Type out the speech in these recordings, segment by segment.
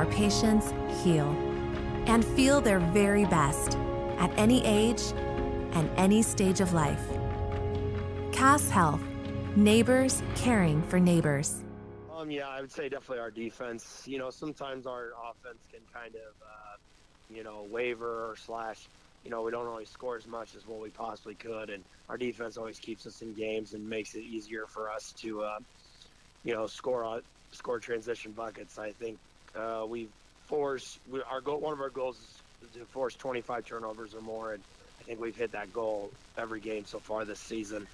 our patients heal and feel their very best at any age and any stage of life. Cass Health, neighbors caring for neighbors. Yeah, I would say definitely our defense. You know, sometimes our offense can kind of, waver or slash. You know, we don't always score as much as what we possibly could, and our defense always keeps us in games and makes it easier for us to, score transition buckets. I think one of our goals is to force 25 turnovers or more, and I think we've hit that goal every game so far this season.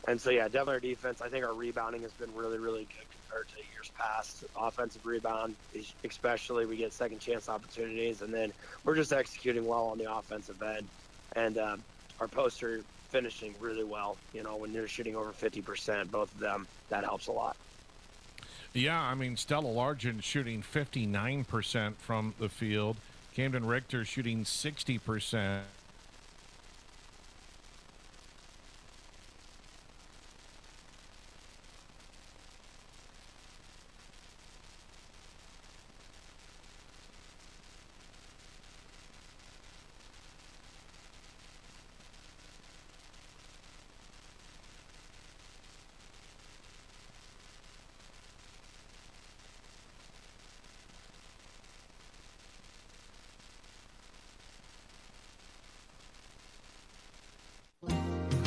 And so, yeah, definitely our defense. I think our rebounding has been really, really good compared to years past. Offensive rebound, especially, we get second chance opportunities, and then we're just executing well on the offensive end. And our posts are finishing really well. You know, when you're shooting over 50%, both of them, that helps a lot. Yeah, I mean, Stella Largent shooting 59% from the field. Camden Richter shooting 60%.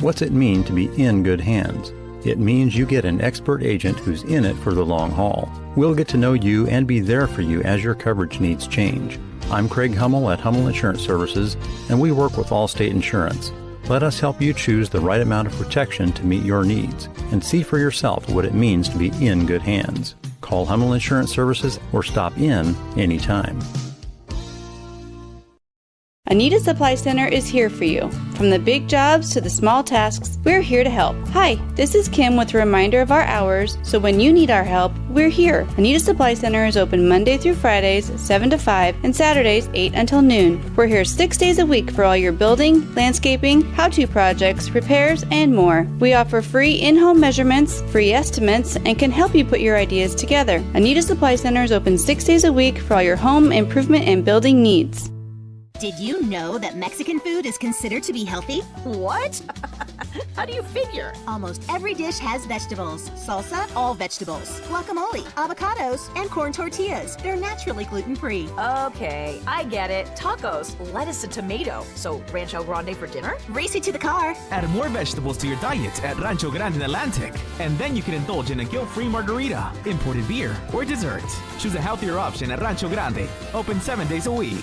What's it mean to be in good hands? It means you get an expert agent who's in it for the long haul. We'll get to know you and be there for you as your coverage needs change. I'm Craig Hummel at Hummel Insurance Services, and we work with Allstate Insurance. Let us help you choose the right amount of protection to meet your needs and see for yourself what it means to be in good hands. Call Hummel Insurance Services or stop in anytime. Anita Supply Center is here for you. From the big jobs to the small tasks, we're here to help. Hi, this is Kim with a reminder of our hours, so when you need our help, we're here. Anita Supply Center is open Monday through Fridays, 7 to 5, and Saturdays, 8 until noon. We're here 6 days a week for all your building, landscaping, how-to projects, repairs, and more. We offer free in-home measurements, free estimates, and can help you put your ideas together. Anita Supply Center is open 6 days a week for all your home improvement and building needs. Did you know that Mexican food is considered to be healthy? What? How do you figure? Almost every dish has vegetables. Salsa, all vegetables. Guacamole, avocados, and corn tortillas. They're naturally gluten-free. Okay, I get it. Tacos, lettuce and tomato. So Rancho Grande for dinner? Race it to the car. Add more vegetables to your diet at Rancho Grande in Atlantic. And then you can indulge in a guilt-free margarita, imported beer, or dessert. Choose a healthier option at Rancho Grande. Open 7 days a week.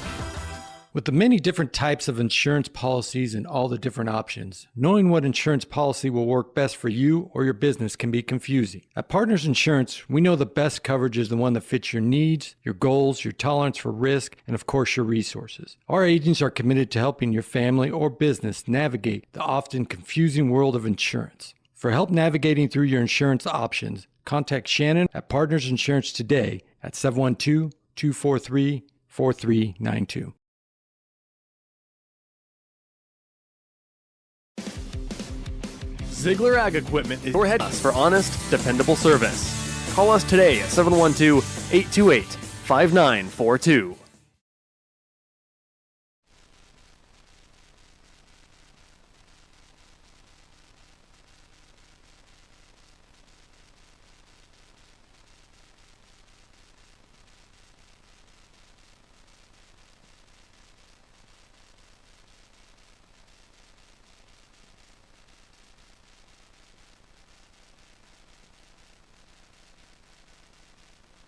With the many different types of insurance policies and all the different options, knowing what insurance policy will work best for you or your business can be confusing. At Partners Insurance, we know the best coverage is the one that fits your needs, your goals, your tolerance for risk, and of course your resources. Our agents are committed to helping your family or business navigate the often confusing world of insurance. For help navigating through your insurance options, contact Shannon at Partners Insurance today at 712-243-4392. Ziegler Ag Equipment is your head for honest, dependable service. Call us today at 712-828-5942.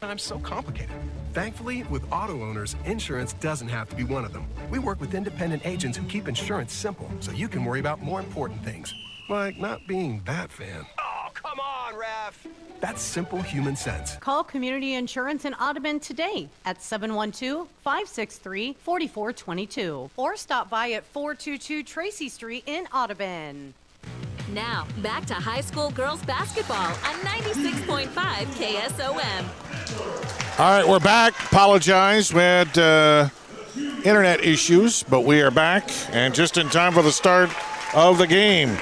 I'm so complicated. Thankfully, with auto owners, insurance doesn't have to be one of them. We work with independent agents who keep insurance simple, so you can worry about more important things, like not being that fan. Oh, come on, ref! That's simple human sense. Call Community Insurance in Audubon today at 712-563-4422 or stop by at 422 Tracy Street in Audubon. Now, back to high school girls basketball on 96.5 KSOM. All right, we're back. Apologize. We had internet issues, but we are back, and just in time for the start of the game.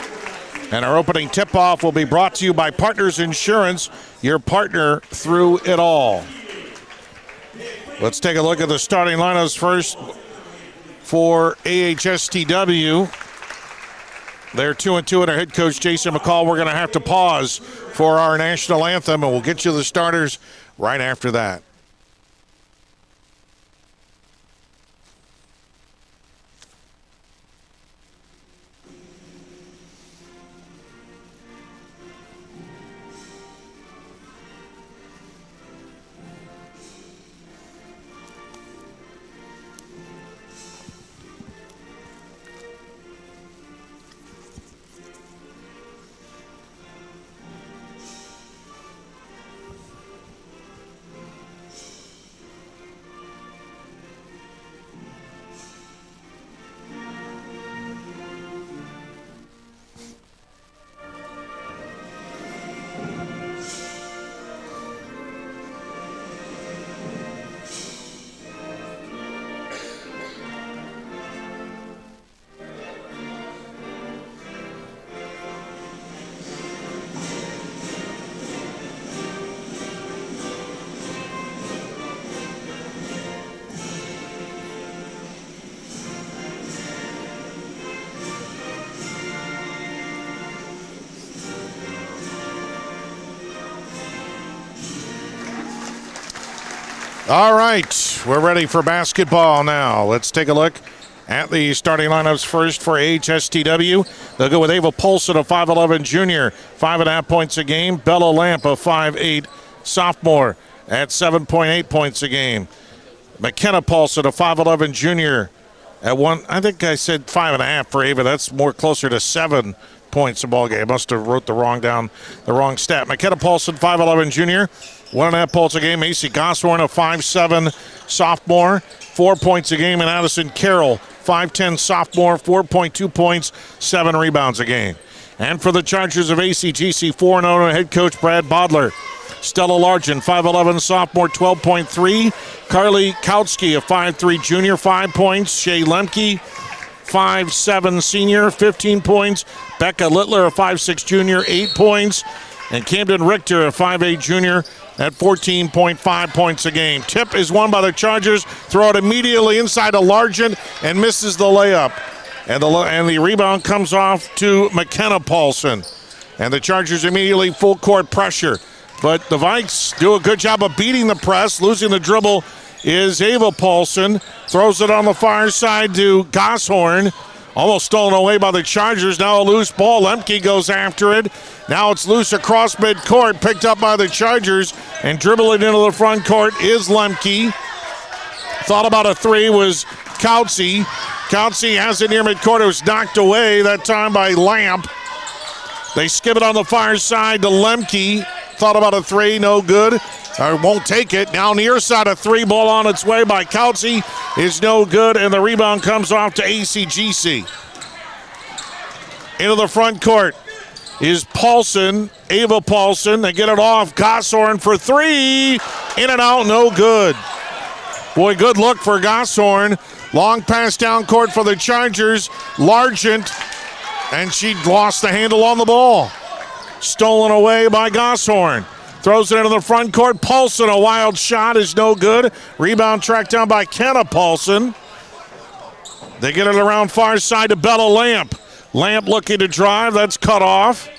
And our opening tip-off will be brought to you by Partners Insurance, your partner through it all. Let's take a look at the starting lineups first for AHSTW. They're 2-2 and our head coach, Jason McCall. We're going to have to pause for our national anthem, and we'll get you the starters right after that. All right, we're ready for basketball now. Let's take a look at the starting lineups first for AHSTW. They'll go with Ava Polson, a 5'11 junior, 5.5 points a game. Bella Lamp, a 5'8 sophomore, at 7.8 points a game. McKenna Paulson, a 5'11 junior, at I think I said 5.5 for Ava. That's more closer to 7 points a ball game. Must have wrote the wrong stat. McKenna Paulson, 5'11 junior, 1.5 points a game. Macy Gosshorn, a 5'7 sophomore, 4 points a game. And Addison Carroll, 5'10 sophomore, 4.2 points, 7 rebounds a game. And for the Chargers of ACGC, 4-0 head coach Brad Bodler. Stella Largent, 5'11 sophomore, 12.3. Carly Kautsky, a 5'3 junior, 5 points. Shay Lemke, 5'7 senior, 15 points. Becca Littler, a 5'6 junior, 8 points. And Camden Richter, a 5'8 junior, at 14.5 points a game. Tip is won by the Chargers. Throw it immediately inside to Largent and misses the layup. And the rebound comes off to McKenna Paulson. And the Chargers immediately full court pressure. But the Vikes do a good job of beating the press. Losing the dribble is Ava Paulson. Throws it on the far side to Gosshorn. Almost stolen away by the Chargers. Now a loose ball. Lemke goes after it. Now it's loose across midcourt. Picked up by the Chargers. And dribbling into the front court is Lemke. Thought about a three was Kautsky. Kautsky has it near midcourt. It was knocked away that time by Lamp. They skip it on the far side to Lemke. Thought about a three, no good. Won't take it. Now near side, a three ball on its way by Kautsky is no good, and the rebound comes off to ACGC. Into the front court is Paulson, Ava Paulson. They get it off. Gosshorn for three. In and out, no good. Boy, good look for Gosshorn. Long pass down court for the Chargers. Largent, and she lost the handle on the ball. Stolen away by Gosshorn. Throws it into the front court. Paulson, a wild shot is no good. Rebound tracked down by Kenna Paulson. They get it around far side to Bella Lamp. Lamp looking to drive. That's cut off.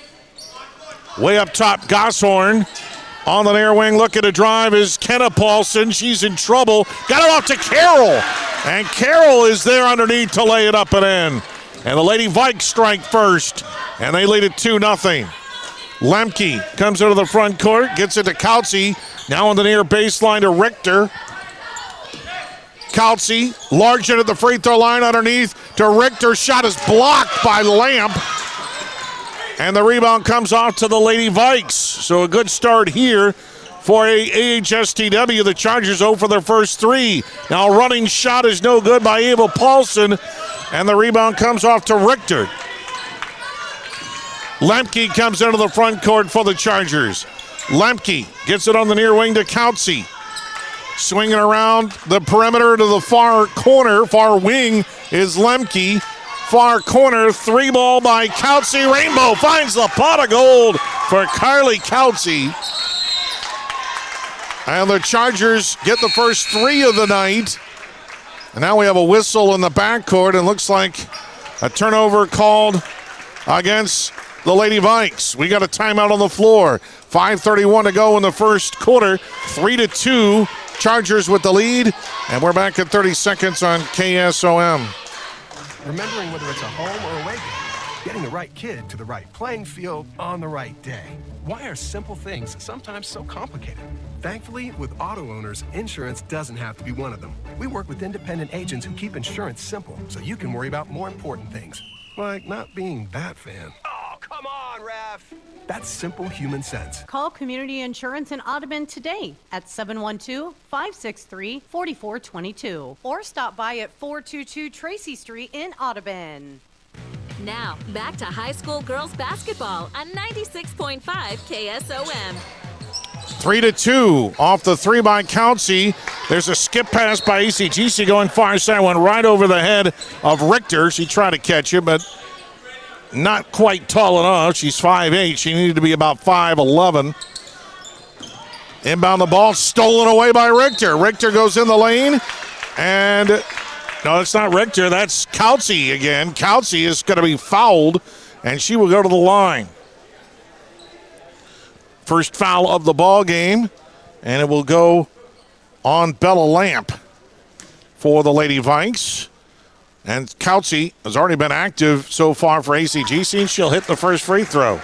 Way up top, Gosshorn. On the near wing looking to drive is Kenna Paulson. She's in trouble. Got it off to Carroll. And Carroll is there underneath to lay it up and in. And the Lady Vikes strike first. And they lead it 2-0. Lemke comes into the front court, gets it to Kautsky. Now on the near baseline to Richter. Kautsky, Largent at the free throw line underneath to Richter. Shot is blocked by Lamp. And the rebound comes off to the Lady Vikes. So a good start here for AHSTW. The Chargers 0 for their first three. Now a running shot is no good by Ava Paulson. And the rebound comes off to Richter. Lemke comes into the front court for the Chargers. Lemke gets it on the near wing to Kautsky. Swinging around the perimeter to the far corner, far wing is Lemke. Far corner, three ball by Kautsky. Rainbow finds the pot of gold for Carly Kautsky. And the Chargers get the first 3 of the night. And now we have a whistle in the backcourt, and looks like a turnover called against the Lady Vikes. We got a timeout on the floor. 5:31 to go in the first quarter. 3-2, Chargers with the lead. And we're back at 30 seconds on KSOM. Remembering whether it's a home or away game, getting the right kid to the right playing field on the right day. Why are simple things sometimes so complicated? Thankfully, with auto owners, insurance doesn't have to be one of them. We work with independent agents who keep insurance simple so you can worry about more important things, like not being that fan. Oh, come on, ref! That's simple human sense. Call Community Insurance in Audubon today at 712-563-4422 or stop by at 422 Tracy Street in Audubon. Now, back to high school girls basketball on 96.5 KSOM. 3-2 off the 3 by Councey. There's a skip pass by ACGC going far side, went right over the head of Richter. She tried to catch it, but not quite tall enough. She's 5'8". She needed to be about 5'11". Inbound the ball, stolen away by Richter. Richter goes in the lane, and no, it's not Richter. That's Councey again. Councey is going to be fouled, and she will go to the line. First foul of the ball game, and it will go on Bella Lamp for the Lady Vikes. And Councey has already been active so far for ACGC, and she'll hit the first free throw.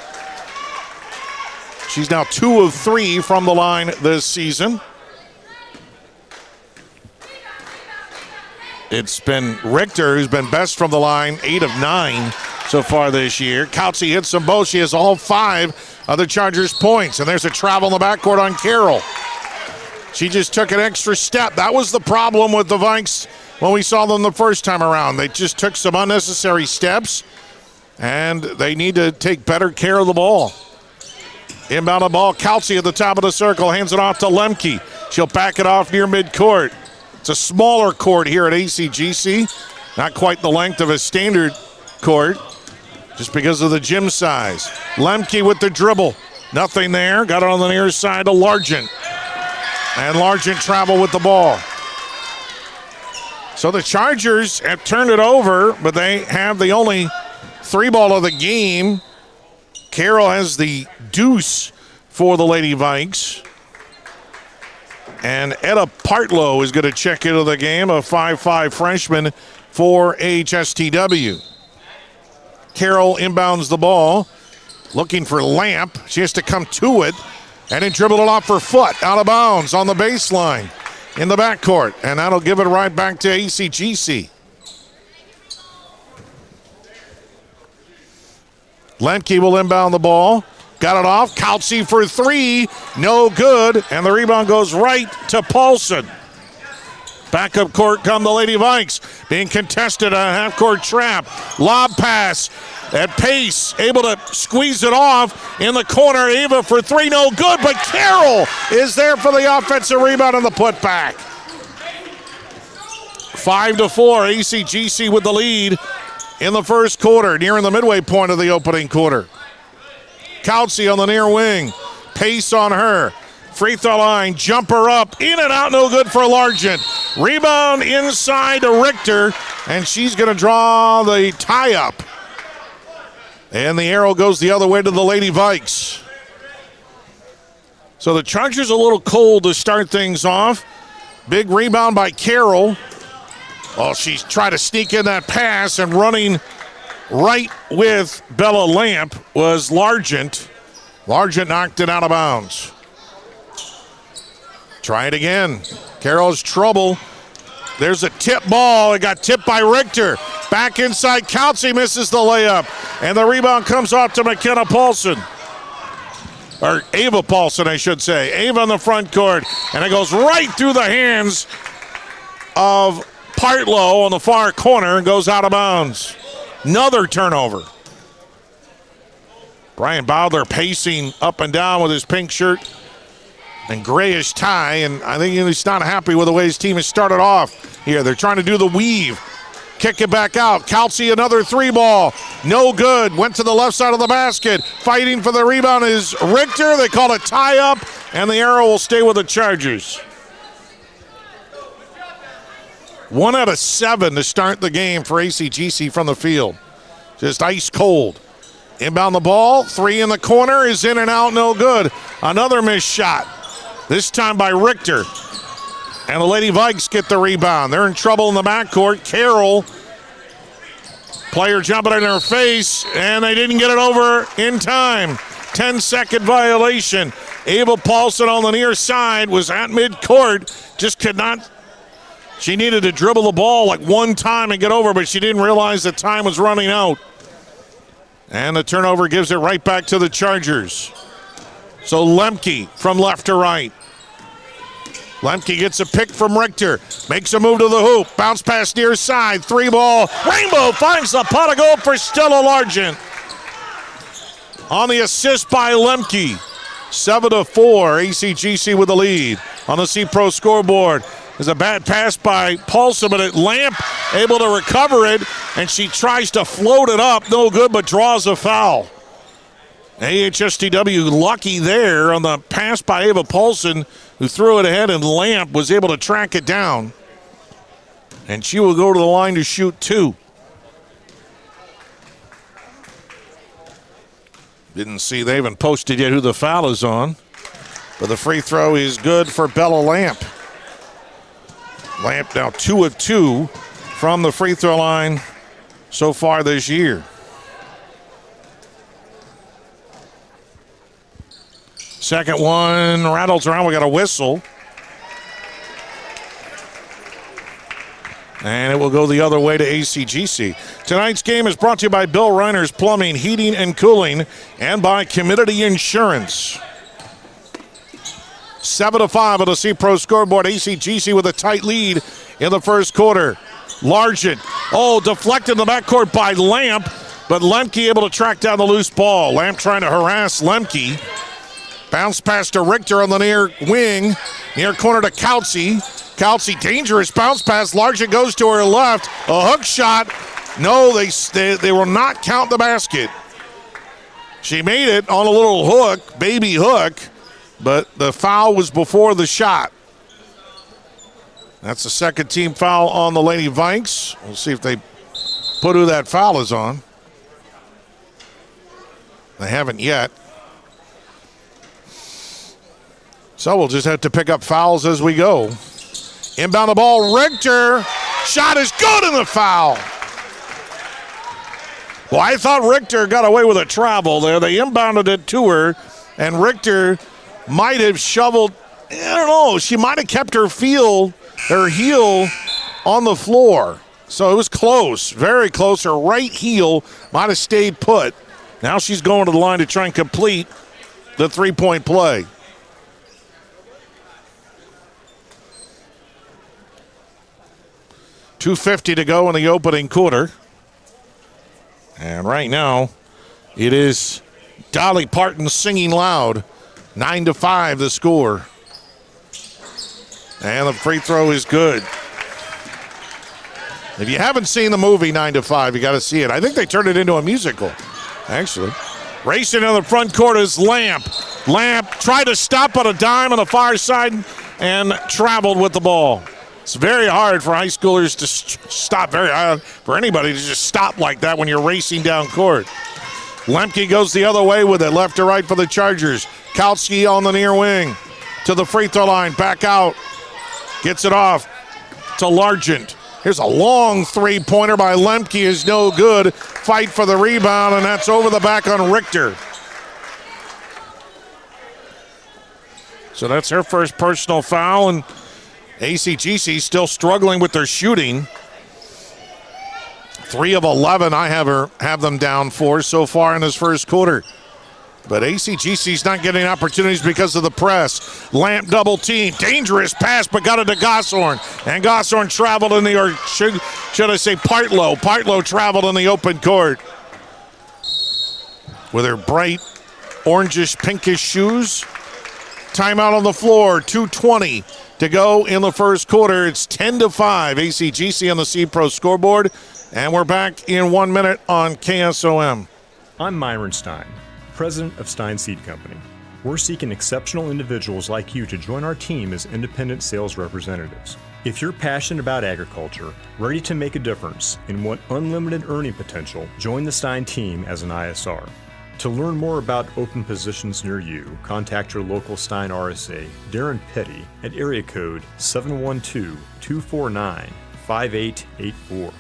She's now 2 of 3 from the line this season. It's been Richter who's been best from the line, 8 of 9 so far this year. Councey hits them both. She has all 5 of the Chargers' points. And there's a travel in the backcourt on Carroll. She just took an extra step. That was the problem with the Vikes when we saw them the first time around. They just took some unnecessary steps, and they need to take better care of the ball. Inbound the ball, Councey at the top of the circle, hands it off to Lemke. She'll back it off near midcourt. It's a smaller court here at ACGC. Not quite the length of a standard court, just because of the gym size. Lemke with the dribble. Nothing there. Got it on the near side to Largent. And Largent travel with the ball. So the Chargers have turned it over, but they have the only 3 ball of the game. Carroll has the deuce for the Lady Vikes. And Etta Partlow is going to check into the game, a 5'5" freshman for AHSTW. Carroll inbounds the ball, looking for Lamp. She has to come to it, and then dribble it off her foot, out of bounds on the baseline in the backcourt. And that'll give it right back to ACGC. Lemke will inbound the ball. Got it off. Councey for 3. No good. And the rebound goes right to Paulson. Backup court come the Lady Vikes. Being contested, a half-court trap. Lob pass at pace. Able to squeeze it off in the corner. Ava for 3. No good. But Carroll is there for the offensive rebound and the putback. 5-4. ACGC with the lead in the first quarter, nearing the midway point of the opening quarter. Councey on the near wing. Pace on her. Free throw line, jumper up, in and out, no good for Largent. Rebound inside to Richter, and she's going to draw the tie-up. And the arrow goes the other way to the Lady Vikes. So the Chargers a little cold to start things off. Big rebound by Carroll. Well, she's tried to sneak in that pass, and running right with Bella Lamp was Largent. Largent knocked it out of bounds. Try it again. Carroll's trouble. There's a tip ball. It got tipped by Richter. Back inside. Councey misses the layup. And the rebound comes off to McKenna Paulson. Or Ava Paulson, I should say. Ava in the front court. And it goes right through the hands of Partlow on the far corner and goes out of bounds. Another turnover. Brian Bowdler pacing up and down with his pink shirt and grayish tie, and I think he's not happy with the way his team has started off here. They're trying to do the weave. Kick it back out. Councey, another 3 ball. No good. Went to the left side of the basket. Fighting for the rebound is Richter. They call it tie-up, and the arrow will stay with the Chargers. 1 out of 7 to start the game for ACGC from the field. Just ice cold. Inbound the ball, 3 in the corner, is in and out, no good. Another missed shot, this time by Richter. And the Lady Vikes get the rebound. They're in trouble in the backcourt. Carroll, player jumping in her face, and they didn't get it over in time. 10-second violation. Ava Paulson on the near side was at midcourt, just could not. She needed to dribble the ball like one time and get over, but she didn't realize the time was running out. And the turnover gives it right back to the Chargers. So Lemke from left to right. Lemke gets a pick from Richter, makes a move to the hoop, bounce pass near side, 3-ball. Rainbow finds the pot of gold for Stella Largent. On the assist by Lemke. 7-4, ACGC with the lead. On the C-Pro scoreboard, there's a bad pass by Paulson, but Lamp able to recover it, and she tries to float it up. No good, but draws a foul. AHSTW lucky there on the pass by Ava Paulson, who threw it ahead, and Lamp was able to track it down. And she will go to the line to shoot 2. Didn't see they haven't posted yet who the foul is on. But the free throw is good for Bella Lamp. Lamp now 2 of 2 from the free throw line so far this year. Second one rattles around. We got a whistle. And it will go the other way to ACGC. Tonight's game is brought to you by Bill Reiner's Plumbing, Heating, and Cooling, and by Community Insurance. 7-5 on the C-Pro scoreboard. ACGC with a tight lead in the first quarter. Largent, deflected in the backcourt by Lamp, but Lemke able to track down the loose ball. Lamp trying to harass Lemke. Bounce pass to Richter on the near wing. Near corner to Kautsy. Kautsy, dangerous bounce pass. Largent goes to her left. A hook shot. No, they will not count the basket. She made it on a little hook, baby hook, but the foul was before the shot. That's the second team foul on the Lady Vikes. We'll see if they put who that foul is on. They haven't yet. So we'll just have to pick up fouls as we go. Inbound the ball, Richter. Shot is good in the foul. Well, I thought Richter got away with a travel there. They inbounded it to her, and Richter might have shoveled, I don't know, she might have kept her heel on the floor. So it was close, very close. Her right heel might have stayed put. Now she's going to the line to try and complete the three-point play. .250 to go in the opening quarter. And right now, it is Dolly Parton singing loud. 9-5 the score. And the free throw is good. If you haven't seen the movie 9-5, you got to see it. I think they turned it into a musical, actually. Racing in the front court is Lamp. Lamp tried to stop on a dime on the far side and traveled with the ball. It's very hard for high schoolers to stop, very hard for anybody to just stop like that when you're racing down court. Lemke goes the other way with it, left to right for the Chargers. Kautsky on the near wing to the free throw line, back out. Gets it off to Largent. Here's a long three-pointer by Lemke, is no good. Fight for the rebound, and that's over the back on Richter. So that's her first personal foul, and ACGC still struggling with their shooting. 3 of 11 I have them down for so far in this first quarter. But ACGC's not getting opportunities because of the press. Lamp double team, dangerous pass, but got it to Gosshorn. And Gosshorn traveled in the, or should I say Partlow. Partlow traveled in the open court. With her bright orangish pinkish shoes. Timeout on the floor, 2:20 to go in the first quarter. It's 10-5, ACGC on the C-Pro scoreboard. And we're back in 1 minute on KSOM. I'm Myron Stein, president of Stein Seed Company. we're seeking exceptional individuals like you to join our team as independent sales representatives. If you're passionate about agriculture, ready to make a difference, and want unlimited earning potential, join the Stein team as an ISR. To learn more about open positions near you, contact your local Stein RSA, Darren Petty, at area code 712-249-5884.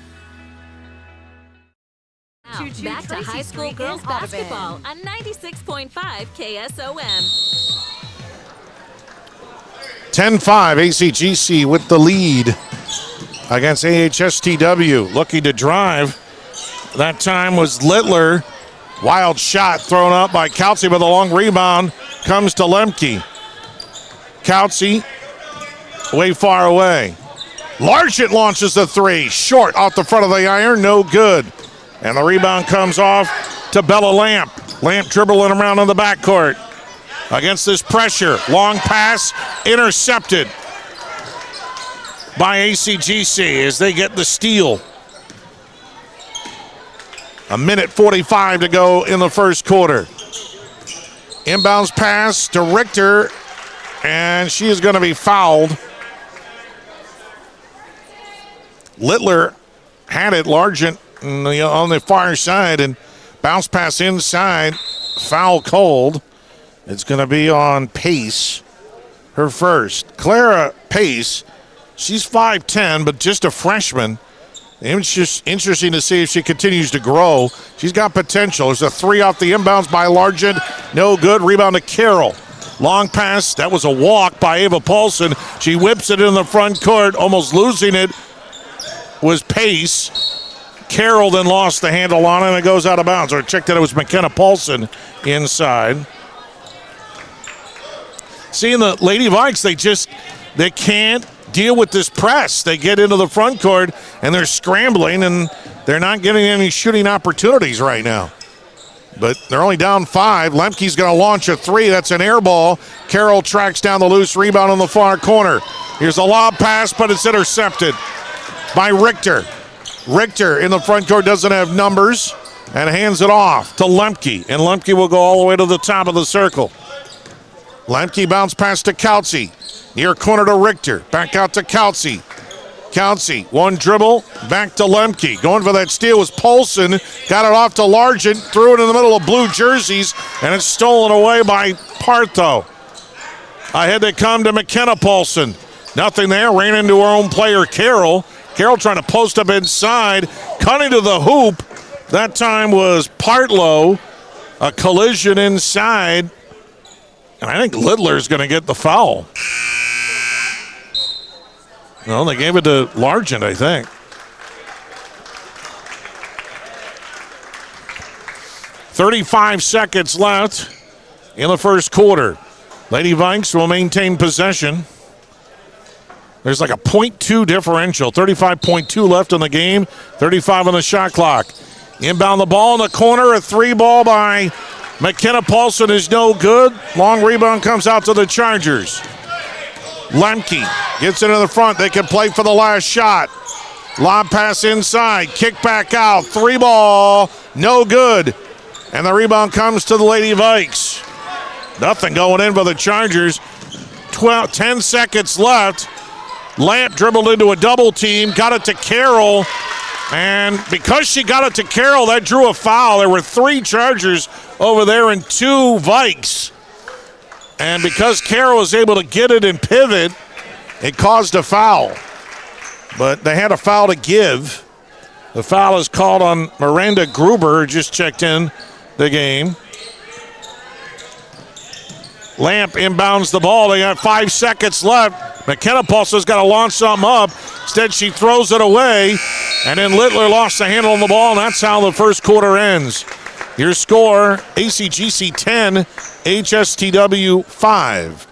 Now, back to high school girls basketball on 96.5 KSOM. 10-5 ACGC with the lead against AHSTW. Looking to drive. That time was Littler. Wild shot thrown up by Coutsey, but the long rebound comes to Lemke. Coutsey way far away. Largent launches the three. Short off the front of the iron. No good. And the rebound comes off to Bella Lamp. Lamp dribbling around in the backcourt. Against this pressure. Long pass intercepted by ACGC as they get the steal. A minute 45 to go in the first quarter. Inbounds pass to Richter, and she is going to be fouled. Littler had it, Largent on the far side, and bounce pass inside, foul called. It's going to be on Pace, her first. Clara Pace, she's 5'10", but just a freshman. It's just interesting to see if she continues to grow. She's got potential. There's a three off the inbounds by Largent. No good. Rebound to Carroll. Long pass. That was a walk by Ava Paulson. She whips it in the front court, almost losing it. Was Pace. Carroll then lost the handle on it, and it goes out of bounds. Or checked that it was McKenna Paulson inside. Seeing the Lady Vikes, they can't deal with this press. They get into the front court, and they're scrambling, and they're not getting any shooting opportunities right now. But they're only down 5. Lemke's going to launch a three. That's an air ball. Carroll tracks down the loose rebound in the far corner. Here's a lob pass, but it's intercepted by Richter. Richter in the front court doesn't have numbers and hands it off to Lemke. And Lemke will go all the way to the top of the circle. Lemke bounce pass to Coutsey. Near corner to Richter. Back out to Coutsey. Coutsey, one dribble, back to Lemke. Going for that steal was Paulson. Got it off to Largent, threw it in the middle of blue jerseys, and it's stolen away by Partho. Ahead they come to McKenna Paulson. Nothing there, ran into her own player, Carroll. Carroll trying to post up inside, cutting to the hoop. That time was Partlow. A collision inside. And I think Littler's going to get the foul. No, they gave it to Largent, I think. 35 seconds left in the first quarter. Lady Vikes will maintain possession. There's like a 0.2 differential. 35.2 left in the game. 35 on the shot clock. Inbound the ball in the corner. A three ball by McKenna Paulson is no good. Long rebound comes out to the Chargers. Lemke gets it in the front. They can play for the last shot. Lob pass inside. Kick back out. Three ball. No good. And the rebound comes to the Lady Vikes. Nothing going in for the Chargers. 10 seconds left. Lamp dribbled into a double team. Got it to Carroll. And because she got it to Carroll, that drew a foul. There were 3 Chargers over there and 2 Vikes. And because Carroll was able to get it and pivot, it caused a foul. But they had a foul to give. The foul is called on Miranda Gruber, who just checked in the game. Lamp inbounds the ball. They got 5 seconds left. McKenna Paulson's got to launch something up. Instead, she throws it away. And then Littler lost the handle on the ball, and that's how the first quarter ends. Your score, ACGC 10, AHSTW 5.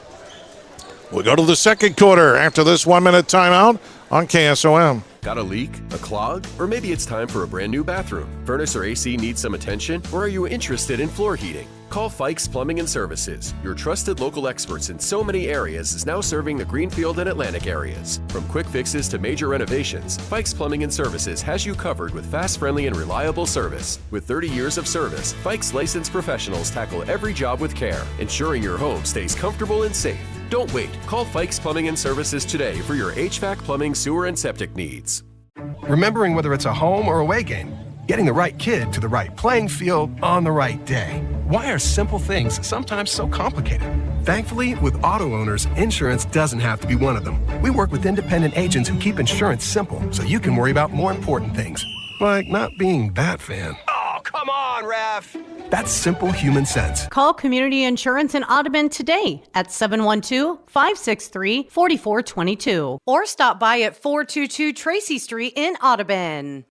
We'll go to the second quarter after this 1-minute timeout on KSOM. Got a leak, a clog, or maybe it's time for a brand new bathroom? Furnace or AC needs some attention, or are you interested in floor heating? Call Fikes Plumbing and Services. Your trusted local experts in so many areas is now serving the Greenfield and Atlantic areas. From quick fixes to major renovations, Fikes Plumbing and Services has you covered with fast, friendly, and reliable service. With 30 years of service, Fikes licensed professionals tackle every job with care, ensuring your home stays comfortable and safe. Don't wait. Call Fikes Plumbing and Services today for your HVAC, plumbing, sewer, and septic needs. Remembering whether it's a home or away game, getting the right kid to the right playing field on the right day. Why are simple things sometimes so complicated? Thankfully, with auto owners, insurance doesn't have to be one of them. We work with independent agents who keep insurance simple so you can worry about more important things, like not being that fan. Oh, come on, ref! That's simple human sense. Call Community Insurance in Audubon today at 712-563-4422 or stop by at 422 Tracy Street in Audubon.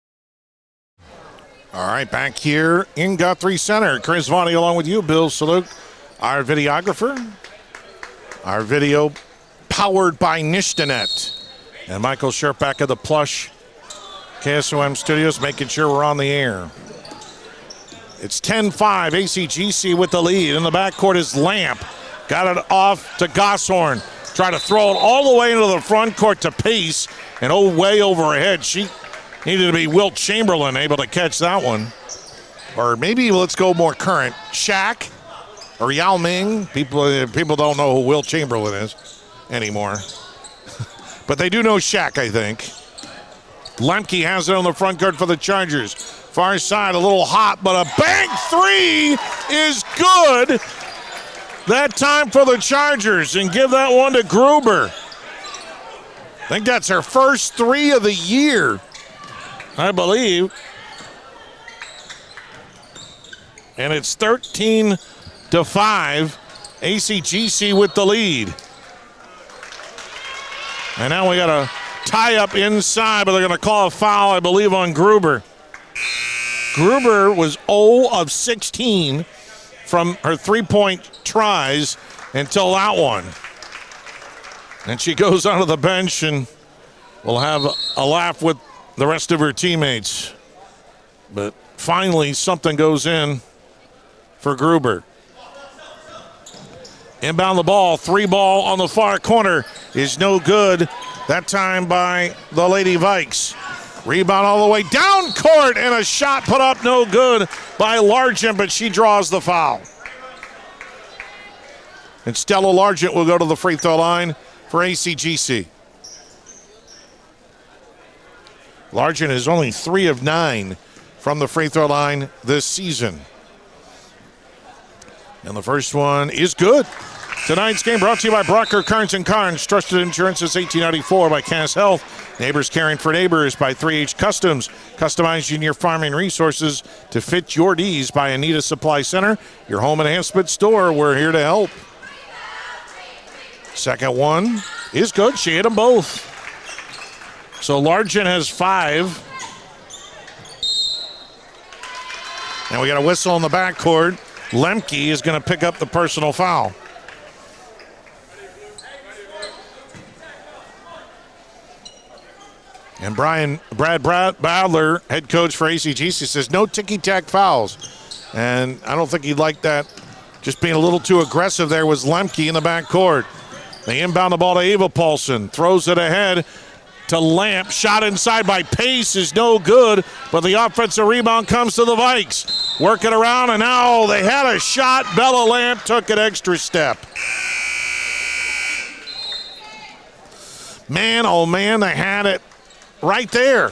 All right, back here in Guthrie Center. Chris Varney along with you, Bill Saluk, our videographer. Our video powered by Nishtanet. And Michael Scherp back at the plush KSOM studios, making sure we're on the air. It's 10-5, ACGC with the lead. In the backcourt is Lamp. Got it off to Gosshorn. Tried to throw it all the way into the front court to Pace. And way over her head. She needed to be Wilt Chamberlain able to catch that one. Or maybe let's go more current. Shaq or Yao Ming. People don't know who Wilt Chamberlain is anymore. But they do know Shaq, I think. Lemke has it on the front court for the Chargers. Far side, a little hot, but a bank three is good. That time for the Chargers, and give that one to Gruber. I think that's her first three of the year, I believe. And it's 13-5. ACGC with the lead. And now we got a tie up inside, but they're going to call a foul, I believe, on Gruber. Gruber was 0 of 16 from her three-point tries until that one. And she goes onto the bench and will have a laugh with the rest of her teammates. But finally, something goes in for Gruber. Inbound the ball, three ball on the far corner is no good. That time by the Lady Vikes. Rebound all the way down court, and a shot put up no good by Largent, but she draws the foul. And Stella Largent will go to the free throw line for ACGC. Largent is only 3 of 9 from the free throw line this season. And the first one is good. Tonight's game brought to you by Brocker Carnes & Carnes. Trusted insurance since 1894 by Cass Health. Neighbors caring for neighbors by 3H Customs. Customizing your farming resources to fit your needs by Anita Supply Center. Your home enhancement store. We're here to help. Second one is good. She hit them both. So Largent has 5. And we got a whistle in the backcourt. Lemke is going to pick up the personal foul. And Brad Badler, head coach for ACGC, says no ticky-tack fouls. And I don't think he'd like that. Just being a little too aggressive there was Lemke in the backcourt. They inbound the ball to Ava Paulson. Throws it ahead to Lamp. Shot inside by Pace is no good, but the offensive rebound comes to the Vikes. Working around, and now they had a shot. Bella Lamp took an extra step. Man, oh man, they had it right there.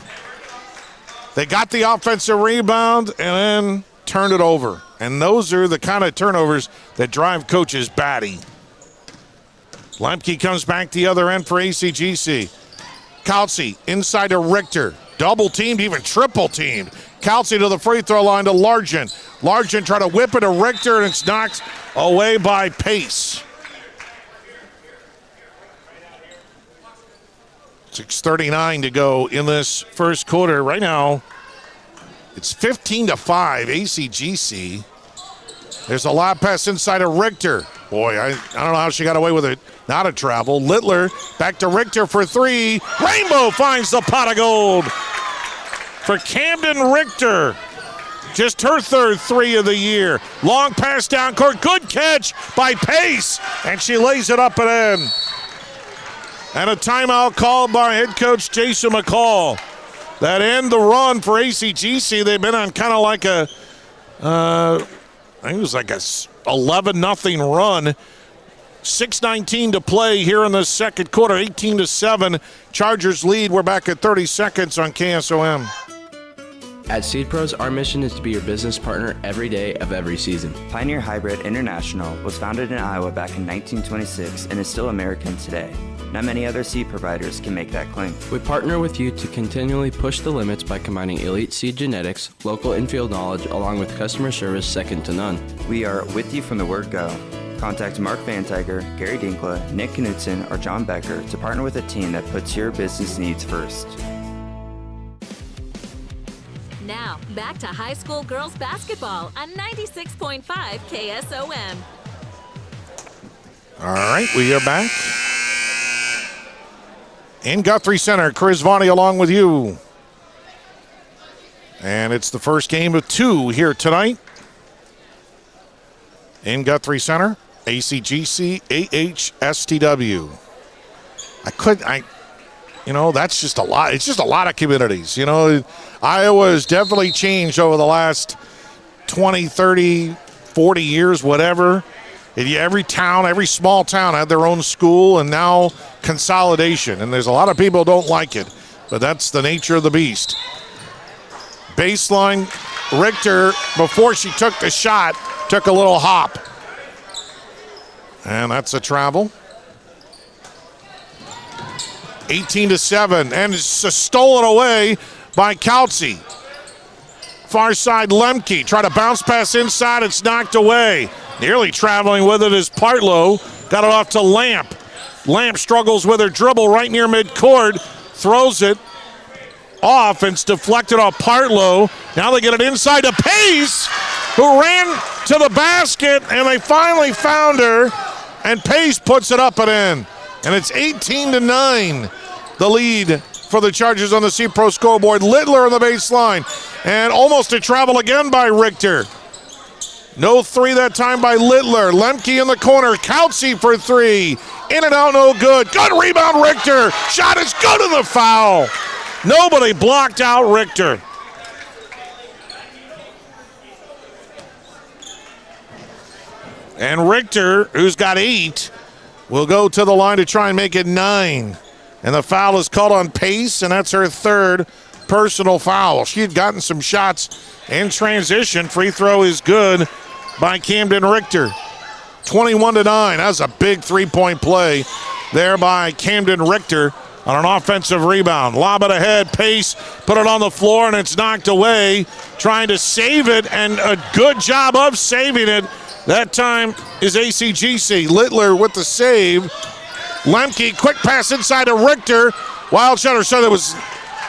They got the offensive rebound and then turned it over. And those are the kind of turnovers that drive coaches batty. Lemke comes back the other end for ACGC. Kaltze inside to Richter. Double teamed, even triple teamed. Kaltze to the free throw line to Largent. Largent try to whip it to Richter, and it's knocked away by Pace. 6:39 to go in this first quarter. Right now, it's 15-5, ACGC. There's a lob pass inside of Richter. Boy, I don't know how she got away with it. Not a travel. Littler back to Richter for 3. Rainbow finds the pot of gold for Camden Richter. Just her third 3 of the year. Long pass down court. Good catch by Pace. And she lays it up and in. And a timeout called by head coach Jason McCall. That end the run for ACGC. They've been on kind of like a, I think it was like a 11-0 run. 6:19 to play here in the second quarter, 18-7. Chargers lead. We're back at 30 seconds on KSOM. At Seed Pros, our mission is to be your business partner every day of every season. Pioneer Hybrid International was founded in Iowa back in 1926 and is still American today. Not many other seed providers can make that claim. We partner with you to continually push the limits by combining elite seed genetics, local infield knowledge, along with customer service second to none. We are with you from the word go. Contact Mark Van Tiger, Gary Dinkla, Nick Knudsen, or John Becker to partner with a team that puts your business needs first. Now, back to high school girls basketball on 96.5 KSOM. All right, we are back. In Guthrie Center, Chris Varney along with you. And it's the first game of 2 here tonight. In Guthrie Center, ACGC, AHSTW. That's just a lot. It's just a lot of communities. Iowa has definitely changed over the last 20, 30, 40 years, whatever. Every town, every small town had their own school, and now consolidation. And there's a lot of people who don't like it, but that's the nature of the beast. Baseline, Richter, before she took the shot, took a little hop. And that's a travel. 18-7, and it's stolen away by Kautsy. Far side, Lemke. Try to bounce pass inside. It's knocked away. Nearly traveling with it is Partlow. Got it off to Lamp. Lamp struggles with her dribble right near midcourt. Throws it off, and it's deflected off Partlow. Now they get it inside to Pace, who ran to the basket, and they finally found her. And Pace puts it up and in. And it's 18-9, the lead for the Chargers on the Seed Pro scoreboard. Littler on the baseline. And almost a travel again by Richter. No 3 that time by Littler. Lemke in the corner. Kautsy for 3. In and out, no good. Good rebound, Richter. Shot is good in the foul. Nobody blocked out Richter. And Richter, who's got 8, will go to the line to try and make it 9. And the foul is called on Pace, and that's her 3rd personal foul. She had gotten some shots in transition. Free throw is good by Camden Richter. 21-9. That was a big 3-point play there by Camden Richter on an offensive rebound. Lob it ahead. Pace put it on the floor, and it's knocked away. Trying to save it, and a good job of saving it. That time is ACGC. Littler with the save. Lemke, quick pass inside to Richter. Wild shutter, so that was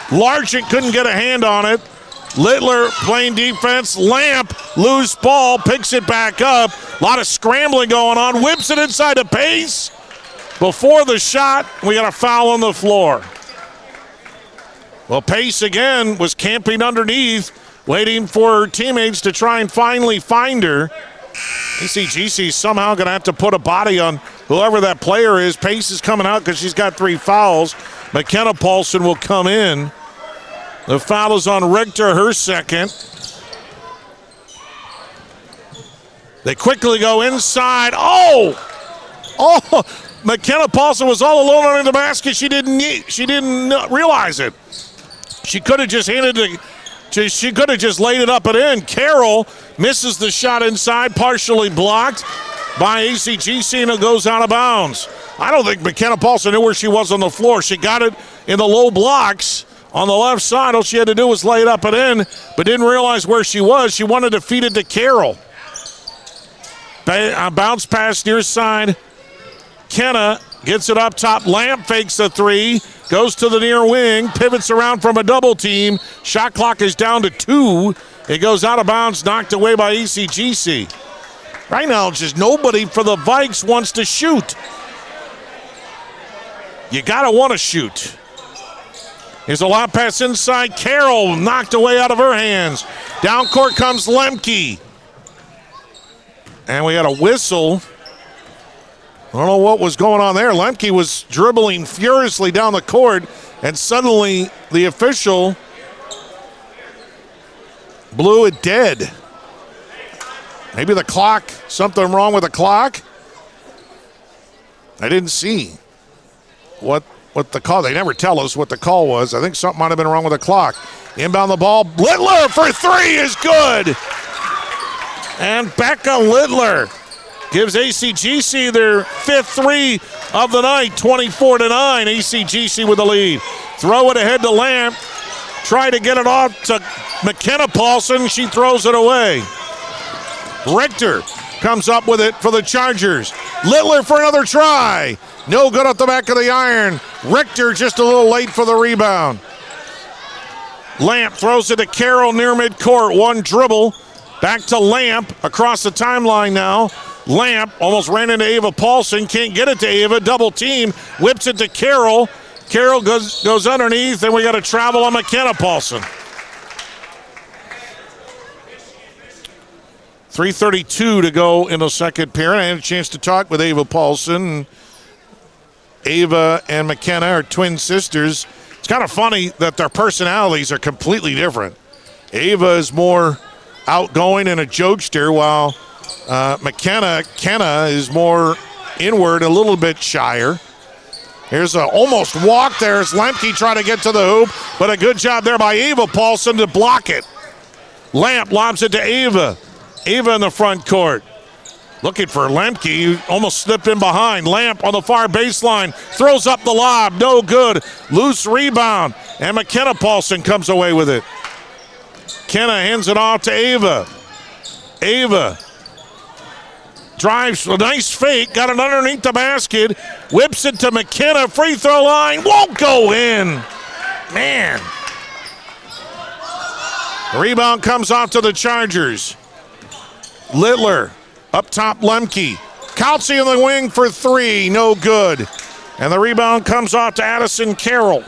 Largent, couldn't get a hand on it. Littler playing defense. Lamp, loose ball, picks it back up. A lot of scrambling going on. Whips it inside to Pace. Before the shot, we got a foul on the floor. Well, Pace again was camping underneath, waiting for her teammates to try and finally find her. ACGC somehow going to have to put a body on whoever that player is. Pace is coming out because she's got 3 fouls. McKenna Paulson will come in. The foul is on Richter, her 2nd. They quickly go inside. Oh! McKenna Paulson was all alone under the basket. She didn't realize it. She could have just she could have just laid it up and in. Carroll misses the shot inside, partially blocked by ACGC, and it goes out of bounds. I don't think McKenna Paulson knew where she was on the floor. She got it in the low blocks on the left side. All she had to do was lay it up and in, but didn't realize where she was. She wanted to feed it to Carroll. Bounce pass near side. Kenna gets it up top. Lamp fakes the 3. Goes to the near wing, pivots around from a double team. Shot clock is down to 2. It goes out of bounds, knocked away by ACGC. Right now, just nobody for the Vikes wants to shoot. You got to want to shoot. Here's a lob pass inside. Carroll knocked away out of her hands. Down court comes Lemke. And we had a whistle. I don't know what was going on there. Lemke was dribbling furiously down the court, and suddenly the official blew it dead. Maybe the clock, something wrong with the clock? I didn't see what the call. They never tell us what the call was. I think something might have been wrong with the clock. Inbound the ball. Littler for three is good. And Becca Littler gives ACGC their fifth three of the night, 24-9. ACGC with the lead. Throw it ahead to Lamp. Try to get it off to McKenna Paulson. She throws it away. Richter comes up with it for the Chargers. Littler for another try. No good at the back of the iron. Richter just a little late for the rebound. Lamp throws it to Carroll near midcourt. One dribble. Back to Lamp across the timeline now. Lamp almost ran into Ava Paulson. Can't get it to Ava. Double team. Whips it to Carroll. Carroll goes underneath, and we got to travel on McKenna Paulson. 3:32 to go in the second period. I had a chance to talk with Ava Paulson. Ava and McKenna are twin sisters. It's kind of funny that their personalities are completely different. Ava is more outgoing and a jokester, while Kenna is more inward, a little bit shyer. Here's a almost walk there as Lemke trying to get to the hoop, but a good job there by Ava Paulson to block it. Lamp lobs it to Ava. Ava in the front court. Looking for Lemke, who almost slipped in behind. Lamp on the far baseline, throws up the lob, no good. Loose rebound, and McKenna Paulson comes away with it. Kenna hands it off to Ava. Ava drives, a nice fake, got it underneath the basket, whips it to McKenna, free throw line, won't go in. Man. The rebound comes off to the Chargers. Littler up top, Lemke. Kaltze in the wing for three, no good. And the rebound comes off to Addison Carroll.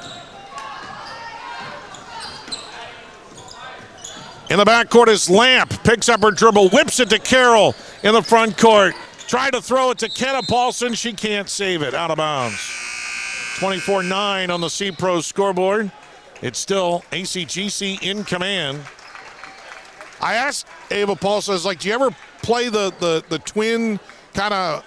In the backcourt is Lamp, picks up her dribble, whips it to Carroll in the front court. Tried to throw it to Kenna Paulson, she can't save it, out of bounds. 24-9 on the C-Pro scoreboard. It's still ACGC in command. I asked Ava Paulson, I was like, do you ever play the twin kind of,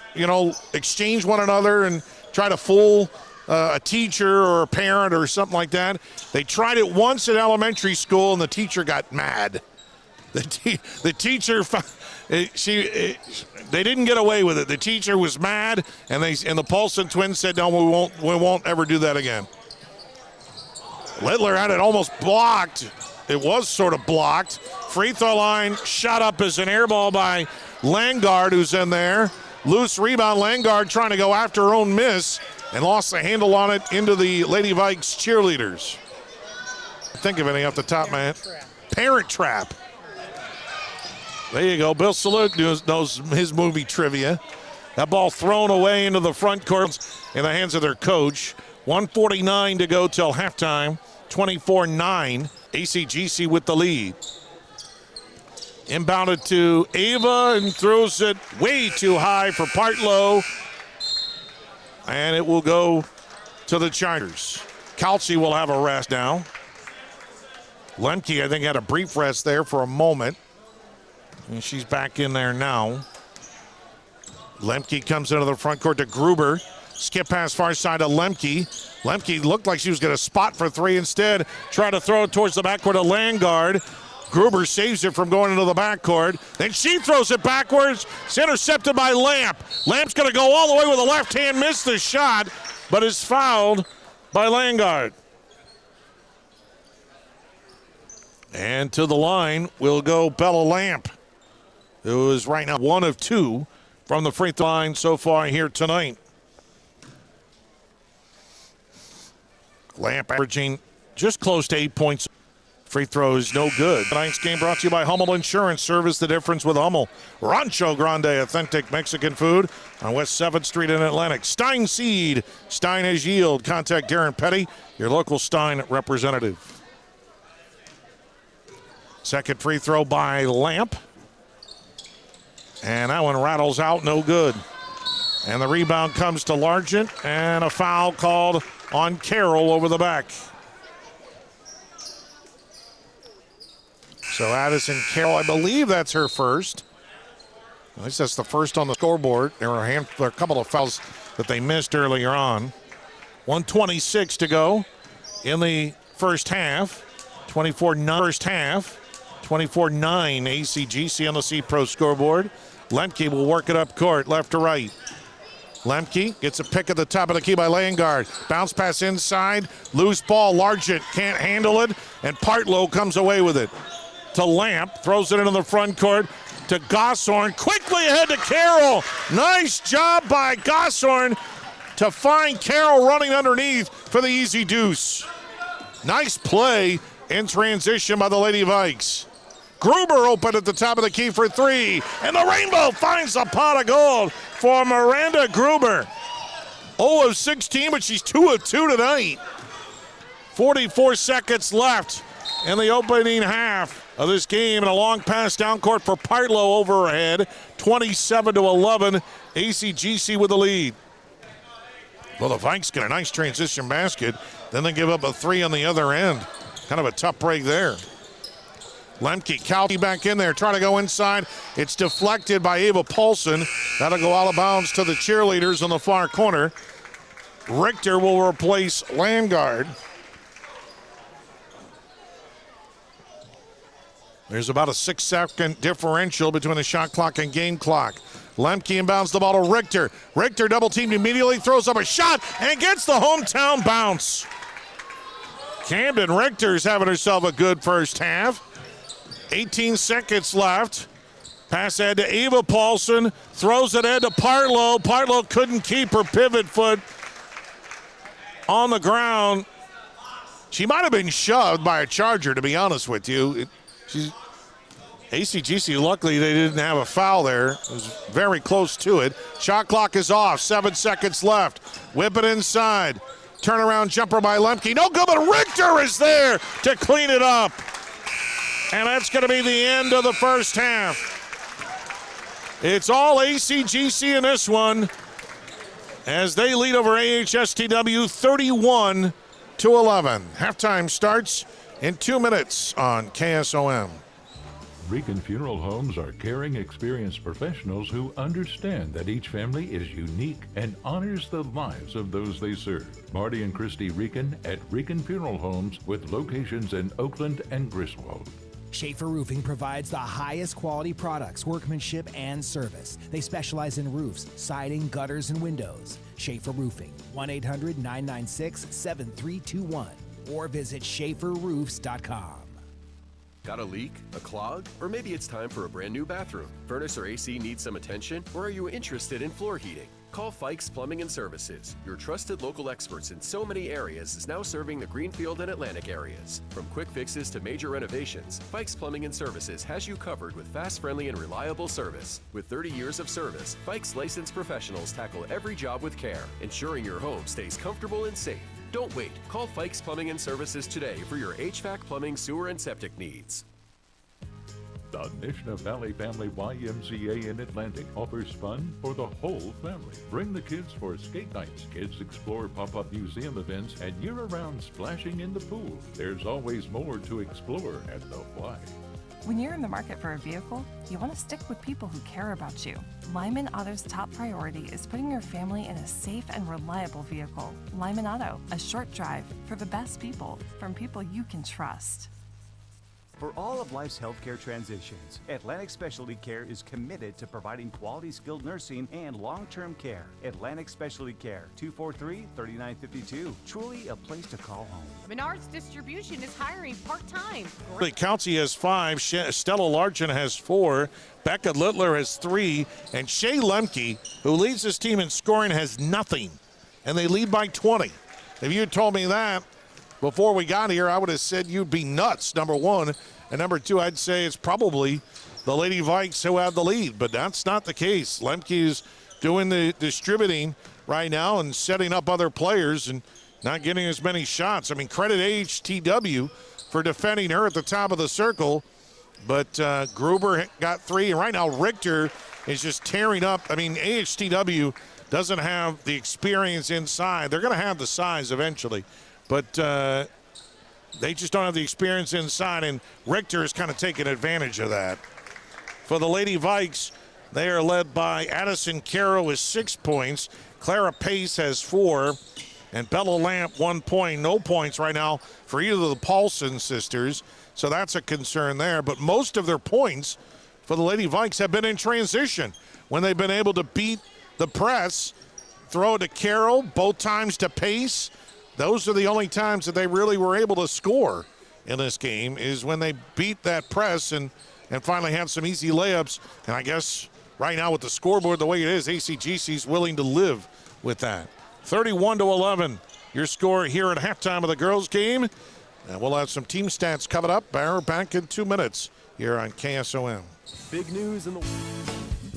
exchange one another and try to fool a teacher or a parent or something like that? They tried it once in elementary school and the teacher got mad. The teacher, they didn't get away with it. The teacher was mad, and the Paulson twins said, no, we won't ever do that again. Littler had it almost blocked. It was sort of blocked. Free throw line shot up as an air ball by Langard, who's in there. Loose rebound, Langard trying to go after her own miss and lost the handle on it into the Lady Vikes cheerleaders. Think of any off the top, man. Parent Trap. There you go. Bill Salute knows his movie trivia. That ball thrown away into the front court in the hands of their coach. 1:49 to go till halftime. 24-9. ACGC with the lead. Inbounded to Ava and throws it way too high for Partlow. And it will go to the Chargers. Kaltze will have a rest now. Lemke, I think, had a brief rest there for a moment. And she's back in there now. Lemke comes into the front court to Gruber. Skip pass far side to Lemke. Lemke looked like she was going to spot for three instead. Try to throw it towards the backcourt to Langard. Gruber saves it from going into the backcourt. Then she throws it backwards. It's intercepted by Lamp. Lamp's going to go all the way with a left hand, miss the shot, but is fouled by Langard. And to the line will go Bella Lamp, who is right now 1 of 2 from the free throw line so far here tonight. Lamp averaging just close to 8 points. Free throw is no good. Tonight's game brought to you by Hummel Insurance. Service the difference with Hummel. Rancho Grande, authentic Mexican food on West 7th Street in Atlantic. Stein Seed. Stein has yield. Contact Darren Petty, your local Stein representative. Second free throw by Lamp. And that one rattles out, no good. And the rebound comes to Largent, and a foul called on Carroll over the back. So Addison Carroll, I believe that's her first. At least that's the first on the scoreboard. There were a couple of fouls that they missed earlier on. 1:26 to go in the first half. 24-9 first half. 24-9 ACGC on the C-Pro scoreboard. Lemke will work it up court, left to right. Lemke gets a pick at the top of the key by Langard. Bounce pass inside, loose ball. Largent can't handle it, and Partlow comes away with it. To Lamp, throws it into the front court to Gosshorn. Quickly ahead to Carroll. Nice job by Gosshorn to find Carroll running underneath for the easy deuce. Nice play in transition by the Lady Vikes. Gruber open at the top of the key for three, and the Rainbow finds a pot of gold for Miranda Gruber. 0 of 16, but she's 2 of 2 tonight. 44 seconds left in the opening half of this game, and a long pass down court for Partlow overhead. 27-11, ACGC with the lead. Well, the Vikes get a nice transition basket, then they give up a three on the other end. Kind of a tough break there. Lemke, Calty back in there, trying to go inside. It's deflected by Ava Paulson. That'll go out of bounds to the cheerleaders on the far corner. Richter will replace Landgard. There's about a 6-second differential between the shot clock and game clock. Lemke inbounds the ball to Richter. Richter double teamed immediately, throws up a shot, and gets the hometown bounce. Camden Richter's having herself a good first half. 18 seconds left. Pass ahead to Ava Paulson. Throws it ahead to Partlow. Partlow couldn't keep her pivot foot on the ground. She might have been shoved by a Charger, to be honest with you. ACGC, luckily they didn't have a foul there. It was very close to it. Shot clock is off. 7 seconds left. Whip it inside. Turnaround jumper by Lemke. No good, but Richter is there to clean it up. And that's going to be the end of the first half. It's all ACGC in this one as they lead over AHSTW 31-11. Halftime starts in 2 minutes on KSOM. Rican Funeral Homes are caring, experienced professionals who understand that each family is unique and honors the lives of those they serve. Marty and Christy Rican at Rican Funeral Homes with locations in Oakland and Griswold. Schaefer Roofing provides the highest quality products, workmanship, and service. They specialize in roofs, siding, gutters, and windows. Schaefer Roofing, 1-800-996-7321 or visit schaeferroofs.com. Got a leak, a clog, or maybe it's time for a brand new bathroom? Furnace or AC needs some attention, or are you interested in floor heating? Call Fikes Plumbing and Services. Your trusted local experts in so many areas is now serving the Greenfield and Atlantic areas. From quick fixes to major renovations, Fikes Plumbing and Services has you covered with fast, friendly, and reliable service. With 30 years of service, Fikes licensed professionals tackle every job with care, ensuring your home stays comfortable and safe. Don't wait. Call Fikes Plumbing and Services today for your HVAC, plumbing, sewer, and septic needs. The Nishna Valley Family YMCA in Atlantic offers fun for the whole family. Bring the kids for skate nights, kids explore pop-up museum events, and year-round splashing in the pool. There's always more to explore at the Y. When you're in the market for a vehicle, you want to stick with people who care about you. Lyman Auto's top priority is putting your family in a safe and reliable vehicle. Lyman Auto, a short drive for the best people, from people you can trust. For all of life's healthcare transitions, Atlantic Specialty Care is committed to providing quality skilled nursing and long-term care. Atlantic Specialty Care, 243-3952. Truly a place to call home. Menards Distribution is hiring part-time. County has 5, Stella Largent has 4, Becca Littler has 3, and Shay Lemke, who leads this team in scoring, has nothing. And they lead by 20. If you had told me that before we got here, I would have said you'd be nuts, number one. And number two, I'd say it's probably the Lady Vikes who have the lead, but that's not the case. Lemke is doing the distributing right now and setting up other players and not getting as many shots. I mean, credit AHTW for defending her at the top of the circle but Gruber got 3, and right now Richter is just tearing up. I mean, AHTW doesn't have the experience inside. They're going to have the size eventually, but they just don't have the experience inside, and Richter is kind of taking advantage of that. For the Lady Vikes, they are led by Addison Carroll with 6 points. Clara Pace has 4, and Bella Lamp 1 point. No points right now for either of the Paulson sisters, so that's a concern there. But most of their points for the Lady Vikes have been in transition when they've been able to beat the press, throw it to Carroll, both times to Pace. Those are the only times that they really were able to score in this game, is when they beat that press and finally had some easy layups. And I guess right now with the scoreboard the way it is, ACGC is willing to live with that. 31-11, your score here at halftime of the girls' game. And we'll have some team stats coming up. We're back in 2 minutes here on KSOM. Big news in the...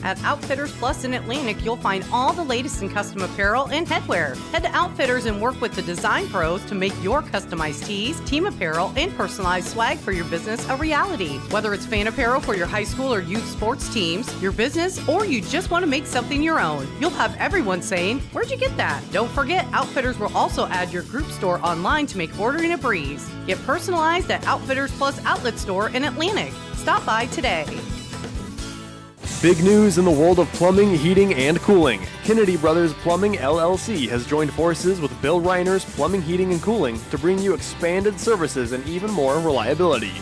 At Outfitters Plus in Atlantic, you'll find all the latest in custom apparel and headwear. Head to Outfitters and work with the design pros to make your customized tees, team apparel, and personalized swag for your business a reality. Whether it's fan apparel for your high school or youth sports teams, your business, or you just want to make something your own, you'll have everyone saying, "Where'd you get that?" Don't forget, Outfitters will also add your group store online to make ordering a breeze. Get personalized at Outfitters Plus Outlet Store in Atlantic. Stop by today. Big news in the world of plumbing, heating, and cooling. Kennedy Brothers Plumbing LLC has joined forces with Bill Reiner's Plumbing, Heating, and Cooling to bring you expanded services and even more reliability.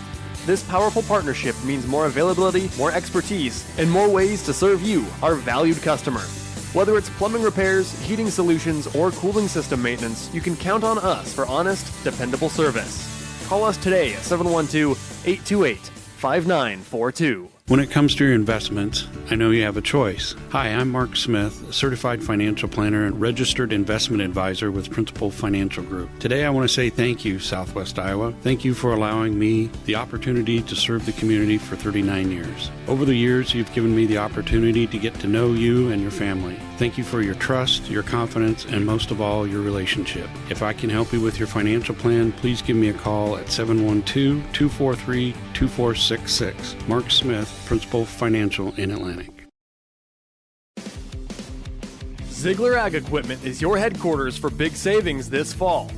This powerful partnership means more availability, more expertise, and more ways to serve you, our valued customer. Whether it's plumbing repairs, heating solutions, or cooling system maintenance, you can count on us for honest, dependable service. Call us today at 712-828-5942. When it comes to your investments, I know you have a choice. Hi, I'm Mark Smith, a certified financial planner and registered investment advisor with Principal Financial Group. Today I want to say thank you, Southwest Iowa. Thank you for allowing me the opportunity to serve the community for 39 years. Over the years, you've given me the opportunity to get to know you and your family. Thank you for your trust, your confidence, and most of all, your relationship. If I can help you with your financial plan, please give me a call at 712-243-2466. Mark Smith, Principal Financial in Atlantic. Ziegler Ag Equipment is your headquarters for big savings this fall.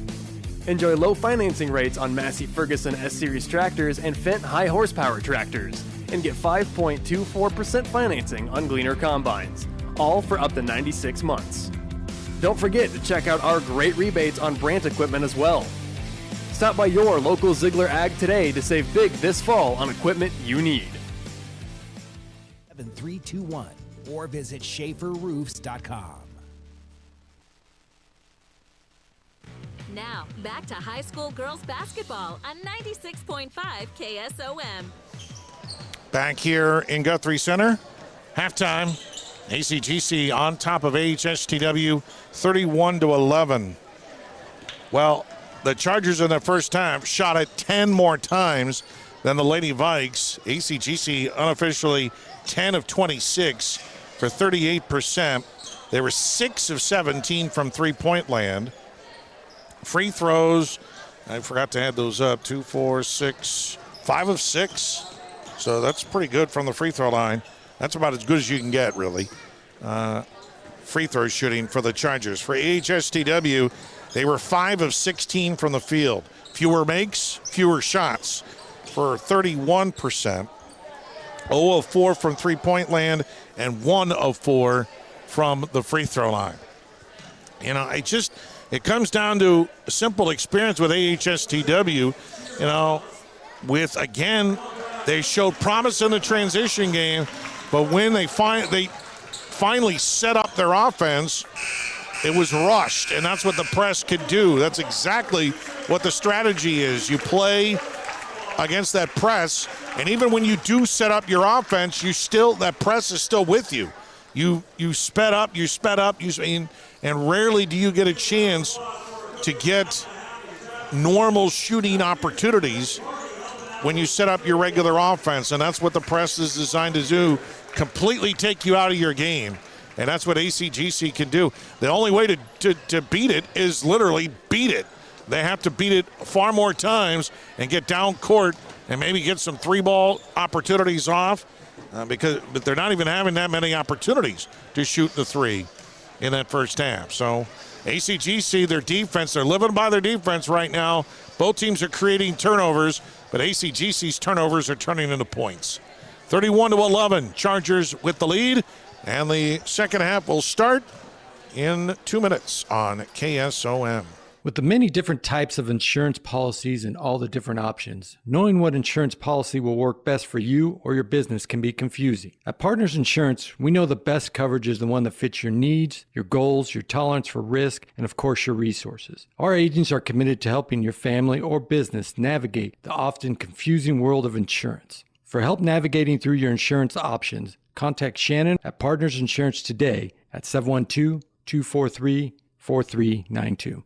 Enjoy low financing rates on Massey Ferguson S-Series tractors and Fendt high horsepower tractors, and get 5.24% financing on Gleaner combines, all for up to 96 months. Don't forget to check out our great rebates on Brandt equipment as well. Stop by your local Ziegler Ag today to save big this fall on equipment you need. 7321 or visit SchaeferRoofs.com. Now, back to high school girls basketball on 96.5 KSOM. Back here in Guthrie Center, halftime. ACGC on top of AHSTW 31-11. Well, the Chargers in the first half shot it 10 more times than the Lady Vikes. ACGC unofficially 10 of 26 for 38%. They were 6 of 17 from three-point land. Free throws, I forgot to add those up, 2, 4, 6, 5 of 6. So that's pretty good from the free throw line. That's about as good as you can get, really. Free throw shooting for the Chargers. For AHSTW, they were 5 of 16 from the field. Fewer makes, fewer shots for 31%. 0 of 4 from three-point land and 1 of 4 from the free throw line. You know, it comes down to a simple experience with AHSTW. You know, again, they showed promise in the transition game, but when they finally set up their offense, it was rushed, and that's what the press could do. That's exactly what the strategy is. You play against that press, and even when you do set up your offense, that press is still with you. You sped up, and rarely do you get a chance to get normal shooting opportunities when you set up your regular offense, and that's what the press is designed to do, completely take you out of your game. And that's what ACGC can do. The only way to beat it is literally beat it. They have to beat it far more times and get down court and maybe get some 3-ball opportunities off but they're not even having that many opportunities to shoot the 3 in that first half. So ACGC, their defense, they're living by their defense right now. Both teams are creating turnovers, but ACGC's turnovers are turning into points. 31-11, Chargers with the lead, and the second half will start in 2 minutes on KSOM. With the many different types of insurance policies and all the different options, knowing what insurance policy will work best for you or your business can be confusing. At Partners Insurance, we know the best coverage is the one that fits your needs, your goals, your tolerance for risk, and of course your resources. Our agents are committed to helping your family or business navigate the often confusing world of insurance. For help navigating through your insurance options, contact Shannon at Partners Insurance today at 712-243-4392.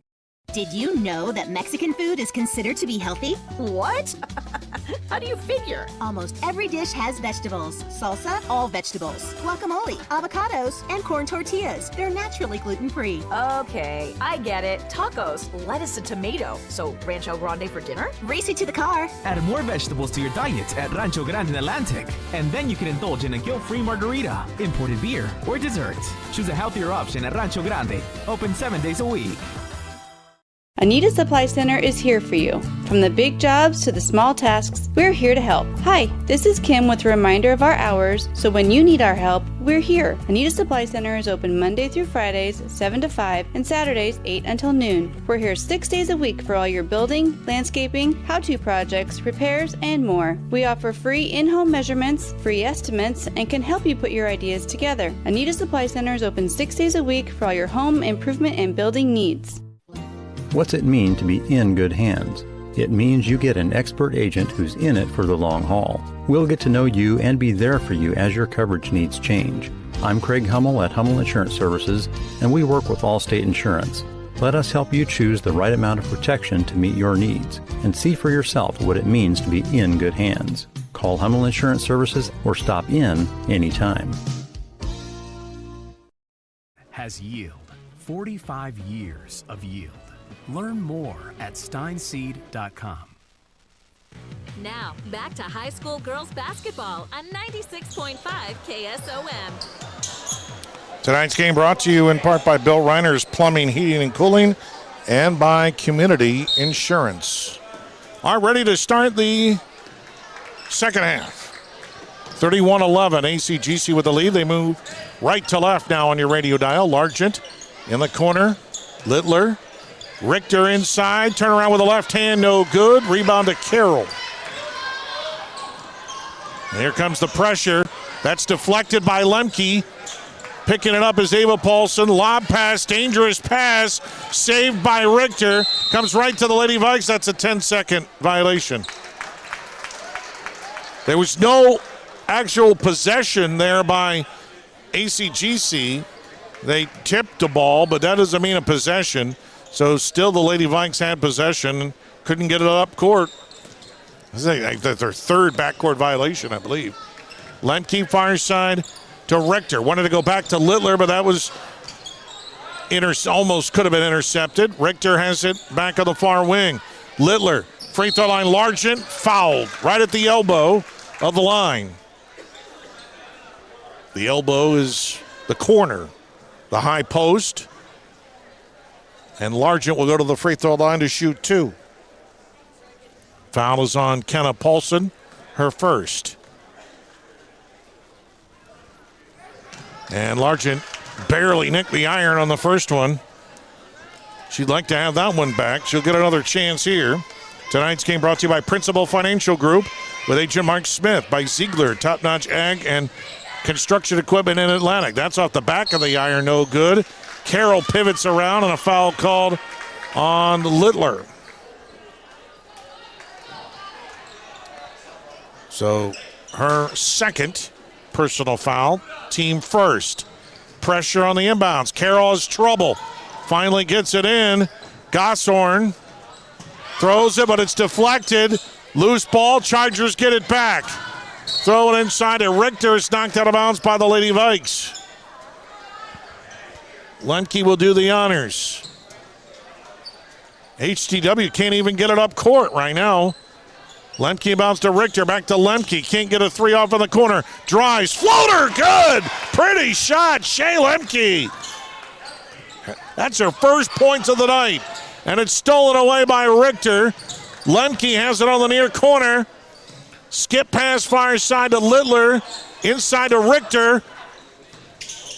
Did you know that Mexican food is considered to be healthy? What? How do you figure? Almost every dish has vegetables. Salsa, all vegetables. Guacamole, avocados, and corn tortillas. They're naturally gluten-free. Okay, I get it. Tacos, lettuce and tomato. So Rancho Grande for dinner? Race it to the car. Add more vegetables to your diet at Rancho Grande in Atlantic, and then you can indulge in a guilt-free margarita, imported beer, or dessert. Choose a healthier option at Rancho Grande. Open 7 days a week. Anita Supply Center is here for you. From the big jobs to the small tasks, we're here to help. Hi, this is Kim with a reminder of our hours, so when you need our help, we're here. Anita Supply Center is open Monday through Fridays, 7 to 5, and Saturdays, 8 until noon. We're here 6 days a week for all your building, landscaping, how-to projects, repairs, and more. We offer free in-home measurements, free estimates, and can help you put your ideas together. Anita Supply Center is open 6 days a week for all your home improvement and building needs. What's it mean to be in good hands? It means you get an expert agent who's in it for the long haul. We'll get to know you and be there for you as your coverage needs change. I'm Craig Hummel at Hummel Insurance Services, and we work with Allstate Insurance. Let us help you choose the right amount of protection to meet your needs and see for yourself what it means to be in good hands. Call Hummel Insurance Services or stop in anytime. Has yield. 45 years of yield. Learn more at steinseed.com. Now, back to high school girls basketball on 96.5 KSOM. Tonight's game brought to you in part by Bill Reiner's Plumbing, Heating, and Cooling and by Community Insurance. Are ready to start the second half. 31-11, ACGC with the lead. They move right to left now on your radio dial. Largent in the corner. Littler. Richter inside, turn around with the left hand, no good. Rebound to Carroll. And here comes the pressure. That's deflected by Lemke. Picking it up is Ava Paulson. Lob pass, dangerous pass, saved by Richter. Comes right to the Lady Vikes. That's a 10-second violation. There was no actual possession there by ACGC. They tipped the ball, but that doesn't mean a possession. So still the Lady Vikes had possession, couldn't get it up court. That's their third backcourt violation, I believe. Lemke far side to Richter. Wanted to go back to Littler, but that was almost could have been intercepted. Richter has it back on the far wing. Littler, free throw line, Largent, fouled right at the elbow of the line. The elbow is the corner, the high post. And Largent will go to the free throw line to shoot 2. Foul is on Kenna Paulson, her first. And Largent barely nicked the iron on the first one. She'd like to have that one back. She'll get another chance here. Tonight's game brought to you by Principal Financial Group with Agent Mark Smith, by Ziegler, top-notch ag and construction equipment in Atlantic. That's off the back of the iron, no good. Carroll pivots around and a foul called on Littler. So her second personal foul, team first. Pressure on the inbounds. Carroll has trouble. Finally gets it in. Gosshorn throws it, but it's deflected. Loose ball. Chargers get it back. Throw it inside to Richter. It's knocked out of bounds by the Lady Vikes. Lemke will do the honors. AHSTW can't even get it up court right now. Lemke bounce to Richter, back to Lemke. Can't get a three off in the corner. Drives, floater, good! Pretty shot, Shea Lemke. That's her first points of the night. And it's stolen away by Richter. Lemke has it on the near corner. Skip pass far side to Littler. Inside to Richter.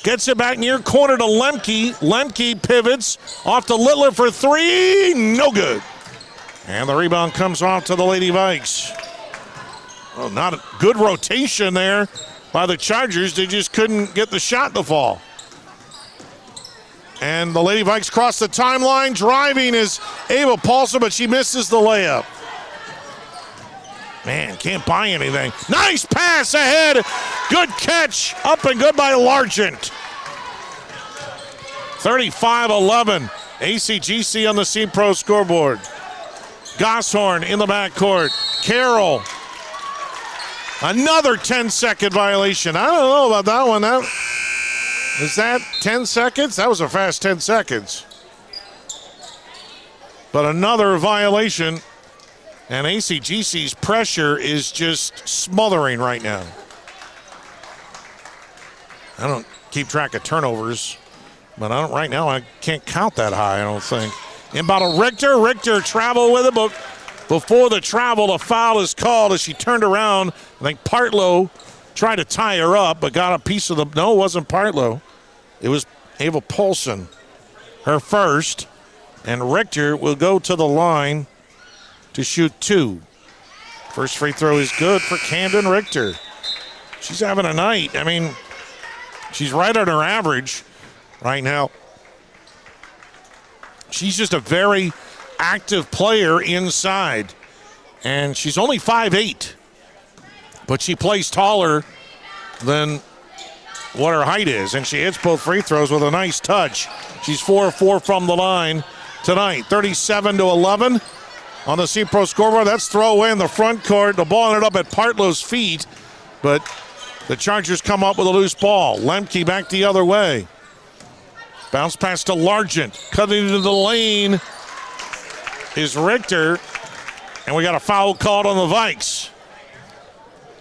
Gets it back near corner to Lemke. Lemke pivots off to Littler for three. No good. And the rebound comes off to the Lady Vikes. Well, not a good rotation there by the Chargers. They just couldn't get the shot to fall. And the Lady Vikes cross the timeline. Driving is Ava Paulson, but she misses the layup. Man, can't buy anything. Nice pass ahead. Good catch. Up and good by Largent. 35-11. ACGC on the C-Pro scoreboard. Gosshorn in the backcourt. Carroll. Another 10-second violation. I don't know about that one. Is that 10 seconds? That was a fast 10 seconds. But another violation. And ACGC's pressure is just smothering right now. I don't keep track of turnovers, but right now I can't count that high, I don't think. Inbound to Richter. Richter traveled with it, but before the travel, a foul is called as she turned around. I think Partlow tried to tie her up, but got a piece of the... No, it wasn't Partlow. It was Ava Paulson, her first. And Richter will go to the line to shoot two. First free throw is good for Camden Richter. She's having a night. I mean, she's right on her average right now. She's just a very active player inside. And she's only 5'8", but she plays taller than what her height is. And she hits both free throws with a nice touch. She's 4-4 from the line tonight. 37-11 on the C-Pro scoreboard. That's throwaway in the front court. The ball ended up at Partlow's feet, but the Chargers come up with a loose ball. Lemke back the other way. Bounce pass to Largent. Cutting into the lane is Richter. And we got a foul called on the Vikes.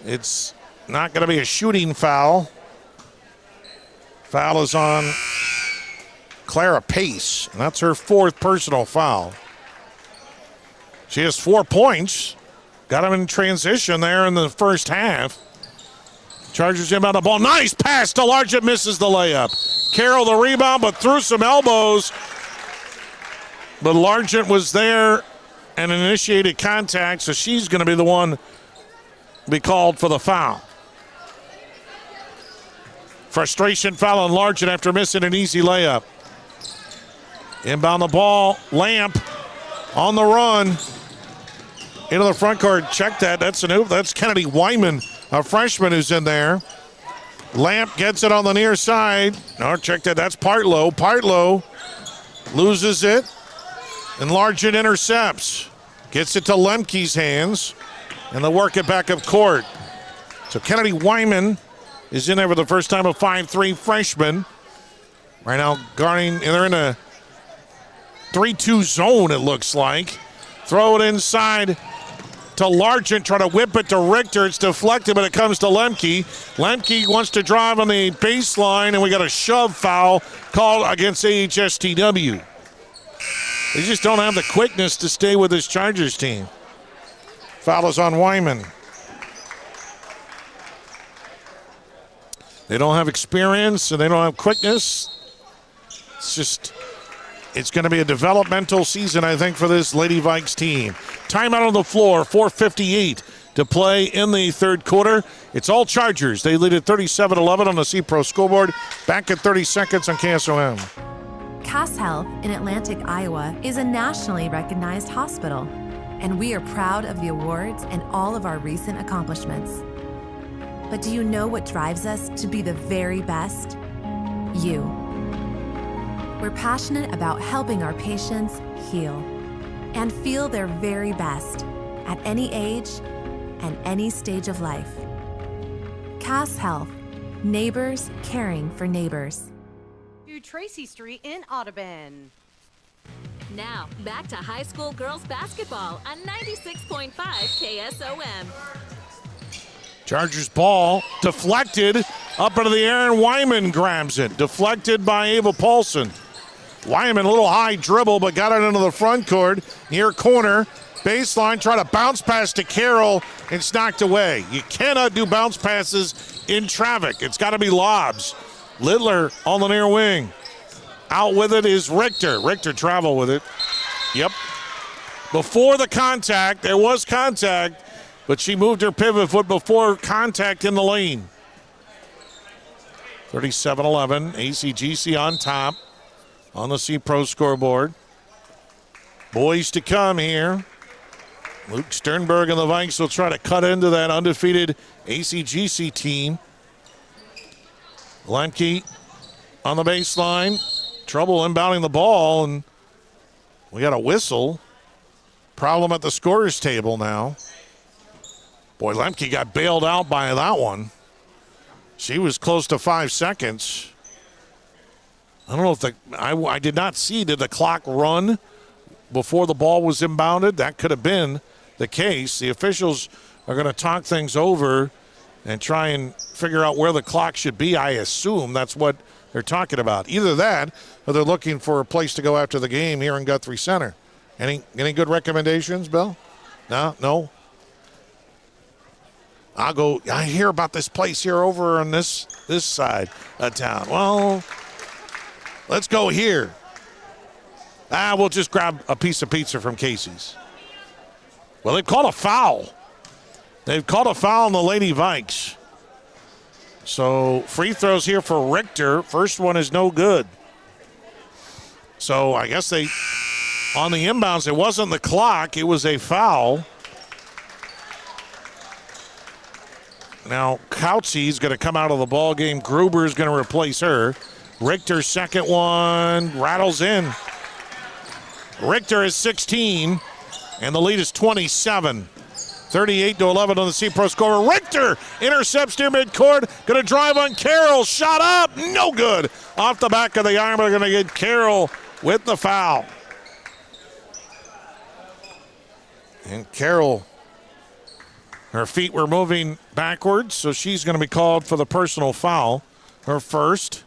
It's not going to be a shooting foul. Foul is on Clara Pace. And that's her fourth personal foul. She has 4 points. Got him in transition there in the first half. Chargers inbound the ball. Nice pass to Largent. Misses the layup. Carroll the rebound, but threw some elbows. But Largent was there and initiated contact, so she's going to be the one to be called for the foul. Frustration foul on Largent after missing an easy layup. Inbound the ball. Lamp on the run. Into the front court. Check that. That's Kennedy Wyman, a freshman who's in there. Lamp gets it on the near side. No, check that. That's Partlow. Partlow loses it. And Largent intercepts. Gets it to Lemke's hands. And they'll work it back up court. So Kennedy Wyman is in there for the first time, a 5'3" freshman. Right now, guarding, they're in a 3-2 zone, it looks like. Throw it inside to Largent, try to whip it to Richter. It's deflected, but it comes to Lemke. Lemke wants to drive on the baseline, and we got a shove foul called against AHSTW. They just don't have the quickness to stay with this Chargers team. Foul is on Wyman. They don't have experience, and they don't have quickness. It's going to be a developmental season, I think, for this Lady Vikes team. Timeout on the floor, 4:58 to play in the third quarter. It's all Chargers. They lead at 37-11 on the C-Pro scoreboard. Back at 30 seconds on KSOM. Cass Health in Atlantic, Iowa is a nationally recognized hospital, and we are proud of the awards and all of our recent accomplishments. But do you know what drives us to be the very best? You. We're passionate about helping our patients heal and feel their very best at any age and any stage of life. Cass Health, neighbors caring for neighbors. To Tracy Street in Audubon. Now, back to high school girls basketball on 96.5 KSOM. Chargers ball deflected up into the air, and Wyman grabs it. Deflected by Ava Paulson. Wyman, a little high dribble, but got it into the front court, near corner. Baseline, try to bounce pass to Carroll. It's knocked away. You cannot do bounce passes in traffic. It's got to be lobs. Littler on the near wing. Out with it is Richter. Richter travel with it. Yep. Before the contact, there was contact, but she moved her pivot foot before contact in the lane. 37-11, ACGC on top on the C-Pro scoreboard. Boys to come here. Luke Sternberg and the Vikes will try to cut into that undefeated ACGC team. Lemke on the baseline. Trouble inbounding the ball, and we got a whistle. Problem at the scorer's table now. Boy, Lemke got bailed out by that one. She was close to 5 seconds. I don't know if I did not see, did the clock run before the ball was inbounded? That could have been the case. The officials are going to talk things over and try and figure out where the clock should be. I assume that's what they're talking about. Either that, or they're looking for a place to go after the game here in Guthrie Center. Any good recommendations, Bill? No? I hear about this place here over on this side of town. Well, let's go here. We'll just grab a piece of pizza from Casey's. Well, they've called a foul. They've called a foul on the Lady Vikes. So free throws here for Richter. First one is no good. So I guess on the inbounds, it wasn't the clock, it was a foul. Now Kautzy's going to come out of the ball game. Gruber's going to replace her. Richter's second one rattles in. Richter is 16, and the lead is 27. 38-11 on the C-Pro scorer. Richter intercepts near midcourt. Going to drive on Carroll. Shot up. No good. Off the back of the arm. They're going to get Carroll with the foul. And Carroll, her feet were moving backwards, so she's going to be called for the personal foul. Her first.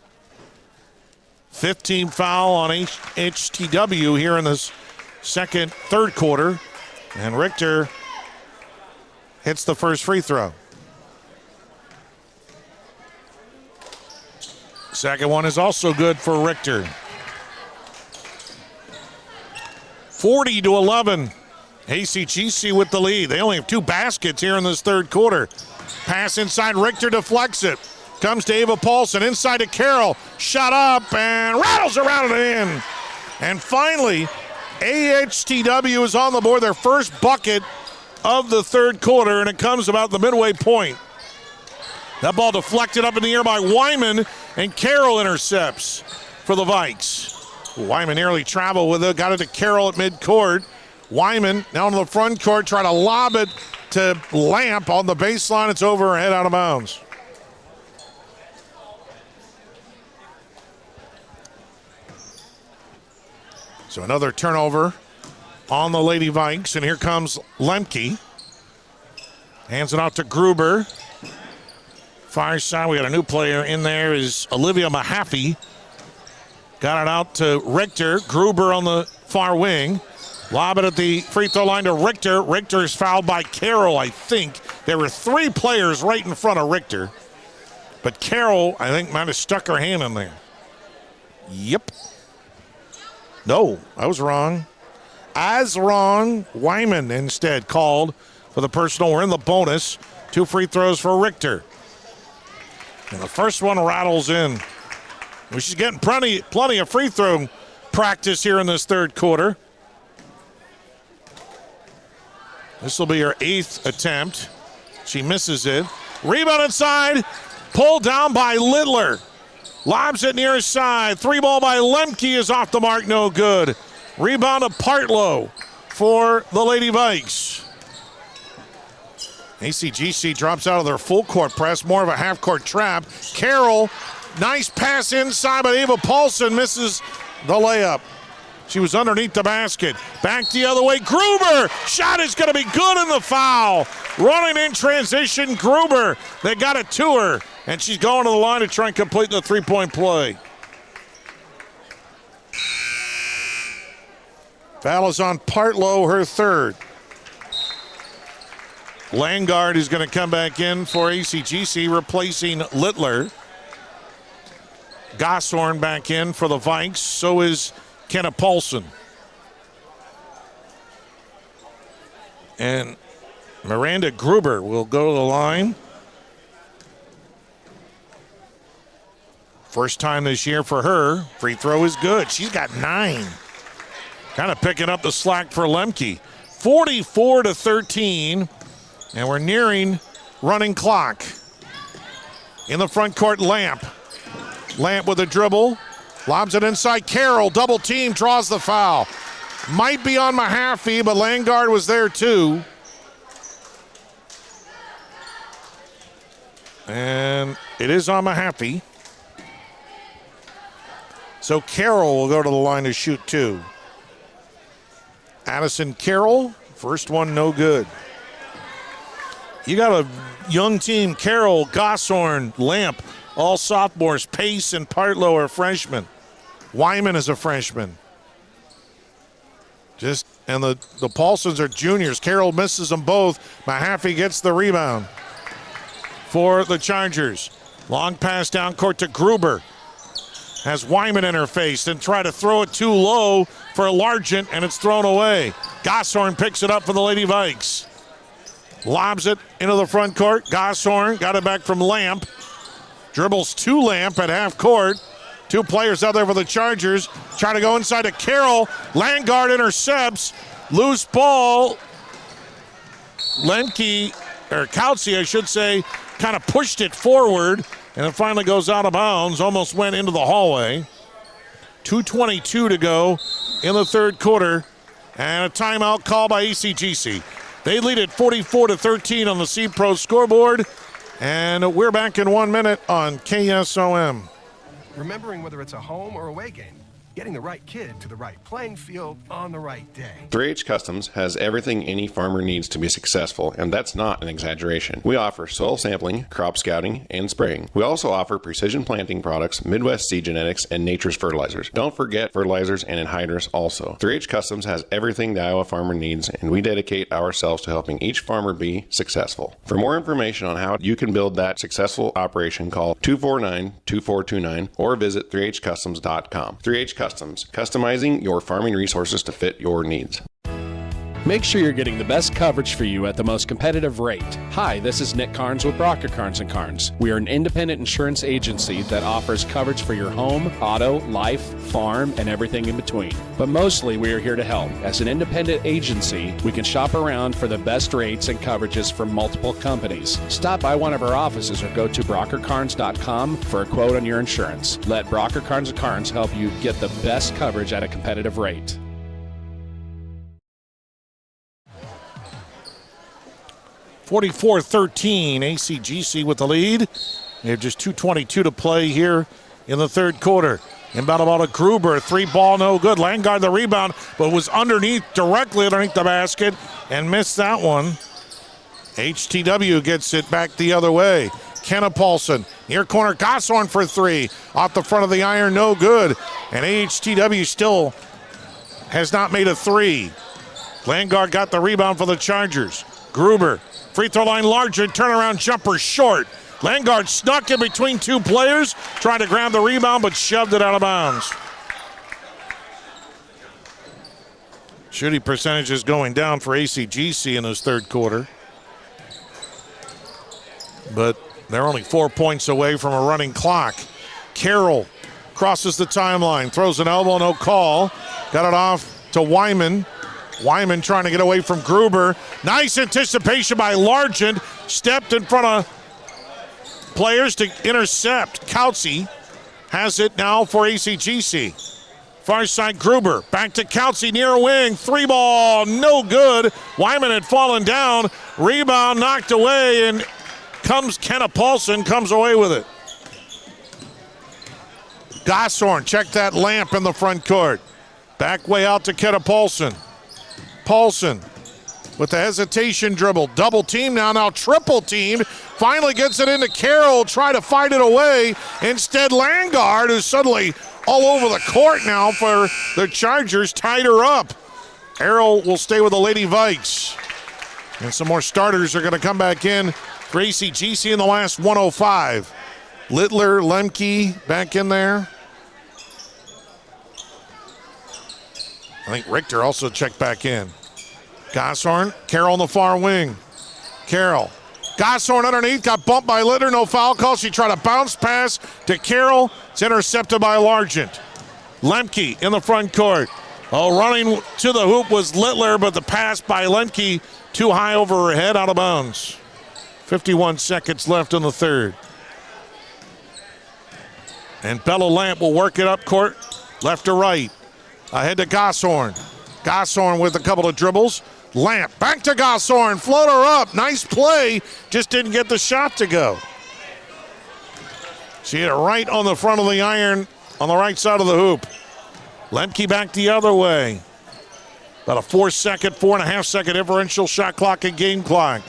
15 foul on AHSTW here in this third quarter. And Richter hits the first free throw. Second one is also good for Richter. 40-11. ACGC with the lead. They only have 2 baskets here in this third quarter. Pass inside, Richter deflects it. Comes to Ava Paulson, inside to Carroll. Shot up and rattles around and in. And finally, AHSTW is on the board, their first bucket of the third quarter, and it comes about the midway point. That ball deflected up in the air by Wyman, and Carroll intercepts for the Vikes. Wyman nearly traveled with it, got it to Carroll at midcourt. Wyman now in the front court, try to lob it to Lamp on the baseline. It's over her head, out of bounds. So another turnover on the Lady Vikes, and here comes Lemke. Hands it out to Gruber. Far side, we got a new player in there, is Olivia Mahaffey. Got it out to Richter. Gruber on the far wing. Lob it at the free throw line to Richter. Richter is fouled by Carroll, I think. There were 3 players right in front of Richter. But Carroll, I think, might have stuck her hand in there. Yep. No, I was wrong. Wyman instead called for the personal. We're in the bonus. 2 free throws for Richter. And the first one rattles in. She's getting plenty of free throw practice here in this third quarter. This will be her 8th attempt. She misses it. Rebound inside. Pulled down by Littler. Lobs it near his side. 3 ball by Lemke is off the mark. No good. Rebound of Partlow for the Lady Vikes. ACGC drops out of their full court press. More of a half court trap. Carroll, nice pass inside, but Ava Paulson misses the layup. She was underneath the basket. Back the other way. Gruber. Shot is going to be good in the foul. Running in transition, Gruber. They got it to her. And she's going to the line to try and complete the three-point play. Foul is on Partlow, her third. Langard is going to come back in for ACGC, replacing Littler. Gosshorn back in for the Vikes. So is Kenna Paulson. And Miranda Gruber will go to the line. First time this year for her. Free throw is good. She's got 9. Kind of picking up the slack for Lemke. 44-13. And we're nearing running clock. In the front court, Lamp. Lamp with a dribble. Lobs it inside. Carroll, double team, draws the foul. Might be on Mahaffey, but Langard was there too. And it is on Mahaffey. So Carroll will go to the line to shoot 2. Addison Carroll, first one no good. You got a young team, Carroll, Gosshorn, Lamp, all sophomores. Pace and Partlow are freshmen. Wyman is a freshman. And the Paulsons are juniors. Carroll misses them both. Mahaffey gets the rebound for the Chargers. Long pass down court to Gruber. Has Wyman in her face, then try to throw it too low for Largent, and it's thrown away. Gosshorn picks it up for the Lady Vikes. Lobs it into the front court. Gosshorn got it back from Lamp. Dribbles to Lamp at half court. 2 players out there for the Chargers. Try to go inside to Carroll. Langard intercepts. Loose ball. Kautsy, I should say, kind of pushed it forward, and it finally goes out of bounds. Almost went into the hallway. 2:22 to go in the third quarter, and a timeout called by ACGC. They lead at 44-13 on the C-Pro scoreboard, and we're back in 1 minute on KSOM. Remembering whether it's a home or away game, getting the right kid to the right playing field on the right day. 3H Customs has everything any farmer needs to be successful, and that's not an exaggeration. We offer soil sampling, crop scouting, and spraying. We also offer precision planting products, Midwest seed genetics, and nature's fertilizers. Don't forget fertilizers and anhydrous also. 3H Customs has everything the Iowa farmer needs, and we dedicate ourselves to helping each farmer be successful. For more information on how you can build that successful operation, call 249-2429 or visit 3hcustoms.com. 3H Customs, customizing your farming resources to fit your needs. Make sure you're getting the best coverage for you at the most competitive rate. Hi, this is Nick Carnes with Brocker Carnes & Carnes. We are an independent insurance agency that offers coverage for your home, auto, life, farm, and everything in between. But mostly we are here to help. As an independent agency, we can shop around for the best rates and coverages from multiple companies. Stop by one of our offices or go to brockercarnes.com for a quote on your insurance. Let Brocker Carnes & Carnes help you get the best coverage at a competitive rate. 44-13, ACGC with the lead. They have just 2:22 to play here in the third quarter. Inbound ball to Gruber, 3 ball no good. Langard the rebound, but was directly underneath the basket and missed that one. HTW gets it back the other way. Kenna Paulson, near corner, Gosshorn for 3. Off the front of the iron, no good. And AHTW still has not made a 3. Langard got the rebound for the Chargers. Gruber, free throw line larger, turnaround jumper short. Langard snuck in between 2 players, trying to grab the rebound, but shoved it out of bounds. Shooting percentage is going down for ACGC in this third quarter. But they're only 4 points away from a running clock. Carroll crosses the timeline, throws an elbow, no call. Got it off to Wyman. Wyman trying to get away from Gruber. Nice anticipation by Largent. Stepped in front of players to intercept. Kautsy has it now for ACGC. Far side Gruber. Back to Kautsy near wing. 3 ball, no good. Wyman had fallen down. Rebound knocked away, and Kenna Paulson comes away with it. Gosshorn, check that Lamp in the front court. Back way out to Ketta Paulson. Paulson with the hesitation dribble. Double team now triple teamed. Finally gets it into Carroll. Try to fight it away. Instead, Langard, who's suddenly all over the court now for the Chargers, tied her up. Arrow will stay with the Lady Vikes. And some more starters are going to come back in for ACGC in the last 105. Littler, Lemke back in there. I think Richter also checked back in. Gosshorn, Carroll on the far wing. Carroll. Gosshorn underneath, got bumped by Littler, no foul call. She tried to bounce pass to Carroll. It's intercepted by Largent. Lemke in the front court. Oh, running to the hoop was Littler, but the pass by Lemke too high over her head, out of bounds. 51 seconds left in the third. And Bella Lamp will work it up court, left to right. Ahead to Gosshorn. Gosshorn with a couple of dribbles. Lamp back to Gosshorn, floater up, nice play, just didn't get the shot to go. She hit it right on the front of the iron on the right side of the hoop. Lemke back the other way. About a 4.5 second differential shot clock and game clock.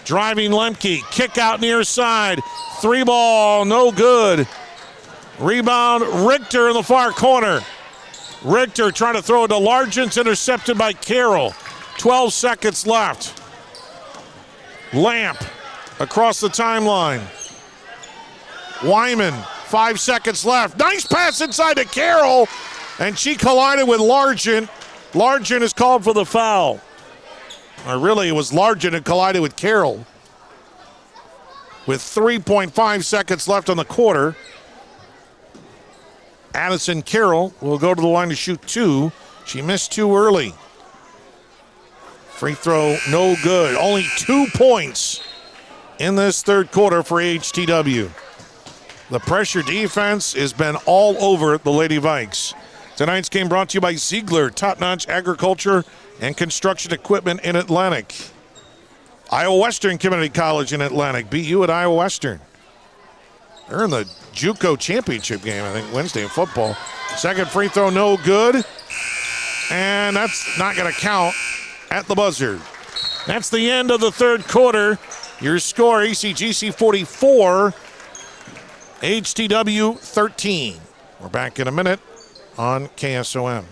Driving Lemke, kick out near side, 3 ball, no good. Rebound, Richter in the far corner. Richter trying to throw it to Largent, intercepted by Carroll. 12 seconds left. Lamp across the timeline. Wyman, 5 seconds left. Nice pass inside to Carroll, and she collided with Largent. Largent is called for the foul. Or really, it was Largent who collided with Carroll. With 3.5 seconds left on the quarter, Addison Carroll will go to the line to shoot 2. She missed 2 early. Free throw, no good. Only 2 points in this third quarter for AHTW. The pressure defense has been all over the Lady Vikes. Tonight's game brought to you by Ziegler, top-notch agriculture and construction equipment in Atlantic. Iowa Western Community College in Atlantic. Beat you at Iowa Western. They're in the JUCO championship game, I think, Wednesday in football. Second free throw, no good. And that's not going to count at the buzzer. That's the end of the third quarter. Your score, ACGC 44, HTW 13. We're back in a minute on KSOM.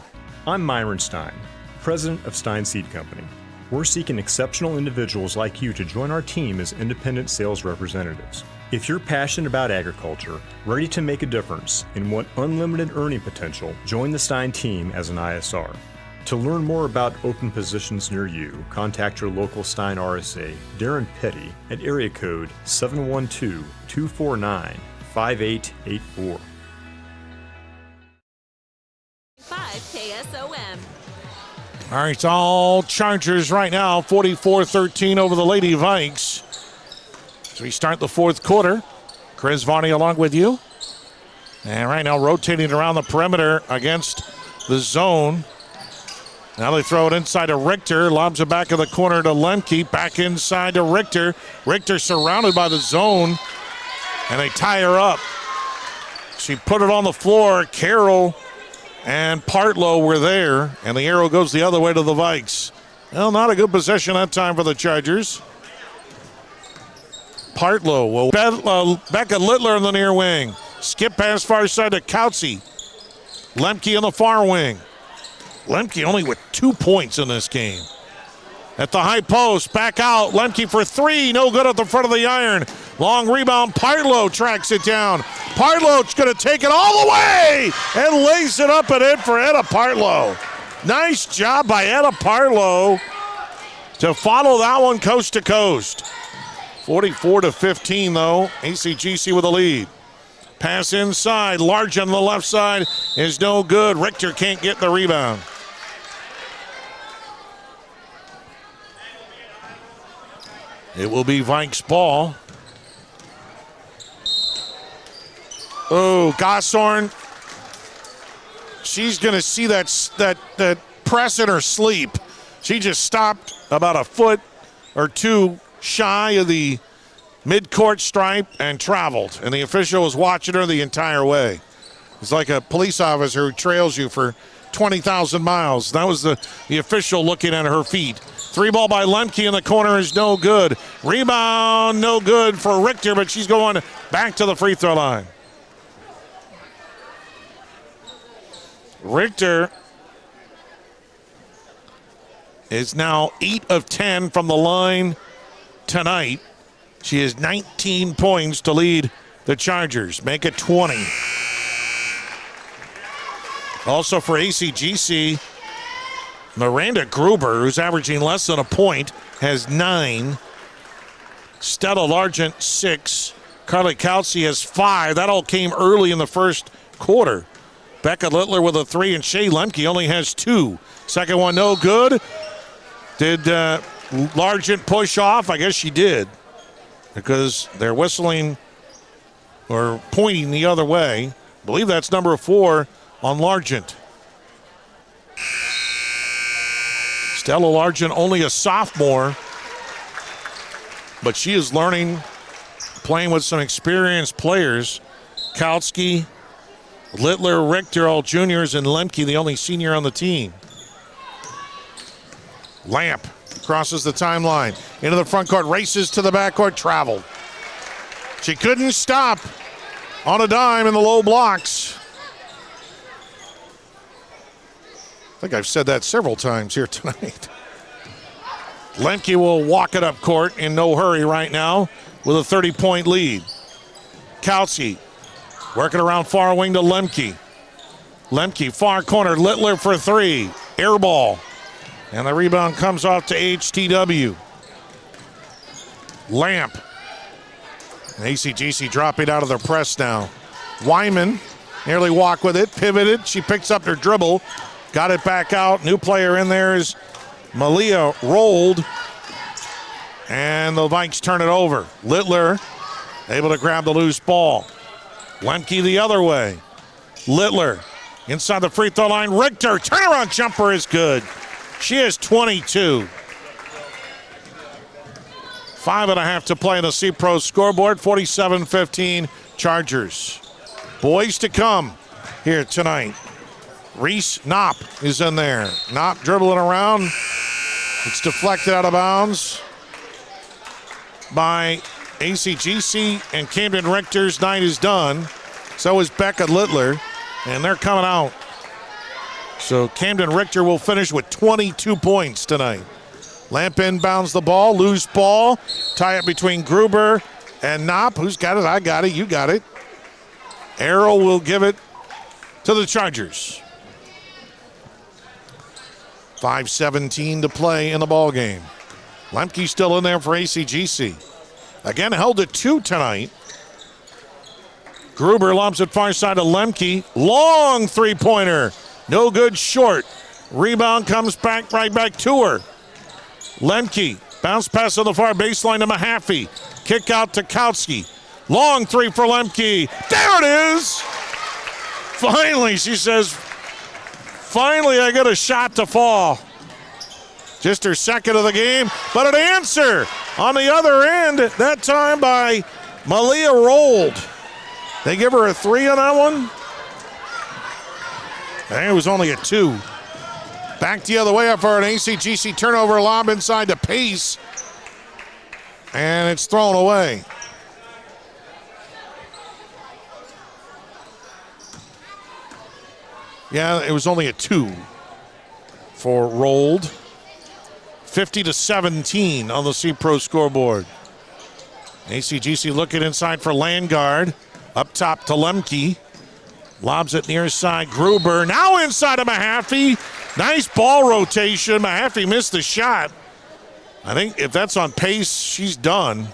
I'm Myron Stein, president of Stein Seed Company. We're seeking exceptional individuals like you to join our team as independent sales representatives. If you're passionate about agriculture, ready to make a difference, and want unlimited earning potential, join the Stein team as an ISR. To learn more about open positions near you, contact your local Stein RSA, Darren Petty, at area code 712-249-5884. 5 KSOM. All right, it's all Chargers right now, 44-13 over the Lady Vikes. So we start the fourth quarter. Chris Varney along with you. And right now rotating around the perimeter against the zone. Now they throw it inside to Richter. Lobs it back in the corner to Lemke. Back inside to Richter. Richter surrounded by the zone. And they tie her up. She put it on the floor. Carroll and Partlow were there. And the arrow goes the other way to the Vikes. Well, not a good possession that time for the Chargers. Partlow will Becca Littler in the near wing. Skip pass far side to Kautsy. Lemke in the far wing. Lemke only with 2 points in this game. At the high post, back out. Lemke for 3, no good at the front of the iron. Long rebound, Partlow tracks it down. Partlow's going to take it all the way and lays it up and in for Etta Partlow. Nice job by Etta Partlow to follow that one coast to coast. 44-15 though, ACGC with a lead. Pass inside, Large on the left side is no good. Richter can't get the rebound. It will be Vikes ball. Oh, Gosshorn. She's going to see that press in her sleep. She just stopped about a foot or two shy of the mid-court stripe and traveled. And the official was watching her the entire way. It's like a police officer who trails you for 20,000 miles. That was the official looking at her feet. 3-ball by Lemke in the corner is no good. Rebound, no good for Richter, but she's going back to the free throw line. Richter is now 8 of 10 from the line tonight. She has 19 points to lead the Chargers. Make it 20. Also for ACGC, Miranda Gruber, who's averaging less than a point, has 9. Stella Largent, 6. Carly Kautsky has 5. That all came early in the first quarter. Becca Littler with a 3, and Shea Lemke only has 2. Second one, no good. Did Largent push off? I guess she did, because they're whistling or pointing the other way. I believe that's number 4 on Largent. Stella Largent, only a sophomore, but she is learning, playing with some experienced players. Kautsky, Littler, Richter, all juniors, and Lemke, the only senior on the team. Lamp crosses the timeline into the front court, races to the backcourt, traveled. She couldn't stop on a dime in the low blocks. I think I've said that several times here tonight. Lemke will walk it up court in no hurry right now with a 30-point lead. Kautsky working around far wing to Lemke. Lemke, far corner, Littler for 3. Air ball. And the rebound comes off to AHTW. Lamp. And ACGC dropping out of their press now. Wyman nearly walked with it, pivoted. She picks up her dribble, got it back out. New player in there is Malia rolled. And the Vikes turn it over. Littler able to grab the loose ball. Lemke the other way. Littler inside the free throw line. Richter, turnaround jumper is good. She has 22. 5.5 to play in the C-Pro scoreboard. 47-15 Chargers. Boys to come here tonight. Reese Knopp is in there. Knopp dribbling around. It's deflected out of bounds by ACGC, and Camden Richter's night is done. So is Becca Littler, and they're coming out. So Camden Richter will finish with 22 points tonight. Lamp inbounds the ball, loose ball. Tie it between Gruber and Knopp. Who's got it? I got it. You got it. Arrow will give it to the Chargers. 5:17 to play in the ball game. Lemke still in there for ACGC. Again, held at 2 tonight. Gruber lobs it far side to Lemke. Long three-pointer. No good, short. Rebound comes back, right back to her. Lemke, bounce pass on the far baseline to Mahaffey. Kick out to Kautsky. Long 3 for Lemke. There it is! Finally, she says, finally I get a shot to fall. Just her second of the game, but an answer on the other end, that time by Malia Rolled. They give her a 3 on that one. And it was only a 2. Back the other way up for an ACGC turnover, lob inside to Pace. And it's thrown away. Yeah, it was only a 2 for Rolled. 50-17 on the C-Pro scoreboard. ACGC looking inside for Landgard. Up top to Lemke. Lobs it near side. Gruber now inside of Mahaffey. Nice ball rotation. Mahaffey missed the shot. I think if that's on Pace, she's done.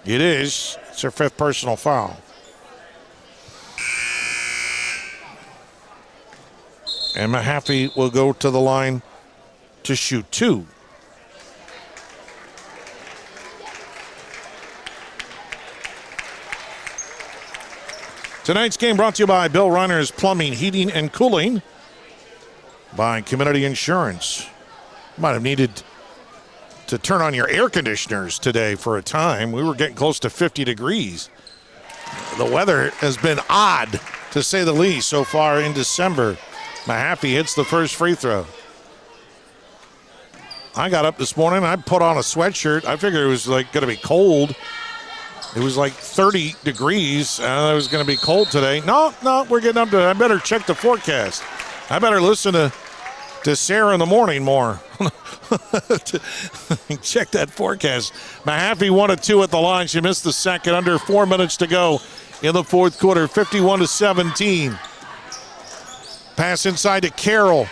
It is. It's her 5th personal foul. And Mahaffey will go to the line to shoot 2. Tonight's game brought to you by Bill Reiner's Plumbing, Heating, and Cooling. By Community Insurance. Might have needed to turn on your air conditioners today for a time. We were getting close to 50 degrees. The weather has been odd, to say the least, so far in December Mahaffey hits the first free throw. I got up this morning. I put on a sweatshirt. I figured it was like going to be cold. It was like 30 degrees. It was going to be cold today. No, we're getting up to it. I better check the forecast. I better listen to Sarah in the morning more. Check that forecast. Mahaffey 1 of 2 at the line. She missed the second. Under 4 minutes to go in the fourth quarter. 51-17. Pass inside to Carroll.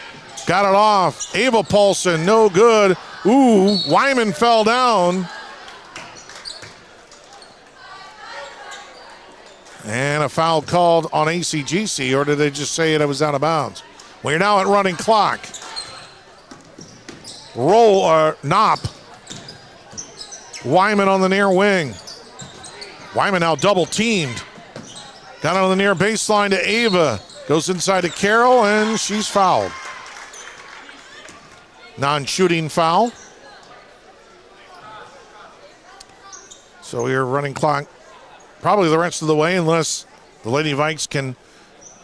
Got it off. Ava Paulson, no good. Ooh, Wyman fell down. And a foul called on ACGC, or did they just say it was out of bounds? We're now at running clock. Knopp. Wyman on the near wing. Wyman now double teamed. Got it on the near baseline to Ava. Goes inside to Carroll, and she's fouled. Non-shooting foul. So we are running clock probably the rest of the way unless the Lady Vikes can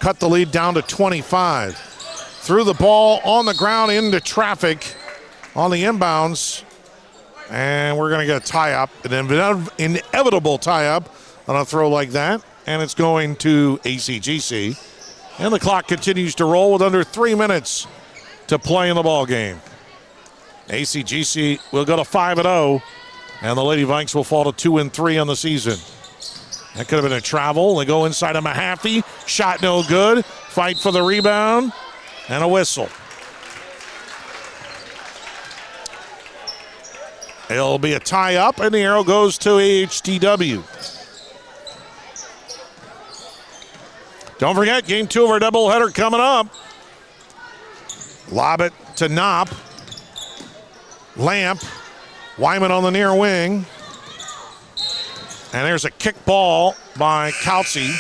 cut the lead down to 25. Threw the ball on the ground into traffic on the inbounds. And we're going to get a tie-up, an inevitable tie-up on a throw like that. And it's going to ACGC. And the clock continues to roll with under 3 minutes to play in the ball game. ACGC will go to 5-0, and the Lady Vikes will fall to 2-3 on the season. That could have been a travel. They go inside of Mahaffey. Shot no good. Fight for the rebound, and a whistle. It'll be a tie-up, and the arrow goes to AHTW. Don't forget, game 2 of our doubleheader coming up. Lob it to Knopp. Lamp. Wyman on the near wing. And there's a kick ball by Kaltze.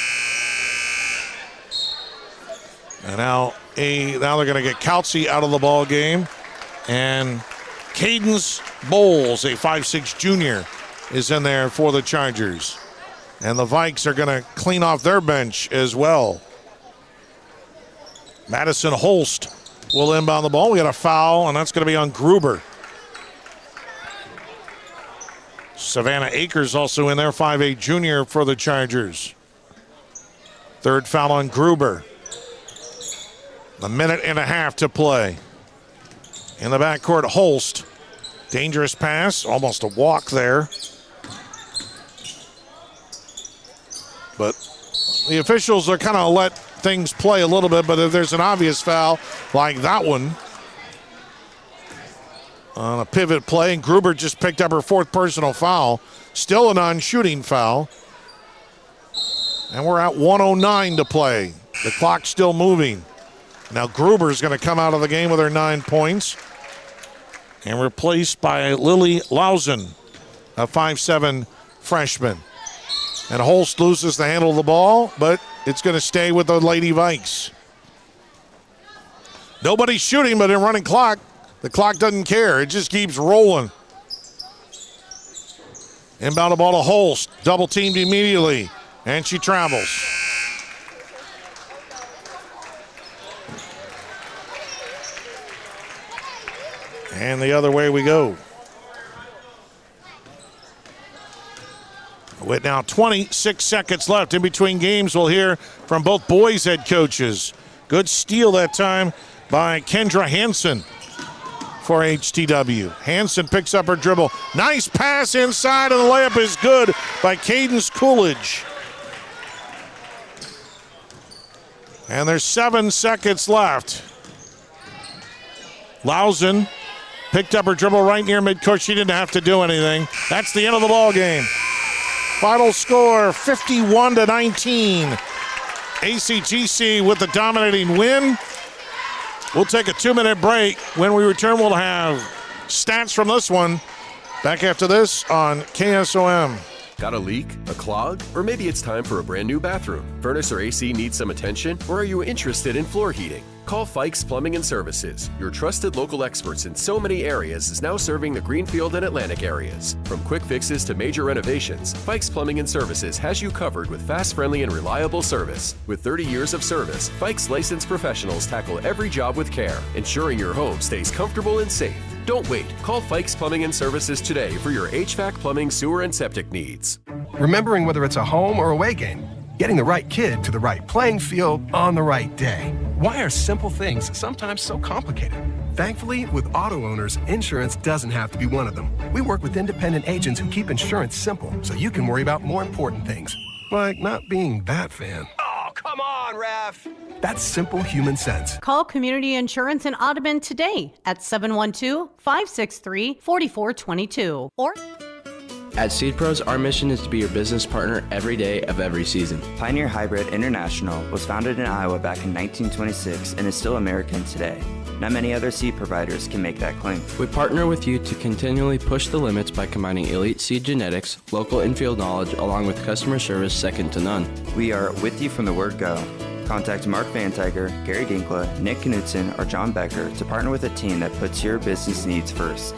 And now they're going to get Kaltze out of the ball game. And Cadence Bowles, a 5'6" junior, is in there for the Chargers. And the Vikes are going to clean off their bench as well. Madison Holst will inbound the ball. We got a foul, and that's going to be on Gruber. Savannah Akers also in there, 5'8" junior for the Chargers. Third foul on Gruber. A minute and a half to play. In the backcourt, Holst. Dangerous pass, almost a walk there. But the officials are kind of let things play a little bit, but if there's an obvious foul like that one on a pivot play, and Gruber just picked up her 4th personal foul, still a non-shooting foul. And we're at 1:09 to play. The clock's still moving. Now Gruber's going to come out of the game with her 9 points and replaced by Lily Lausen, a 5'7" freshman. And Holst loses the handle of the ball, but it's going to stay with the Lady Vikes. Nobody's shooting, but in running clock, the clock doesn't care. It just keeps rolling. Inbound the ball to Holst. Double teamed immediately, and she travels. And the other way we go. With now 26 seconds left in between games, we'll hear from both boys' head coaches. Good steal that time by Kendra Hansen for HTW. Hansen picks up her dribble. Nice pass inside, and the layup is good by Cadence Coolidge. And there's 7 seconds left. Lausen picked up her dribble right near midcourt. She didn't have to do anything. That's the end of the ball game. Final score, 51-19. ACGC with the dominating win. We'll take a 2-minute break. When we return, we'll have stats from this one. Back after this on KSOM. Got a leak? A clog? Or maybe it's time for a brand new bathroom. Furnace or AC needs some attention? Or are you interested in floor heating? Call Fikes Plumbing and Services. Your trusted local experts in so many areas is now serving the Greenfield and Atlantic areas. From quick fixes to major renovations, Fikes Plumbing and Services has you covered with fast, friendly, and reliable service. With 30 years of service, Fikes licensed professionals tackle every job with care, ensuring your home stays comfortable and safe. Don't wait. Call Fikes Plumbing and Services today for your HVAC, plumbing, sewer, and septic needs. Remembering whether it's a home or away game, getting the right kid to the right playing field on the right day. Why are simple things sometimes so complicated? Thankfully, with auto owners, insurance doesn't have to be one of them. We work with independent agents who keep insurance simple so you can worry about more important things, like not being that fan. Oh, come on, ref! That's simple human sense. Call Community Insurance in Audubon today at 712-563-4422 or At Seed Pros, our mission is to be your business partner every day of every season. Pioneer Hybrid International was founded in Iowa back in 1926 and is still American today. Not many other seed providers can make that claim. We partner with you to continually push the limits by combining elite seed genetics, local infield knowledge, along with customer service second to none. We are with you from the word go. Contact Mark Van Tiger, Gary Dinkla, Nick Knudsen, or John Becker to partner with a team that puts your business needs first.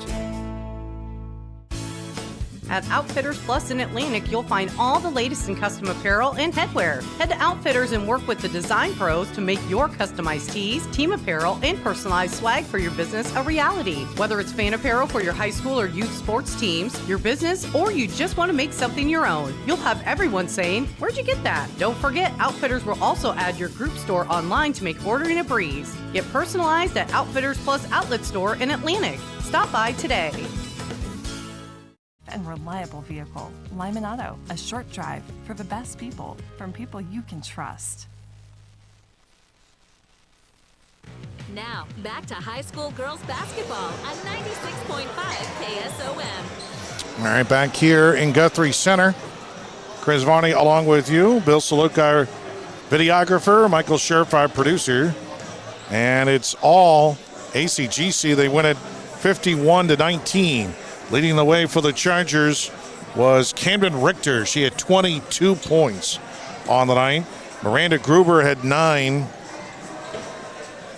At Outfitters Plus in Atlantic, you'll find all the latest in custom apparel and headwear. Head to Outfitters and work with the design pros to make your customized tees, team apparel, and personalized swag for your business a reality. Whether it's fan apparel for your high school or youth sports teams, your business, or you just want to make something your own, you'll have everyone saying, "Where'd you get that?" Don't forget, Outfitters will also add your group store online to make ordering a breeze. Get personalized at Outfitters Plus Outlet Store in Atlantic. Stop by today. And reliable vehicle. Lyman Auto, a short drive for the best people from people you can trust. Now, back to high school girls basketball on 96.5 KSOM. All right, back here in Guthrie Center. Chris Varney along with you. Bill Saluk, our videographer. Michael Scherf, our producer. And it's all ACGC. They win it 51-19. Leading the way for the Chargers was Camden Richter. She had 22 points on the night. Miranda Gruber had 9.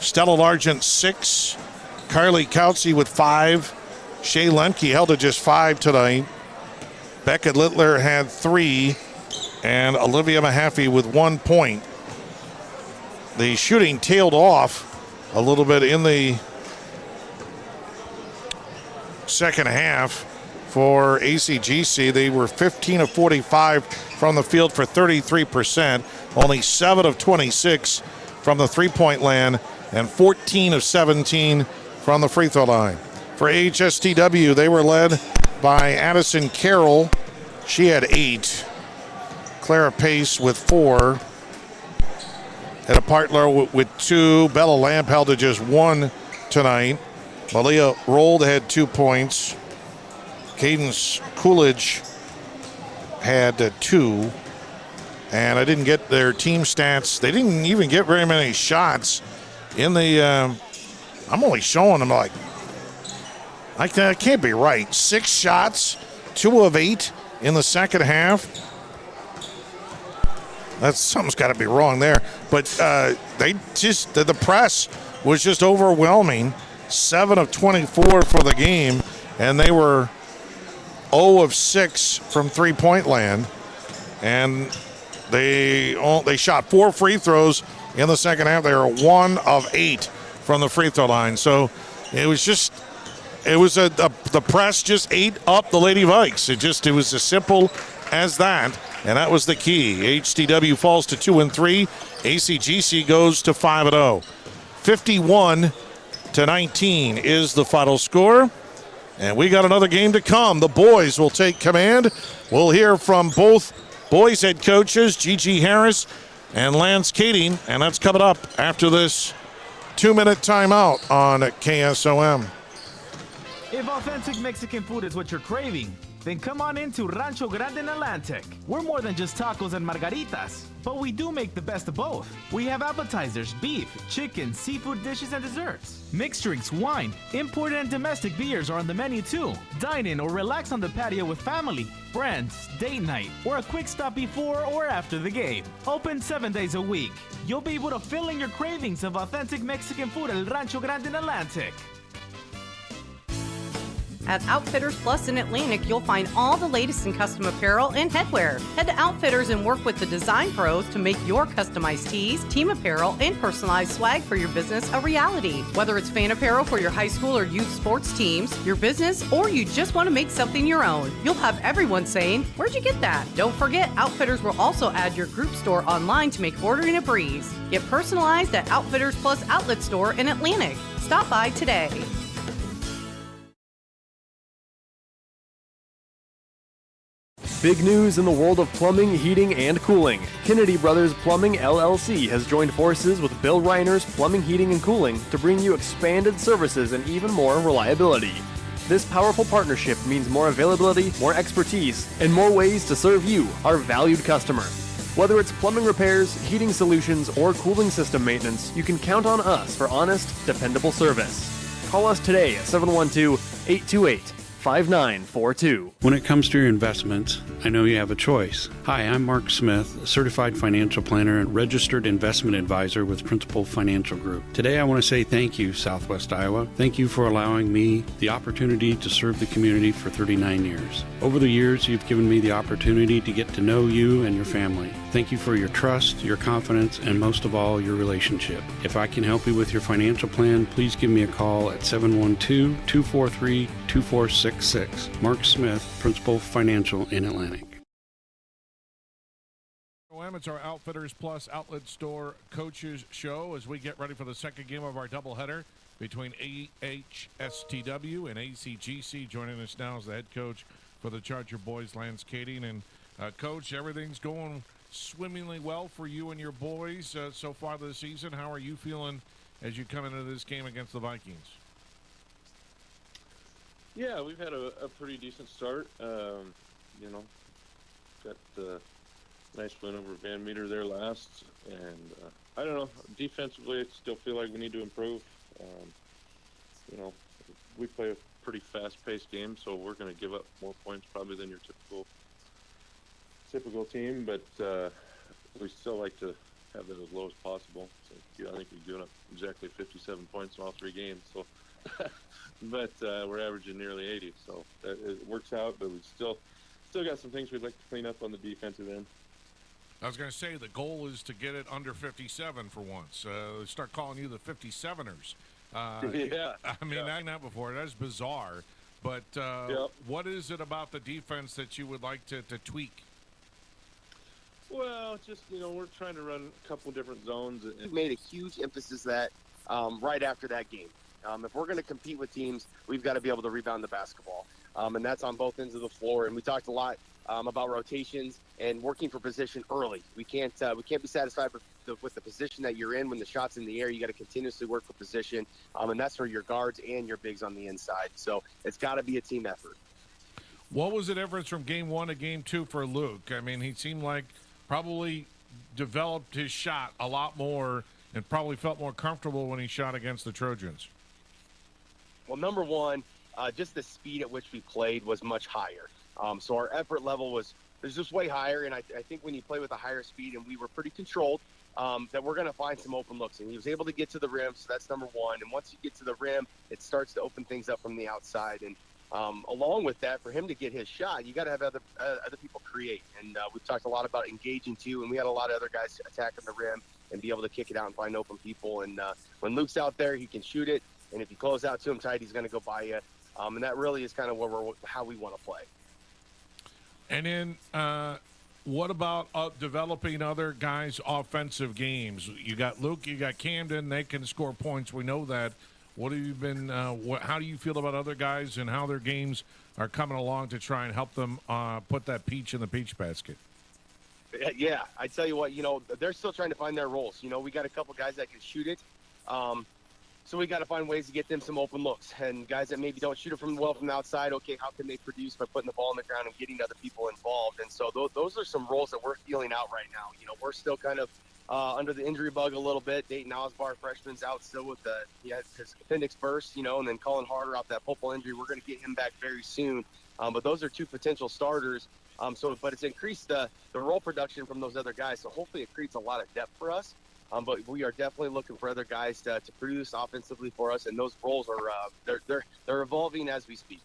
Stella Largent 6. Carly Kautsy with 5. Shay Lemke held to just 5 tonight. Becca Littler had 3. And Olivia Mahaffey with 1 point. The shooting tailed off a little bit in the second half for ACGC. They were 15 of 45 from the field for 33%, only 7 of 26 from the three-point land, and 14 of 17 from the free throw line. For AHSTW, they were led by Addison Carroll. She had 8. Clara Pace with 4. Etta Partler with 2. Bella Lamp held to just 1 tonight. Malia Rold had 2 points. Cadence Coolidge had 2. And I didn't get their team stats. They didn't even get very many shots in the I'm only showing them like I can't be right. 6 shots, 2 of 8 in the second half. Something's got to be wrong there. But they just the press was just overwhelming. 7 of 24 for the game, and they were 0 of 6 from three-point land. And they shot 4 free throws in the second half. They were 1 of 8 from the free throw line. So it was the press just ate up the Lady Vikes. It was as simple as that, and that was the key. HTW falls to 2-3. ACGC goes to 5-0. 51-19 is the final score. And we got another game to come. The boys will take command. We'll hear from both boys head coaches, Gigi Harris and Lance Kading, and that's coming up after this 2-minute timeout on KSOM. If authentic Mexican food is what you're craving, Then come on into Rancho Grande in Atlantic. We're more than just tacos and margaritas, but we do make the best of both. We have appetizers, beef, chicken, seafood dishes, and desserts. Mixed drinks, wine, imported and domestic beers are on the menu too. Dine in or relax on the patio with family, friends, date night, or a quick stop before or after the game. Open 7 days a week. You'll be able to fill in your cravings of authentic Mexican food at Rancho Grande in Atlantic. At Outfitters Plus in Atlantic, you'll find all the latest in custom apparel and headwear. Head to Outfitters and work with the design pros to make your customized tees, team apparel, and personalized swag for your business a reality. Whether it's fan apparel for your high school or youth sports teams, your business, or you just want to make something your own, you'll have everyone saying, "Where'd you get that?" Don't forget, Outfitters will also add your group store online to make ordering a breeze. Get personalized at Outfitters Plus Outlet Store in Atlantic. Stop by today. Big news in the world of plumbing, heating, and cooling. Kennedy Brothers Plumbing LLC has joined forces with Bill Reiner's Plumbing, Heating, and Cooling to bring you expanded services and even more reliability. This powerful partnership means more availability, more expertise, and more ways to serve you, our valued customer. Whether it's plumbing repairs, heating solutions, or cooling system maintenance, you can count on us for honest, dependable service. Call us today at 712-828-5942. When it comes to your investments, I know you have a choice. Hi, I'm Mark Smith, a certified financial planner and registered investment advisor with Principal Financial Group. Today I want to say thank you, Southwest Iowa. Thank you for allowing me the opportunity to serve the community for 39 years. Over the years, you've given me the opportunity to get to know you and your family. Thank you for your trust, your confidence, and most of all, your relationship. If I can help you with your financial plan, please give me a call at 712-243-2466. Mark Smith, Principal Financial in Atlantic. It's our Outfitters Plus Outlet Store Coaches Show as we get ready for the second game of our doubleheader between AHSTW and ACGC. Joining us now is the head coach for the Charger boys, Lance Kading. And Coach, everything's going swimmingly well for you and your boys so far this season. How are you feeling as you come into this game against the Vikings? Yeah, we've had a pretty decent start. Got the nice win over Van Meter there last. And I don't know, defensively, I still feel like we need to improve. We play a pretty fast-paced game, so we're going to give up more points probably than your typical team, but we still like to have that as low as possible. So, I think we've given up exactly 57 points in all three games. So, but we're averaging nearly 80, so it works out. But we still got some things we'd like to clean up on the defensive end. I was going to say the goal is to get it under 57 for once. Start calling you the 57ers. Yeah. I mean, I've not before. That's bizarre. But what is it about the defense that you would like to tweak? Well, just, we're trying to run a couple different zones. We made a huge emphasis that right after that game. If we're going to compete with teams, we've got to be able to rebound the basketball. And that's on both ends of the floor. And we talked a lot about rotations and working for position early. We can't be satisfied with the position that you're in when the shot's in the air. You got to continuously work for position. And that's for your guards and your bigs on the inside. So it's got to be a team effort. What was the difference from game one to game two for Luke? I mean, he seemed like probably developed his shot a lot more and probably felt more comfortable when he shot against the Trojans. Well, number one, just the speed at which we played was much higher. So our effort level was just way higher, and I think when you play with a higher speed and we were pretty controlled, that we're going to find some open looks. And he was able to get to the rim, so that's number one. And once you get to the rim, it starts to open things up from the outside. And along with that, for him to get his shot, you got to have other people create. And we've talked a lot about engaging too, and we had a lot of other guys attacking the rim and be able to kick it out and find open people. And when Luke's out there, he can shoot it, and if you close out to him tight, he's going to go by you. And that really is kind of how we want to play. And then what about developing other guys' offensive games? You got Luke, you got Camden. They can score points. We know that. What have you been? How do you feel about other guys and how their games are coming along to try and help them put that peach in the peach basket? Yeah, I tell you what, they're still trying to find their roles. We got a couple guys that can shoot it. So we got to find ways to get them some open looks. And guys that maybe don't shoot it from the outside, okay, how can they produce by putting the ball on the ground and getting other people involved? And so those are some roles that we're feeling out right now. You know, we're still kind of under the injury bug a little bit. Dayton Osbar, freshman's out still with his appendix burst, you know, and then Colin Harder off that pulpal injury. We're going to get him back very soon. But those are two potential starters. But it's increased the role production from those other guys. So hopefully it creates a lot of depth for us. But we are definitely looking for other guys to produce offensively for us, and those roles are they're evolving as we speak.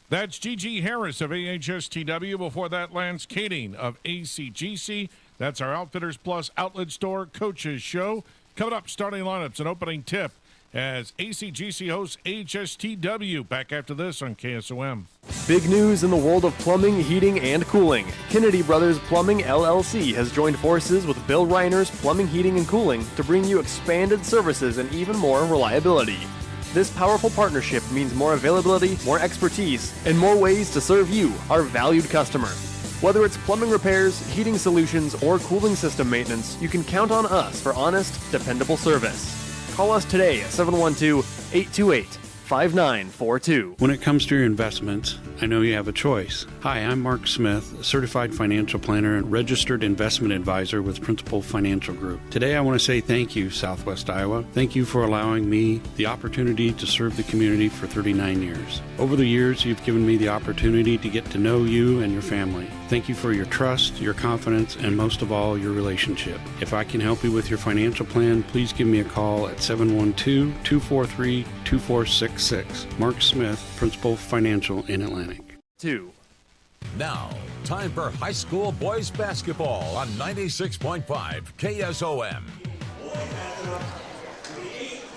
That's G.G. Harris of AHSTW. Before that, Lance Kading of ACGC. That's our Outfitters Plus Outlet Store Coaches Show. Coming up, starting lineups and opening tip as ACGC hosts AHSTW. Back after this on KSOM. Big news in the world of plumbing, heating, and cooling. Kennedy Brothers Plumbing LLC has joined forces with Bill Reiner's Plumbing, Heating, and Cooling to bring you expanded services and even more reliability. This powerful partnership means more availability, more expertise, and more ways to serve you, our valued customer. Whether it's plumbing repairs, heating solutions, or cooling system maintenance, you can count on us for honest, dependable service. Call us today at 712-828-5942. When it comes to your investments, I know you have a choice. Hi, I'm Mark Smith, a certified financial planner and registered investment advisor with Principal Financial Group. Today I want to say thank you, Southwest Iowa. Thank you for allowing me the opportunity to serve the community for 39 years. Over the years, you've given me the opportunity to get to know you and your family. Thank you for your trust, your confidence, and most of all, your relationship. If I can help you with your financial plan, please give me a call at 712-243-2466. Mark Smith, Principal Financial in Atlantic. 2. Now, time for high school boys basketball on 96.5 KSOM.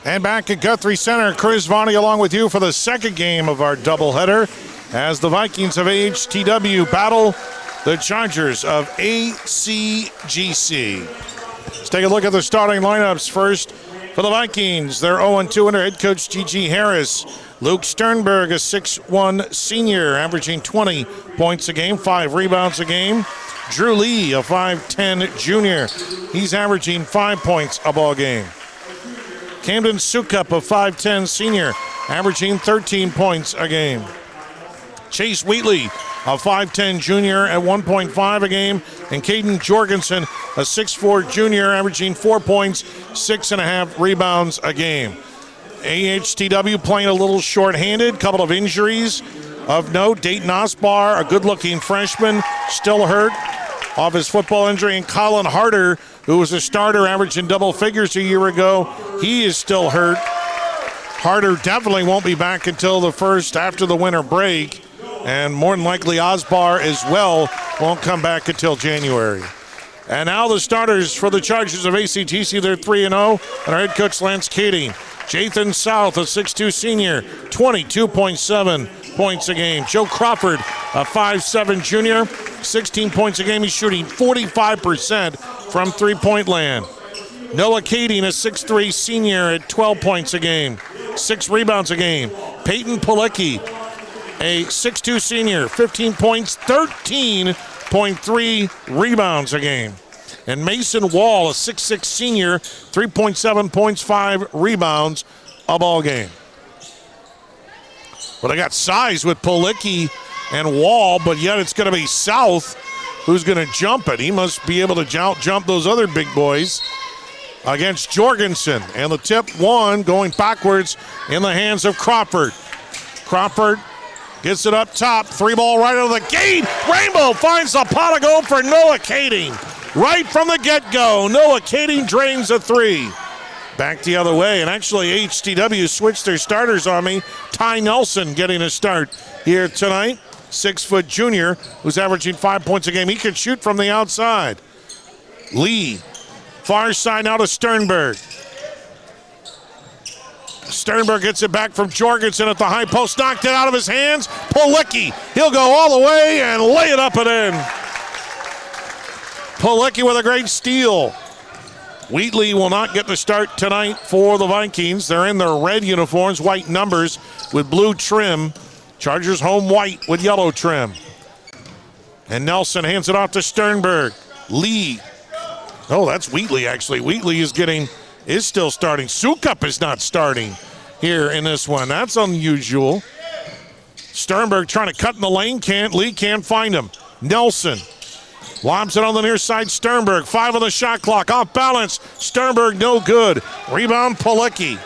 And back at Guthrie Center, Chris Varney along with you for the second game of our doubleheader as the Vikings of AHTW battle the Chargers of ACGC. Let's take a look at the starting lineups first. For the Vikings, they're 0-2 under head coach G.G. Harris. Luke Sternberg, a 6'1 senior, averaging 20 points a game, 5 rebounds a game. Drew Lee, a 5'10 junior. He's averaging 5 points a ball game. Camden Sukup, a 5'10 senior, averaging 13 points a game. Chase Wheatley, a 5'10 junior at 1.5 a game, and Caden Jorgensen, a 6'4 junior, averaging 4 points, 6.5 rebounds a game. AHTW playing a little short-handed, couple of injuries of note. Dayton Osbar, a good-looking freshman, still hurt off his football injury, and Colin Harder, who was a starter averaging double figures a year ago, he is still hurt. Harder definitely won't be back until the first after the winter break. And more than likely, Osbar as well won't come back until January. And now the starters for the Chargers of ACGC, they're 3-0. And our head coach, Lance Kading. Jathan South, a 6'2 senior, 22.7 points a game. Joe Crawford, a 5'7 junior, 16 points a game. He's shooting 45% from three-point land. Noah Kading, a 6'3 senior at 12 points a game, 6 rebounds a game. Peyton Pilecki, a 6'2 senior, 15 points, 13.3 rebounds a game. And Mason Wall, a 6'6 senior, 3.7 points, 5 rebounds a ball game. Well, they got size with Pilecki and Wall, but yet it's going to be South who's going to jump it. He must be able to jump those other big boys against Jorgensen. And the tip one going backwards in the hands of Crawford. Crawford gets it up top, 3-ball right out of the gate. Rainbow finds the pot of gold for Noah Kading. Right from the get-go, Noah Kading drains a 3. Back the other way, and actually HTW switched their starters on me. Ty Nelson getting a start here tonight. 6-foot junior who's averaging 5 points a game. He can shoot from the outside. Lee, far side now to Sternberg. Sternberg gets it back from Jorgensen at the high post, knocked it out of his hands. Pilecki, he'll go all the way and lay it up and in. Pilecki with a great steal. Wheatley will not get the start tonight for the Vikings. They're in their red uniforms, white numbers with blue trim. Chargers home white with yellow trim. And Nelson hands it off to Sternberg. Lee. Oh, that's Wheatley actually. Wheatley is getting is still starting. Sukup is not starting here in this one. That's unusual. Sternberg trying to cut in the lane. Lee can't find him. Nelson lobs it on the near side. Sternberg, 5 on the shot clock. Off balance. Sternberg, no good. Rebound, Palicki.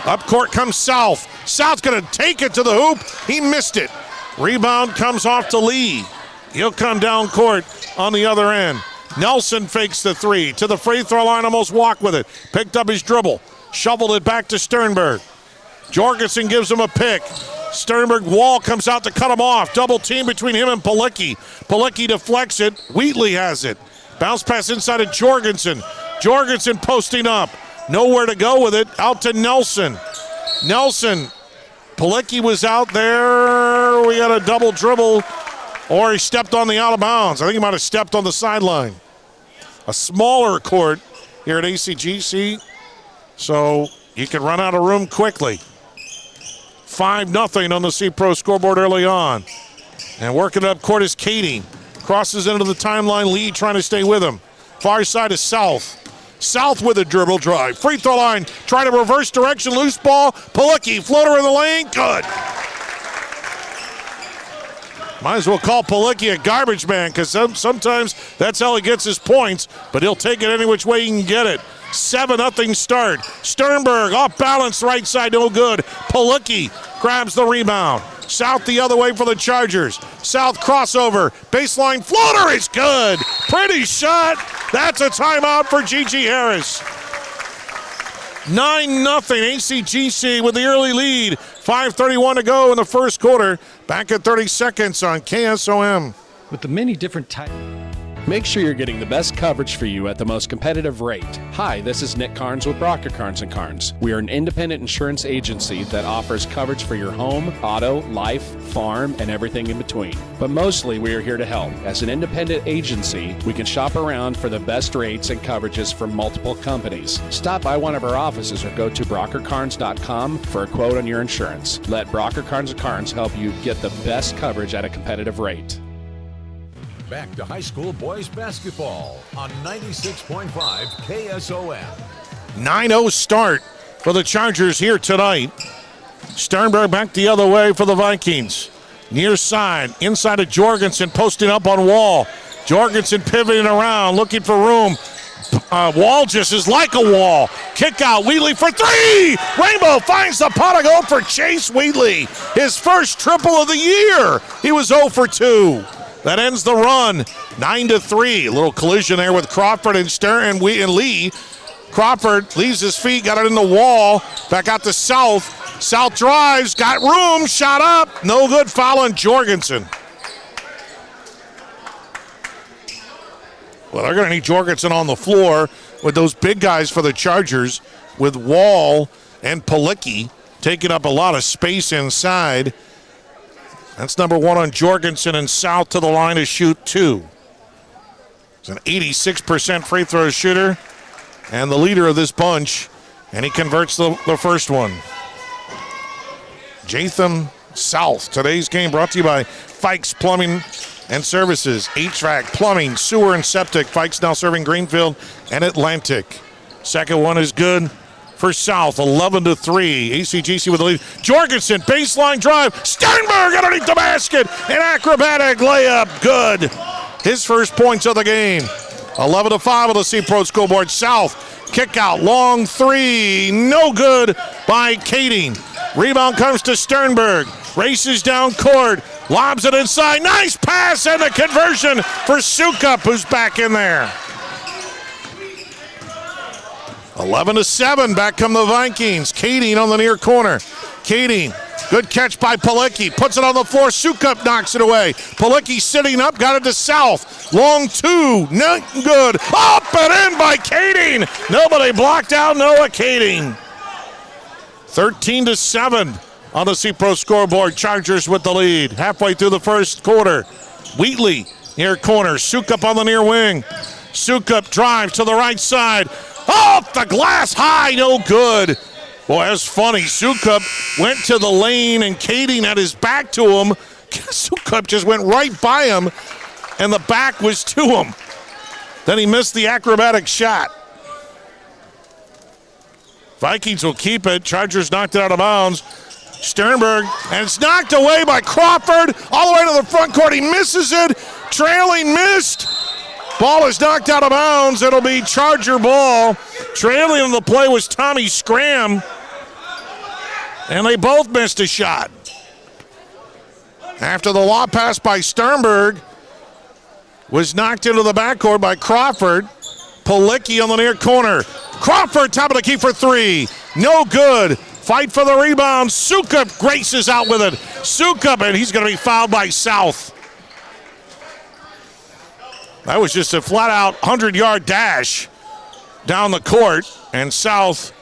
Up court comes South. South's going to take it to the hoop. He missed it. Rebound comes off to Lee. He'll come down court on the other end. Nelson fakes the 3. To the free throw line, almost walked with it. Picked up his dribble. Shoveled it back to Sternberg. Jorgensen gives him a pick. Sternberg wall comes out to cut him off. Double team between him and Palicki. Palicki deflects it. Wheatley has it. Bounce pass inside of Jorgensen. Jorgensen posting up. Nowhere to go with it. Out to Nelson. Nelson. Palicki was out there. We got a double dribble. Or he stepped on the out of bounds. I think he might have stepped on the sideline. A smaller court here at ACGC. So you can run out of room quickly. 5-0 on the C-Pro scoreboard early on. And working up court is Kading. Crosses into the timeline. Lee trying to stay with him. Far side is South. South with a dribble drive. Free throw line. Trying to reverse direction. Loose ball. Palicki. Floater in the lane. Good. Might as well call Palicki a garbage man because sometimes that's how he gets his points, but he'll take it any which way he can get it. 7-0 start. Sternberg off balance, right side, no good. Palicki grabs the rebound. South the other way for the Chargers. South crossover. Baseline floater is good. Pretty shot. That's a timeout for Gigi Harris. 9-0 ACGC with the early lead. 5:31 to go in the first quarter. Back at 30 seconds on KSOM. With the many different types. Make sure you're getting the best coverage for you at the most competitive rate. Hi, this is Nick Carnes with Brocker Carnes & Carnes. We are an independent insurance agency that offers coverage for your home, auto, life, farm, and everything in between. But mostly we are here to help. As an independent agency, we can shop around for the best rates and coverages from multiple companies. Stop by one of our offices or go to brockercarnes.com for a quote on your insurance. Let Brocker Carnes & Carnes help you get the best coverage at a competitive rate. Back to high school boys basketball on 96.5 KSOM. 9-0 start for the Chargers here tonight. Sternberg back the other way for the Vikings. Near side, inside of Jorgensen, posting up on Wall. Jorgensen pivoting around, looking for room. Wall just is like a wall. Kick out, Wheatley for 3! Rainbow finds the pot of gold for Chase Wheatley. His first triple of the year. He was 0 for 2. That ends the run, 9-3. A little collision there with Crawford and Lee. Crawford leaves his feet, got it in the wall. Back out to South. South drives, got room, shot up. No good, foul on Jorgensen. Well, they're going to need Jorgensen on the floor with those big guys for the Chargers, with Wall and Palicki taking up a lot of space inside. That's number 1 on Jorgensen, and South to the line to shoot 2. He's an 86% free throw shooter and the leader of this bunch, and he converts the first one. Jatham South. Today's game brought to you by Fikes Plumbing and Services, HVAC, plumbing, sewer, and septic. Fikes now serving Greenfield and Atlantic. Second one is good for South, 11-3. ACGC with the lead. Jorgensen, baseline drive. Sternberg underneath the basket. An acrobatic layup. Good. His first points of the game. 11-5 on the C-Pro scoreboard. South, kick out, long 3. No good by Kading. Rebound comes to Sternberg. Races down court. Lobs it inside. Nice pass and the conversion for Sukup, who's back in there. 11-7, back come the Vikings. Kading on the near corner. Kading, good catch by Palicki. Puts it on the floor. Sukup knocks it away. Palicki sitting up, got it to South. Long 2, not good. Up and in by Kading. Nobody blocked out Noah Kading. 13-7 on the C-Pro scoreboard. Chargers with the lead. Halfway through the first quarter. Wheatley, near corner. Sukup on the near wing. Sukup drives to the right side. Off the glass high, no good. Boy, that's funny. Sukup went to the lane and Kading had his back to him. Sukup just went right by him and the back was to him. Then he missed the acrobatic shot. Vikings will keep it. Chargers knocked it out of bounds. Sternberg, and it's knocked away by Crawford. All the way to the front court. He misses it. Trailing missed. Ball is knocked out of bounds. It'll be Charger ball. Trailing in the play was Tommy Scram. And they both missed a shot. After the lob pass by Sternberg was knocked into the backcourt by Crawford. Palicki on the near corner. Crawford, top of the key for three. No good. Fight for the rebound. Sukup graces out with it. Sukup, and he's going to be fouled by South. That was just a flat-out 100-yard dash down the court, and South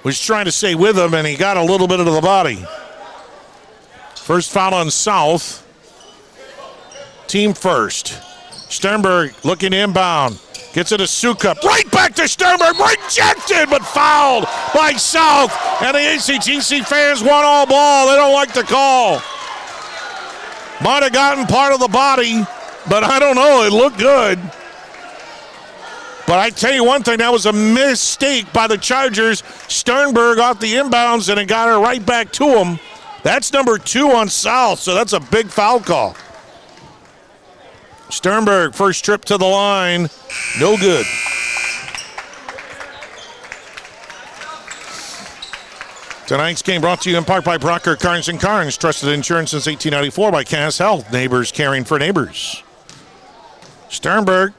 was trying to stay with him, and he got a little bit into the body. First foul on South. Team first. Sternberg looking inbound. Gets it to Sukup. Right back to Sternberg. Rejected, but fouled by South. And the ACGC fans want all ball. They don't like the call. Might have gotten part of the body, but I don't know. It looked good. But I tell you one thing, that was a mistake by the Chargers. Sternberg off the inbounds, and it got her right back to him. That's number 2 on South, so that's a big foul call. Sternberg, first trip to the line, no good. Tonight's game brought to you in part by Brocker Carnes & Carnes, trusted insurance since 1894 by Cass Health, neighbors caring for neighbors. Sternberg,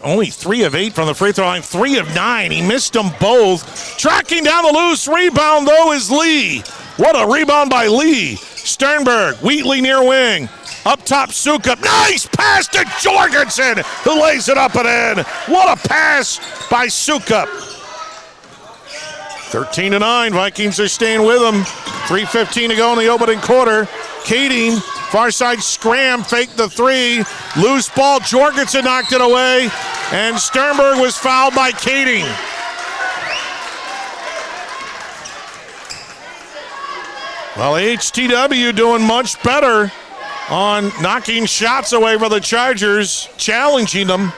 only 3 of 8 from the free throw line, 3 of 9. He missed them both. Tracking down the loose rebound, though, is Lee. What a rebound by Lee. Sternberg, Wheatley near wing. Up top, Sukup. Nice pass to Jorgensen, who lays it up and in. What a pass by Sukup. 13-9. Vikings are staying with them. 3:15 to go in the opening quarter. Kading, far side scram, faked the 3. Loose ball. Jorgensen knocked it away. And Sternberg was fouled by Kading. Well, AHTW doing much better on knocking shots away for the Chargers, challenging them.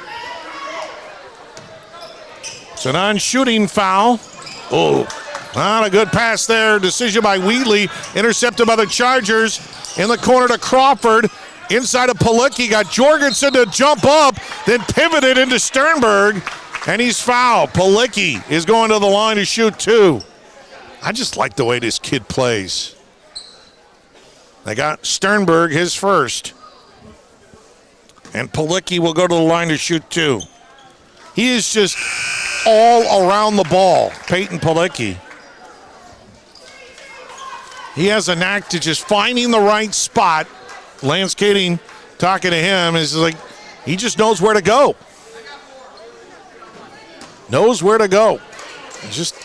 It's a non-shooting foul. Oh, not a good pass there. Decision by Wheatley, intercepted by the Chargers. In the corner to Crawford. Inside of Palicki, got Jorgensen to jump up, then pivoted into Sternberg, and he's fouled. Palicki is going to the line to shoot 2. I just like the way this kid plays. They got Sternberg, his first. And Palicki will go to the line to shoot 2. He is just all around the ball, Peyton Palicki. He has a knack to just finding the right spot. Lance Kading talking to him is like, he just knows where to go. Knows where to go. Just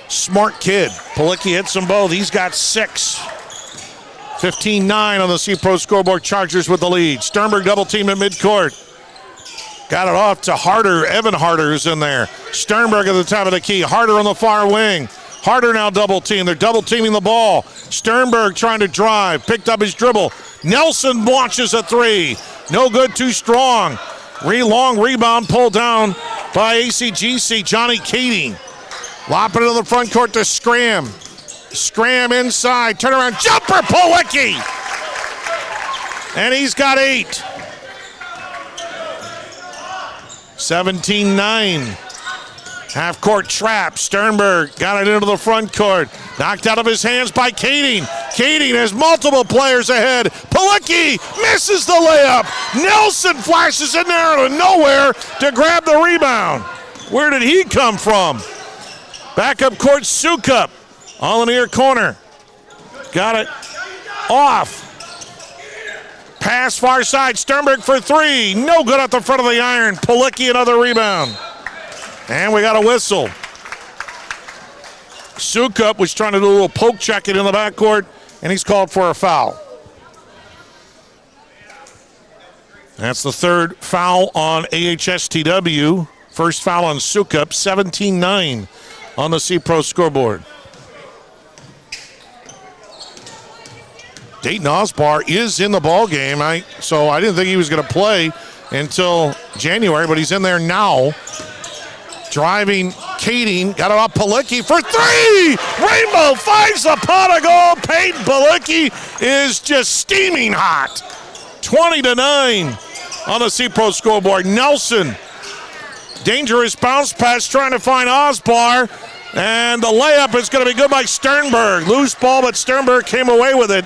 smart kid. Palicki hits them both. He's got 6. 15-9 on the C-Pro scoreboard. Chargers with the lead. Sternberg double team at midcourt. Got it off to Harder. Evan Harder is in there. Sternberg at the top of the key. Harder on the far wing. Harder now double team. They're double teaming the ball. Sternberg trying to drive. Picked up his dribble. Nelson launches a 3. No good, too strong. Long rebound pulled down by ACGC. Johnny Kading. Lopping it in the front court to Scram. Scram inside. Turnaround jumper. Palicki. And he's got 8. 17-9. Half-court trap. Sternberg got it into the front court. Knocked out of his hands by Kading. Kading has multiple players ahead. Palicki misses the layup. Nelson flashes in there out of nowhere to grab the rebound. Where did he come from? Back up court, Sukup on the near corner. Got it off. Pass far side. Sternberg for 3. No good at the front of the iron. Palicki another rebound. And we got a whistle. Sukup was trying to do a little poke check it in the backcourt, and he's called for a foul. That's the 3rd foul on AHSTW. First foul on Sukup. 17-9 on the C-Pro scoreboard. Dayton Osbar is in the ball game. So I didn't think he was going to play until January, but he's in there now. Driving, Kading, got it off Palicki for three! Rainbow finds the pot of gold. Peyton Palicki is just steaming hot. 20-9 on the C-Pro scoreboard. Nelson, dangerous bounce pass trying to find Osbar, and the layup is going to be good by Sternberg. Loose ball, but Sternberg came away with it,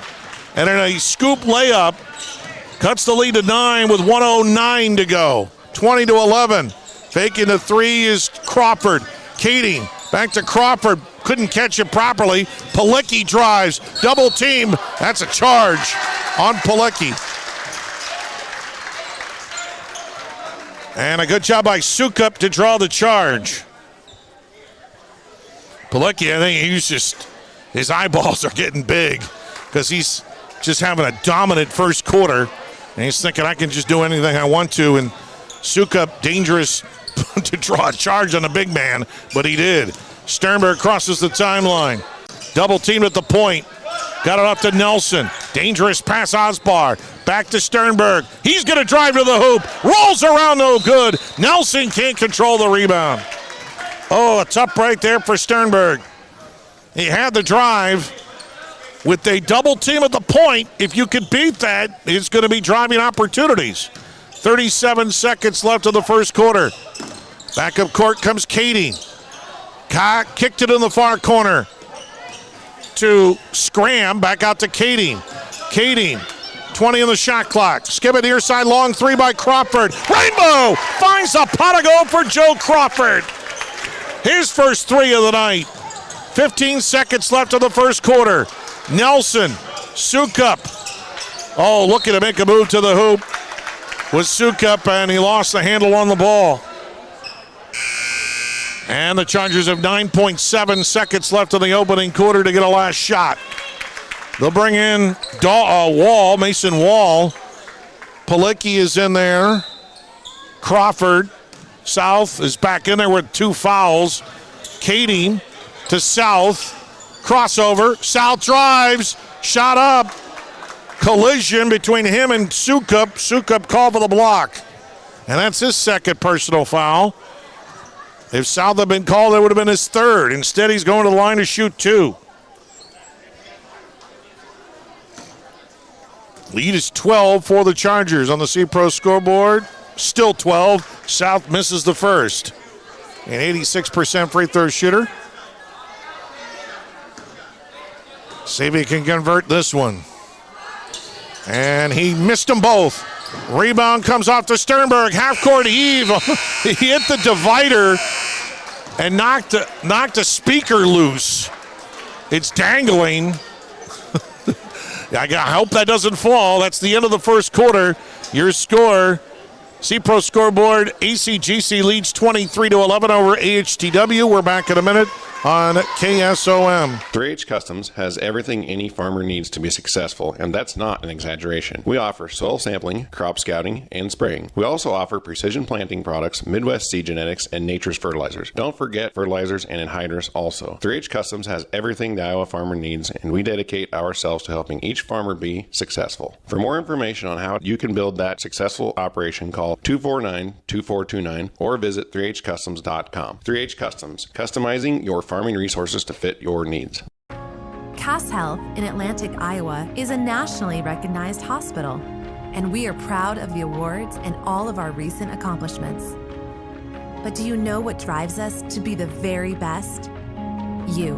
and in a scoop layup, cuts the lead to 9 with 1:09 to go. 20-11. Faking the three is Crawford. Kading back to Crawford. Couldn't catch it properly. Palicki drives. Double team. That's a charge on Palicki. And a good job by Sukup to draw the charge. Palicki, I think his eyeballs are getting big because he's just having a dominant first quarter. And he's thinking, I can just do anything I want to. And Sukup, dangerous to draw a charge on a big man, but he did. Sternberg crosses the timeline. Double teamed at the point. Got it up to Nelson. Dangerous pass, Osbar. Back to Sternberg. He's going to drive to the hoop. Rolls around, no good. Nelson can't control the rebound. Oh, it's up right there for Sternberg. He had the drive. With a double team at the point, if you could beat that, it's going to be driving opportunities. 37 seconds left of the first quarter. Back up court comes Kading. Kicked it in the far corner to Scram. Back out to Kading. Kading, 20 on the shot clock. Skip it near side, long three by Crawford. Rainbow finds a pot of gold for Joe Crawford. His first three of the night. 15 seconds left of the first quarter. Nelson, Sukup. Oh, looking to make a move to the hoop was Sukup, and he lost the handle on the ball. And the Chargers have 9.7 seconds left in the opening quarter to get a last shot. They'll bring in Mason Wall. Palicki is in there. Crawford, South is back in there with 2 fouls. Kading to South. Crossover. South drives. Shot up. Collision between him and Sukup. Sukup called for the block. And that's his second personal foul. If South had been called, that would have been his third. Instead, he's going to the line to shoot 2. Lead is 12 for the Chargers on the C-Pro scoreboard. Still 12. South misses the first. An 86% free throw shooter. See if he can convert this one. And he missed them both. Rebound comes off to Sternberg. Half-court heave. He hit the divider and knocked a speaker loose. It's dangling. I hope that doesn't fall. That's the end of the first quarter. Your score, C-Pro scoreboard, ACGC leads 23-11 over AHTW. We're back in a minute on KSOM. 3H Customs has everything any farmer needs to be successful, and that's not an exaggeration. We offer soil sampling, crop scouting, and spraying. We also offer precision planting products, Midwest seed genetics, and nature's fertilizers. Don't forget fertilizers and anhydrous also. 3H Customs has everything the Iowa farmer needs, and we dedicate ourselves to helping each farmer be successful. For more information on how you can build that successful operation, call 249-2429 or visit 3hcustoms.com. 3H Customs, customizing your farming resources to fit your needs. Cass Health in Atlantic, Iowa is a nationally recognized hospital, and we are proud of the awards and all of our recent accomplishments. But do you know what drives us to be the very best? You.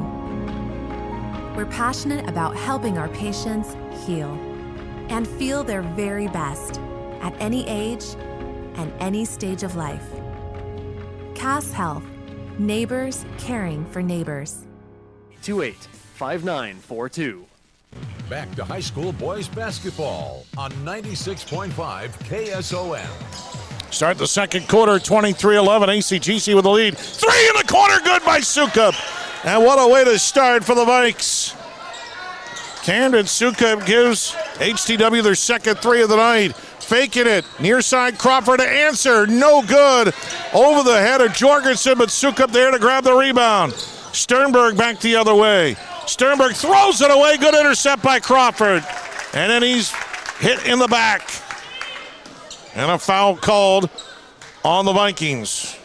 We're passionate about helping our patients heal and feel their very best at any age and any stage of life. Cass Health. Neighbors caring for neighbors. 28-5942. Back to high school boys basketball on 96.5 KSOM. Start the second quarter, 23-11. ACGC with the lead. Three in the corner, good by Sukup. And what a way to start for the Vikes. Camden Sukup gives HTW their second three of the night. Faking it. Near side Crawford to answer. No good. Over the head of Jorgensen, but Sukup there to grab the rebound. Sternberg back the other way. Sternberg throws it away. Good intercept by Crawford. And then he's hit in the back. And a foul called on the Vikings.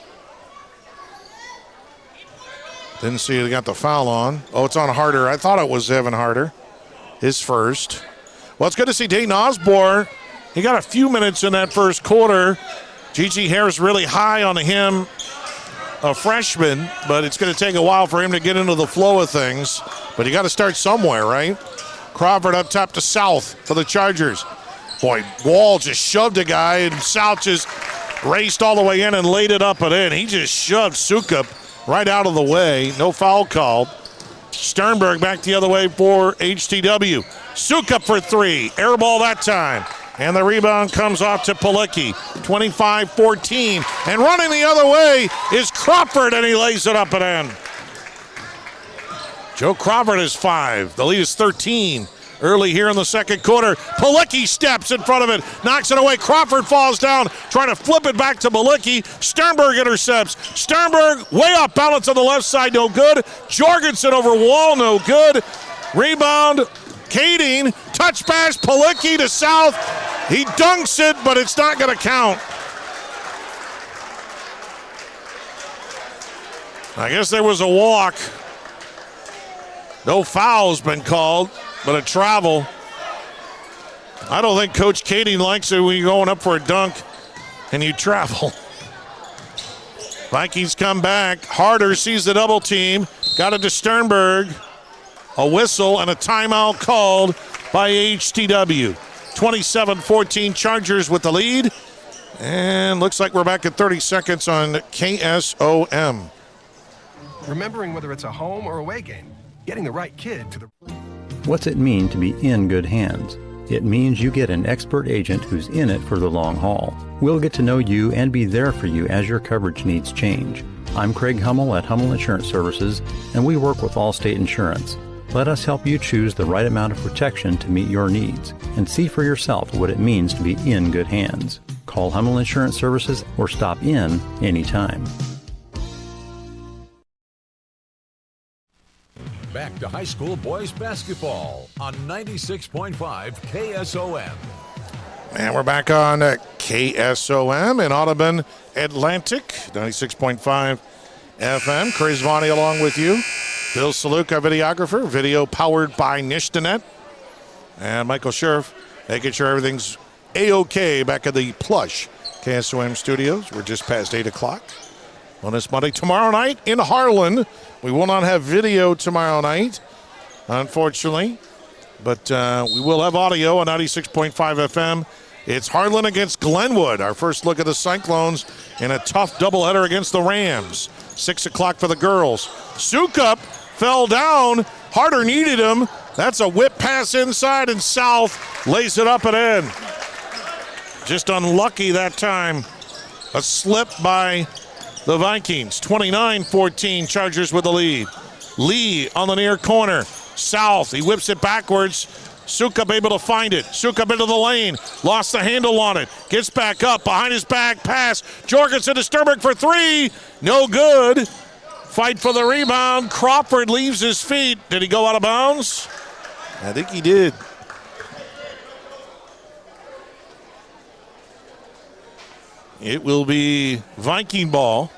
Didn't see they got the foul on. Oh, it's on Harder. I thought it was Evan Harder, his first. Well, it's good to see Dayton Osborne. He got a few minutes in that first quarter. Gigi Harris really high on him, a freshman, but it's going to take a while for him to get into the flow of things. But you got to start somewhere, right? Crawford up top to South for the Chargers. Boy, Wall just shoved a guy, and South just raced all the way in and laid it up and in. He just shoved Sukup right out of the way. No foul called. Sternberg back the other way for HTW. Sukup for three. Air ball that time. And the rebound comes off to Palicki. 25-14. And running the other way is Crawford, and he lays it up and in. Joe Crawford is 5. The lead is 13. Early here in the second quarter. Palicki steps in front of it, knocks it away. Crawford falls down, trying to flip it back to Palicki. Sternberg intercepts. Sternberg way off balance on the left side, no good. Jorgensen over Wall, no good. Rebound, Kading, touch pass, Palicki to South. He dunks it, but it's not going to count. I guess there was a walk. No foul's been called, but a travel. I don't think Coach Kading likes it when you're going up for a dunk and you travel. Vikings come back. Harder sees the double team. Got it to Sternberg. A whistle and a timeout called by HTW. 27-14 Chargers with the lead. And looks like we're back at 30 seconds on KSOM. Remembering whether it's a home or away game, getting the right kid to the... What's it mean to be in good hands? It means you get an expert agent who's in it for the long haul. We'll get to know you and be there for you as your coverage needs change. I'm Craig Hummel at Hummel Insurance Services, and we work with Allstate Insurance. Let us help you choose the right amount of protection to meet your needs and see for yourself what it means to be in good hands. Call Hummel Insurance Services or stop in anytime. Back to high school boys basketball on 96.5 KSOM. And we're back on KSOM in Audubon, Atlantic, 96.5 FM. Chris Varney along with you. Bill Saluk, our videographer. Video powered by Nishtanet. And Michael Scherf making sure everything's A-OK back at the plush KSOM studios. We're just past 8 o'clock on this Monday. Tomorrow night in Harlan. We will not have video tomorrow night, unfortunately. But we will have audio on 96.5 FM. It's Harlan against Glenwood. Our first look at the Cyclones in a tough doubleheader against the Rams. 6 o'clock for the girls. Sukup fell down. Harder needed him. That's a whip pass inside, and South lays it up and in. Just unlucky that time. A slip by the Vikings. 29-14, Chargers with the lead. Lee on the near corner. South, he whips it backwards. Sukup able to find it. Sukup into the lane. Lost the handle on it. Gets back up. Behind his back pass. Jorgensen to Sternberg for three. No good. Fight for the rebound. Crawford leaves his feet. Did he go out of bounds? I think he did. It will be Viking ball.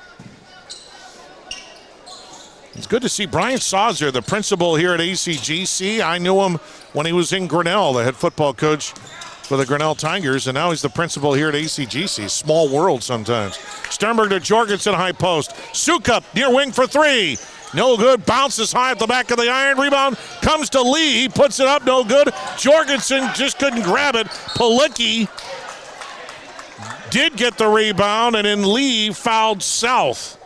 It's good to see Brian Sauzer, the principal here at ACGC. I knew him when he was in Grinnell, the head football coach for the Grinnell Tigers, and now he's the principal here at ACGC. Small world sometimes. Sternberg to Jorgensen, high post. Sukup near wing for three. No good. Bounces high at the back of the iron. Rebound comes to Lee. He puts it up. No good. Jorgensen just couldn't grab it. Palicki did get the rebound, and then Lee fouled South.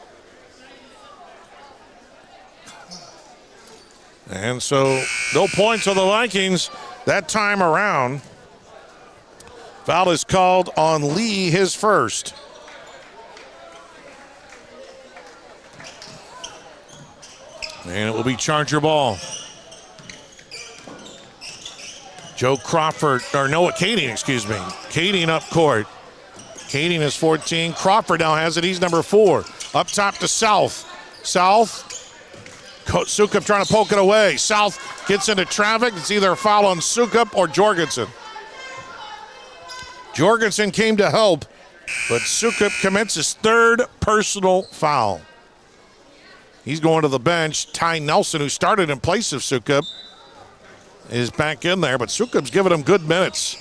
And so no points on the Vikings that time around. Foul is called on Lee, his first. And it will be Charger ball. Joe Crawford, or Noah Kading, excuse me. Kading up court. Kading is 14. Crawford now has it. He's number 4. Up top to South. South. Sukup trying to poke it away. South gets into traffic. It's either a foul on Sukup or Jorgensen. Jorgensen came to help, but Sukup commits his third personal foul. He's going to the bench. Ty Nelson, who started in place of Sukup, is back in there, but Sukup's giving him good minutes.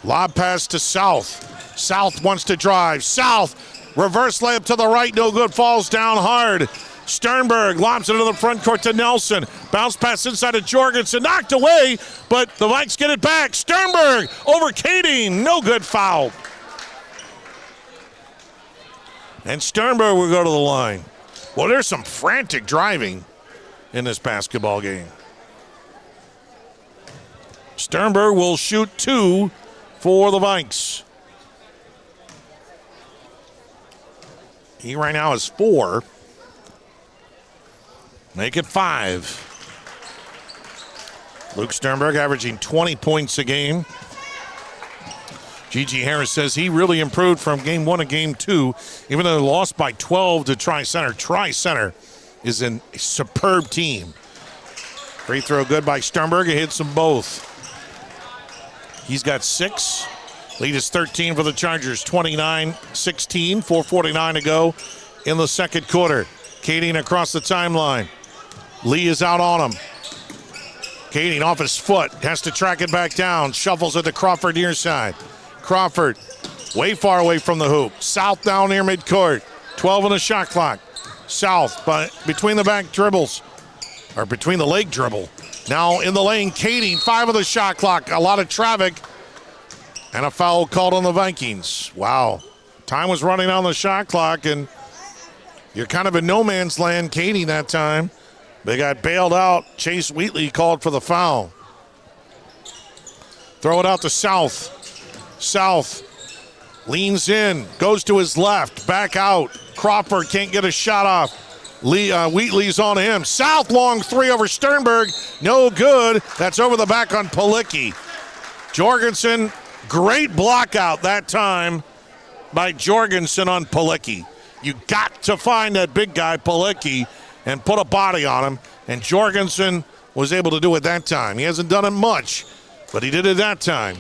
Lob pass to South. South wants to drive. South, reverse layup to the right, no good, falls down hard. Sternberg lobs it into the front court to Nelson. Bounce pass inside of Jorgensen, knocked away, but the Vikes get it back. Sternberg over Kading, no good, foul. And Sternberg will go to the line. Well, there's some frantic driving in this basketball game. Sternberg will shoot 2 for the Vikes. He right now is 4. Make it 5. Luke Sternberg averaging 20 points a game. Gigi Harris says he really improved from game 1 to game 2, even though they lost by 12 to Tri-Center. Tri-Center is a superb team. Free throw good by Sternberg. He hits them both. He's got 6. Lead is 13 for the Chargers, 29-16, 4:49 to go in the second quarter. Kading across the timeline. Lee is out on him. Kading off his foot, has to track it back down. Shuffles it to Crawford near side. Crawford way far away from the hoop. South down near midcourt. 12 on the shot clock. South, but between the back dribbles, or between the leg dribble. Now in the lane, Kading, 5 on the shot clock. A lot of traffic. And a foul called on the Vikings. Wow. Time was running on the shot clock, and you're kind of in no man's land, Kading, that time. They got bailed out. Chase Wheatley called for the foul. Throw it out to South. South leans in, goes to his left, back out. Crawford can't get a shot off. Wheatley's on him. South, long 3 over Sternberg. No good. That's over the back on Palicki. Jorgensen, great block out that time by Jorgensen on Palicki. You got to find that big guy, Palicki, and put a body on him. And Jorgensen was able to do it that time. He hasn't done it much, but he did it that time.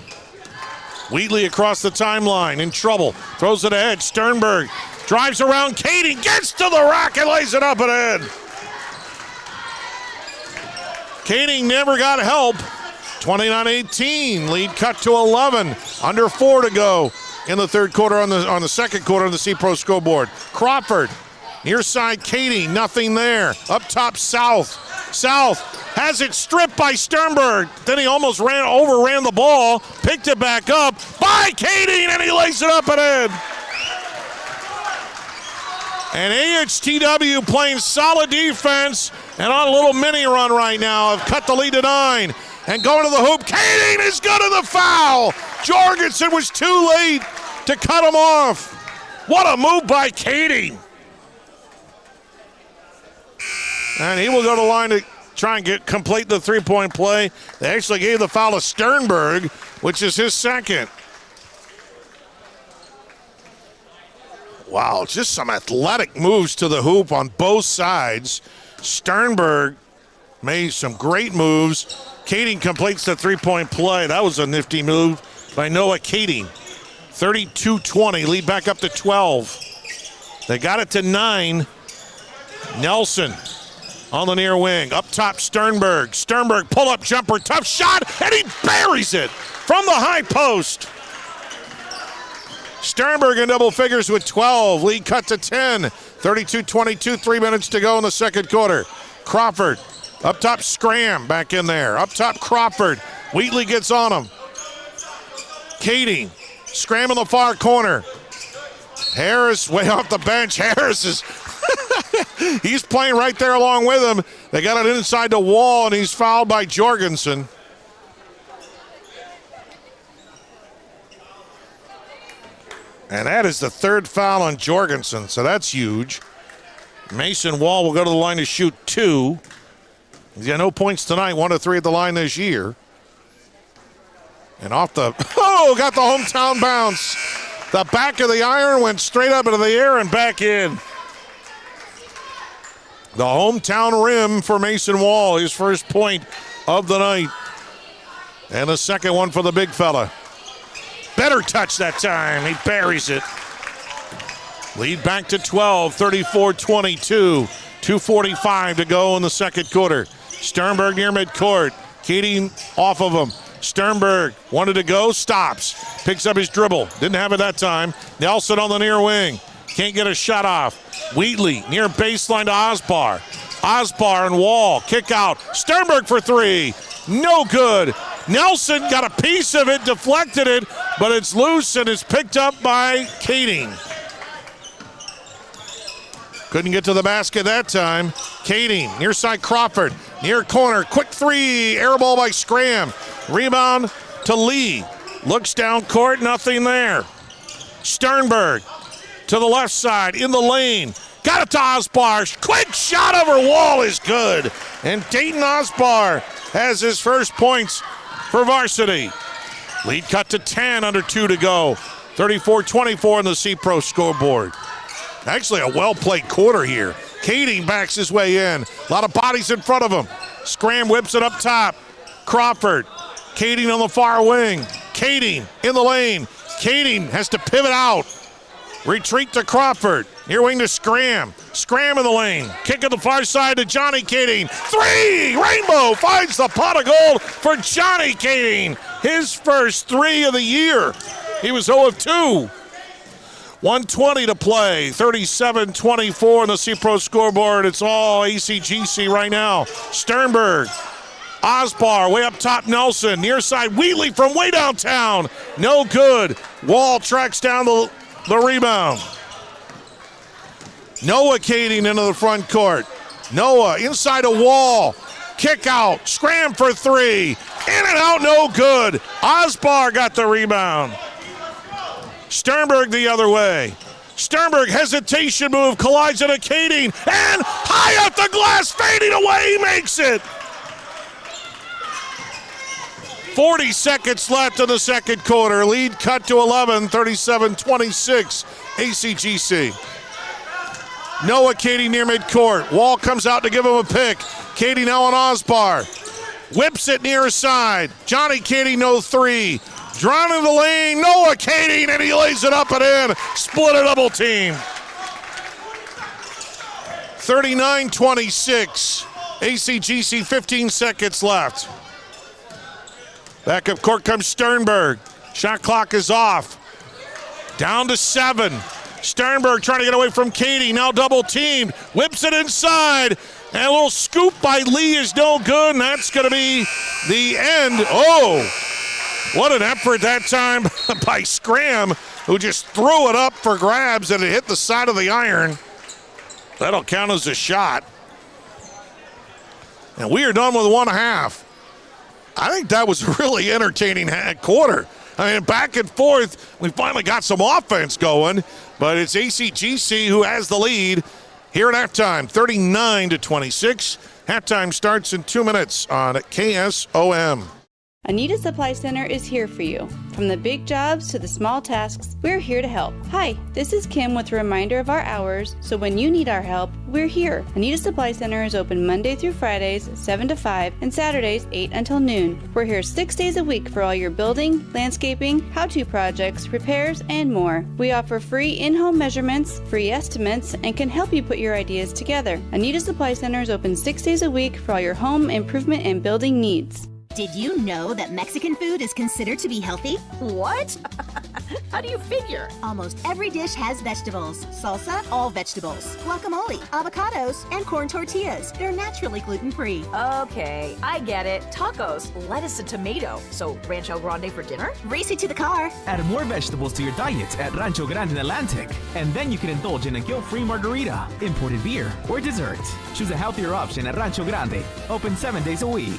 Wheatley across the timeline, in trouble. Throws it ahead. Sternberg drives around. Kading gets to the rack and lays it up and in. Kading never got help. 29-18. Lead cut to 11. Under 4 to go in the third quarter on the second quarter on the C-Pro scoreboard. Crawford, near side Kading, nothing there. Up top, South. South has it stripped by Sternberg. Then he almost overran the ball, picked it back up by Kading, and he lays it up and in. And AHTW playing solid defense and on a little mini run right now. Have cut the lead to 9. And going to the hoop, Kading is good in the foul. Jorgensen was too late to cut him off. What a move by Kading. And he will go to the line to try and complete the three-point play. They actually gave the foul to Sternberg, which is his second. Wow, just some athletic moves to the hoop on both sides. Sternberg made some great moves. Kading completes the three-point play. That was a nifty move by Noah Kading. 32-20, lead back up to 12. They got it to 9. Nelson on the near wing. Up top, Sternberg. Sternberg, pull-up jumper, tough shot, and he buries it from the high post. Sternberg in double figures with 12. Lead cut to 10. 32-22, 3 minutes to go in the second quarter. Crawford, up top, Scram back in there. Up top, Crawford. Wheatley gets on him. Kading, Scram in the far corner. Harris way off the bench. Harris is, he's playing right there along with him. They got it inside the wall, and he's fouled by Jorgensen. And that is the third foul on Jorgensen, so that's huge. Mason Wall will go to the line to shoot 2. He's got no points tonight, 1 of 3 at the line this year. And off the, got the hometown bounce. The back of the iron went straight up into the air and back in. The hometown rim for Mason Wall, his first point of the night. And the second one for the big fella. Better touch that time. He buries it. Lead back to 12, 34-22. 2:45 to go in the second quarter. Sternberg near midcourt. Keating off of him. Sternberg wanted to go, stops. Picks up his dribble. Didn't have it that time. Nelson on the near wing. Can't get a shot off. Wheatley near baseline to Osbar. Osbar and Wall. Kick out. Sternberg for three. No good. Nelson got a piece of it, deflected it, but it's loose and it's picked up by Kading. Couldn't get to the basket that time. Kading, near side Crawford, near corner, quick three, air ball by Scram. Rebound to Lee. Looks down court, nothing there. Sternberg to the left side, in the lane. Got it to Osbar. Quick shot over Wall is good. And Dayton Osbar has his first points for varsity. Lead cut to 10, under 2 to go. 34-24 on the C-Pro scoreboard. Actually a well-played quarter here. Kading backs his way in. A lot of bodies in front of him. Scram whips it up top. Crawford. Kading on the far wing. Kading in the lane. Kading has to pivot out. Retreat to Crawford. Near wing to Scram. Scram in the lane. Kick at the far side to Johnny Kading. Three! Rainbow finds the pot of gold for Johnny Kading. His first three of the year. He was 0 of 2. 1:20 to play. 37-24 on the C-Pro scoreboard. It's all ACGC right now. Sternberg. Osbar way up top. Nelson. Near side. Wheatley from way downtown. No good. Wall tracks down the rebound. Noah Kading into the front court. Noah inside a Wall. Kick out. Scram for three. In and out, no good. Osbar got the rebound. Sternberg the other way. Sternberg hesitation move. Collides into Kading. And high off the glass. Fading away. He makes it. 40 seconds left in the second quarter. Lead cut to 11, 37-26, ACGC. Noah Kading near midcourt. Wall comes out to give him a pick. Kading now on Osbar. Whips it near his side. Johnny Kading, no three. Drawn in the lane. Noah Kading, and he lays it up and in. Split a double team. 39-26. ACGC, 15 seconds left. Back up court comes Sternberg. Shot clock is off. Down to 7. Sternberg trying to get away from Kading. Now double teamed. Whips it inside. And a little scoop by Lee is no good. And that's going to be the end. Oh, what an effort that time by Scram, who just threw it up for grabs and it hit the side of the iron. That'll count as a shot. And we are done with 1/2. I think that was a really entertaining quarter. I mean, back and forth, we finally got some offense going, but it's ACGC who has the lead here at halftime, 39-26. Halftime starts in 2 minutes on KSOM. Anita Supply Center is here for you. From the big jobs to the small tasks, we're here to help. Hi, this is Kim with a reminder of our hours, so when you need our help, we're here. Anita Supply Center is open Monday through Fridays, 7 to 5, and Saturdays, 8 until noon. We're here 6 days a week for all your building, landscaping, how-to projects, repairs, and more. We offer free in-home measurements, free estimates, and can help you put your ideas together. Anita Supply Center is open 6 days a week for all your home improvement and building needs. Did you know that Mexican food is considered to be healthy? What? How do you figure? Almost every dish has vegetables. Salsa, all vegetables. Guacamole, avocados, and corn tortillas. They're naturally gluten-free. Okay, I get it. Tacos, lettuce and tomato. So Rancho Grande for dinner? Race it to the car. Add more vegetables to your diet at Rancho Grande in Atlantic. And then you can indulge in a guilt-free margarita, imported beer, or dessert. Choose a healthier option at Rancho Grande. Open 7 days a week.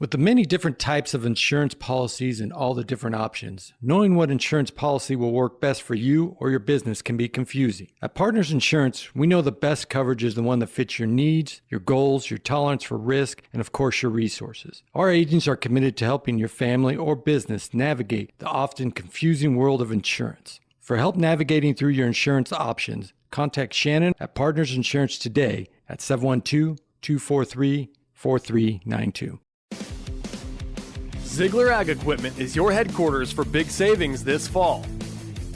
With the many different types of insurance policies and all the different options, knowing what insurance policy will work best for you or your business can be confusing. At Partners Insurance, we know the best coverage is the one that fits your needs, your goals, your tolerance for risk, and of course your resources. Our agents are committed to helping your family or business navigate the often confusing world of insurance. For help navigating through your insurance options, contact Shannon at Partners Insurance today at 712-243-4392. Ziegler Ag Equipment is your headquarters for big savings this fall.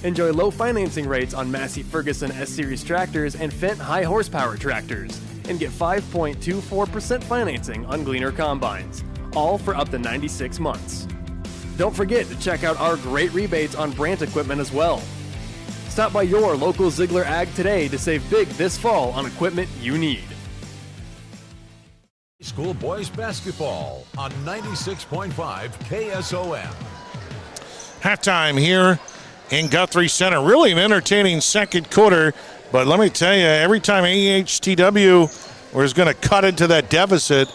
Enjoy low financing rates on Massey Ferguson S-Series tractors and Fendt high horsepower tractors. And get 5.24% financing on Gleaner combines, all for up to 96 months. Don't forget to check out our great rebates on Brandt equipment as well. Stop by your local Ziegler Ag today to save big this fall on equipment you need. School boys basketball on 96.5 KSOM. Halftime here in Guthrie Center. Really an entertaining second quarter, but let me tell you, every time AHTW was going to cut into that deficit,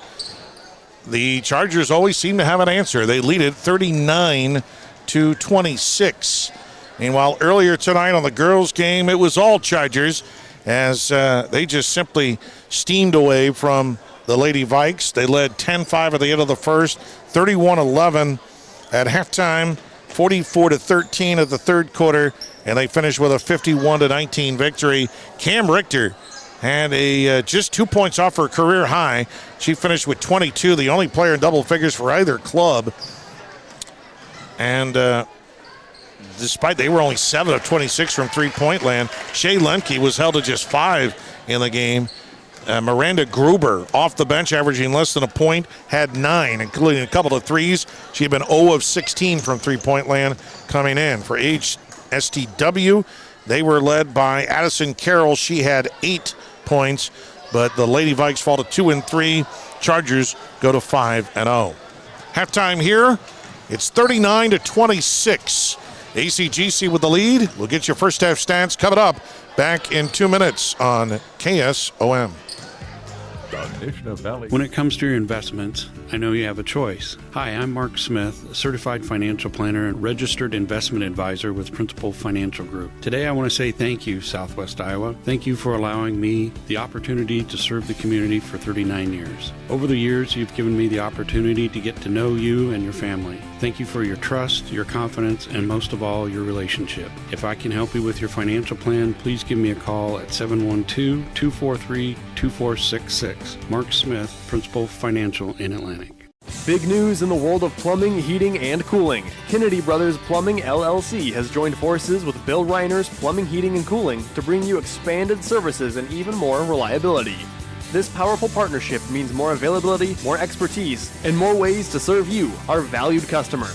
the Chargers always seem to have an answer. They lead it 39-26. Meanwhile, earlier tonight on the girls' game, it was all Chargers as they just simply steamed away from the Lady Vikes. They led 10-5 at the end of the first, 31-11 at halftime, 44-13 at the third quarter, and they finished with a 51-19 victory. Cam Richter had just 2 points off her career high. She finished with 22, the only player in double figures for either club. And despite they were only 7 of 26 from three-point land, Shea Lemke was held to just 5 in the game. Miranda Gruber off the bench, averaging less than a point, had 9, including a couple of threes. She had been 0 of 16 from three-point land coming in. For AHSTW, they were led by Addison Carroll. She had 8 points, but the Lady Vikes fall to 2 and 3. Chargers go to 5-0. Halftime here, it's 39-26. ACGC with the lead. We'll get your first half stats coming up back in 2 minutes on KSOM. When it comes to your investments, I know you have a choice. Hi, I'm Mark Smith, a certified financial planner and registered investment advisor with Principal Financial Group. Today I want to say thank you, Southwest Iowa. Thank you for allowing me the opportunity to serve the community for 39 years. Over the years, you've given me the opportunity to get to know you and your family. Thank you for your trust, your confidence, and most of all, your relationship. If I can help you with your financial plan, please give me a call at 712-243-2466. Mark Smith, Principal Financial in Atlantic. Big news in the world of plumbing, heating, and cooling. Kennedy Brothers Plumbing LLC has joined forces with Bill Reiner's Plumbing, Heating, and Cooling to bring you expanded services and even more reliability. This powerful partnership means more availability, more expertise, and more ways to serve you, our valued customer.